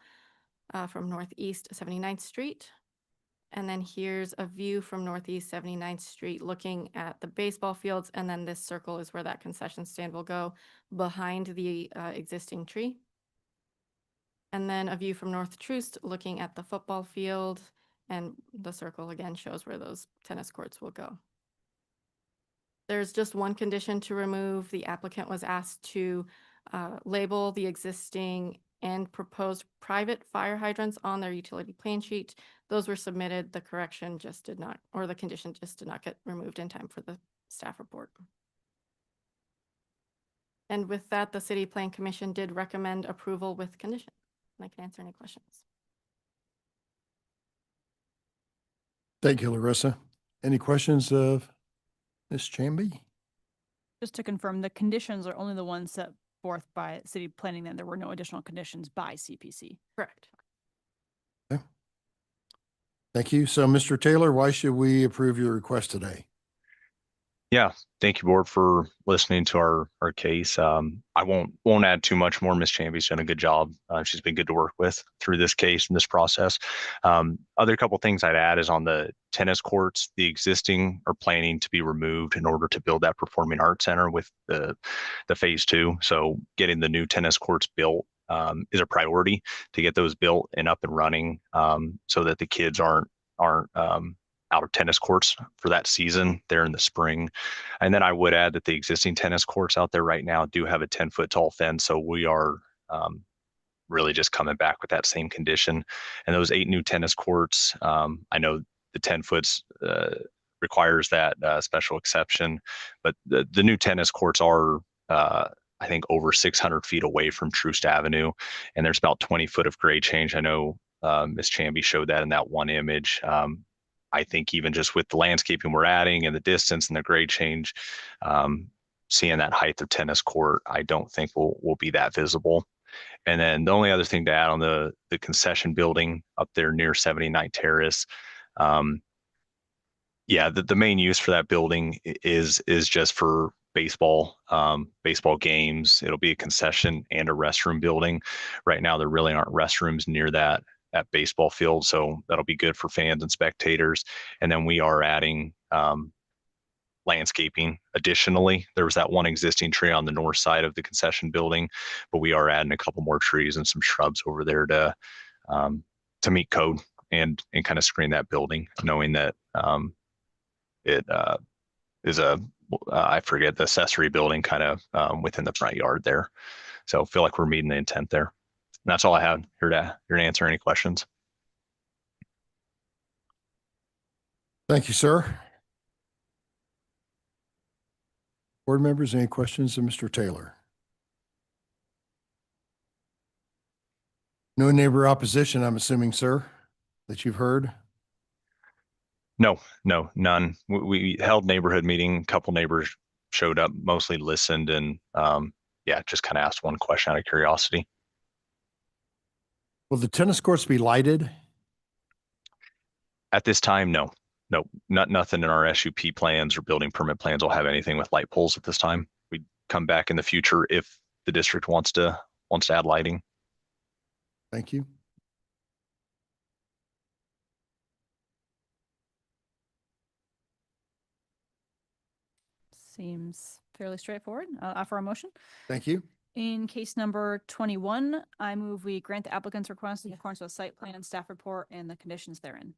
from Northeast 79th Street. And then here's a view from Northeast 79th Street looking at the baseball fields. And then this circle is where that concession stand will go behind the existing tree. And then a view from North Troost looking at the football field. And the circle again shows where those tennis courts will go. There's just one condition to remove. The applicant was asked to label the existing and proposed private fire hydrants on their utility plan sheet. Those were submitted. The correction just did not, or the condition just did not get removed in time for the staff report. And with that, the City Plan Commission did recommend approval with condition. And I can answer any questions. Thank you, Larissa. Any questions of Ms. Chamby? Just to confirm, the conditions are only the ones set forth by city planning, then there were no additional conditions by CPC. Correct. Okay. Thank you. So, Mr. Taylor, why should we approve your request today? Yeah, thank you, board, for listening to our case. I won't add too much more. Ms. Chamby's done a good job. She's been good to work with through this case and this process. Other couple things I'd add is on the tennis courts, the existing are planning to be removed in order to build that performing arts center with the phase 2. So getting the new tennis courts built is a priority to get those built and up and running so that the kids aren't out of tennis courts for that season there in the spring. And then I would add that the existing tennis courts out there right now do have a 10-foot tall fence. So we are really just coming back with that same condition. And those 8 new tennis courts, I know the 10 foots requires that special exception, but the new tennis courts are I think over 600 feet away from Troost Avenue, and there's about 20 foot of grade change. I know Ms. Chamby showed that in that one image. I think even just with the landscaping we're adding and the distance and the grade change, seeing that height of tennis court, I don't think will be that visible. And then the only other thing to add on the concession building up there near 79 Terrace, yeah, the main use for that building is just for baseball games. It'll be a concession and a restroom building. Right now, there really aren't restrooms near that baseball field, so that'll be good for fans and spectators. And then we are adding landscaping. Additionally, there was that one existing tree on the north side of the concession building, but we are adding a couple more trees and some shrubs over there to meet code and kind of screen that building, knowing that it is I forget, the accessory building kind of within the front yard there. So feel like we're meeting the intent there. And that's all I have here to answer any questions. Thank you, sir. Board members, any questions of Mr. Taylor? No neighbor opposition, I'm assuming, sir, that you've heard? No, none. We held neighborhood meeting. A couple neighbors showed up, mostly listened, and yeah, just kind of asked one question out of curiosity. Will the tennis courts be lighted? At this time, no, nothing in our SUP plans or building permit plans will have anything with light poles at this time. We'd come back in the future if the district wants to add lighting. Thank you. Seems fairly straightforward. I'll offer a motion. Thank you. In case number 21, I move we grant the applicant's request in accordance with site plan, staff report, and the conditions therein,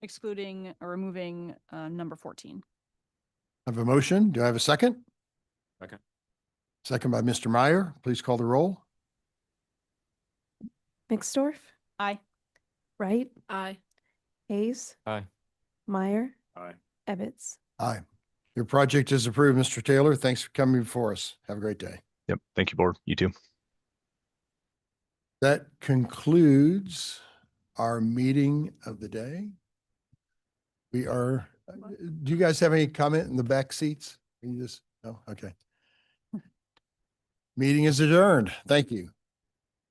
excluding or removing number 14. I have a motion. Do I have a second? Second. Second by Mr. Meyer. Please call the roll. Mixdorf? Aye. Wright? Aye. Hayes? Aye. Meyer? Aye. Ebbets? Aye. Your project is approved, Mr. Taylor. Thanks for coming before us. Have a great day. Yep. Thank you, board. You too. That concludes our meeting of the day. We are, do you guys have any comment in the back seats? You just, no, okay. Meeting is adjourned. Thank you.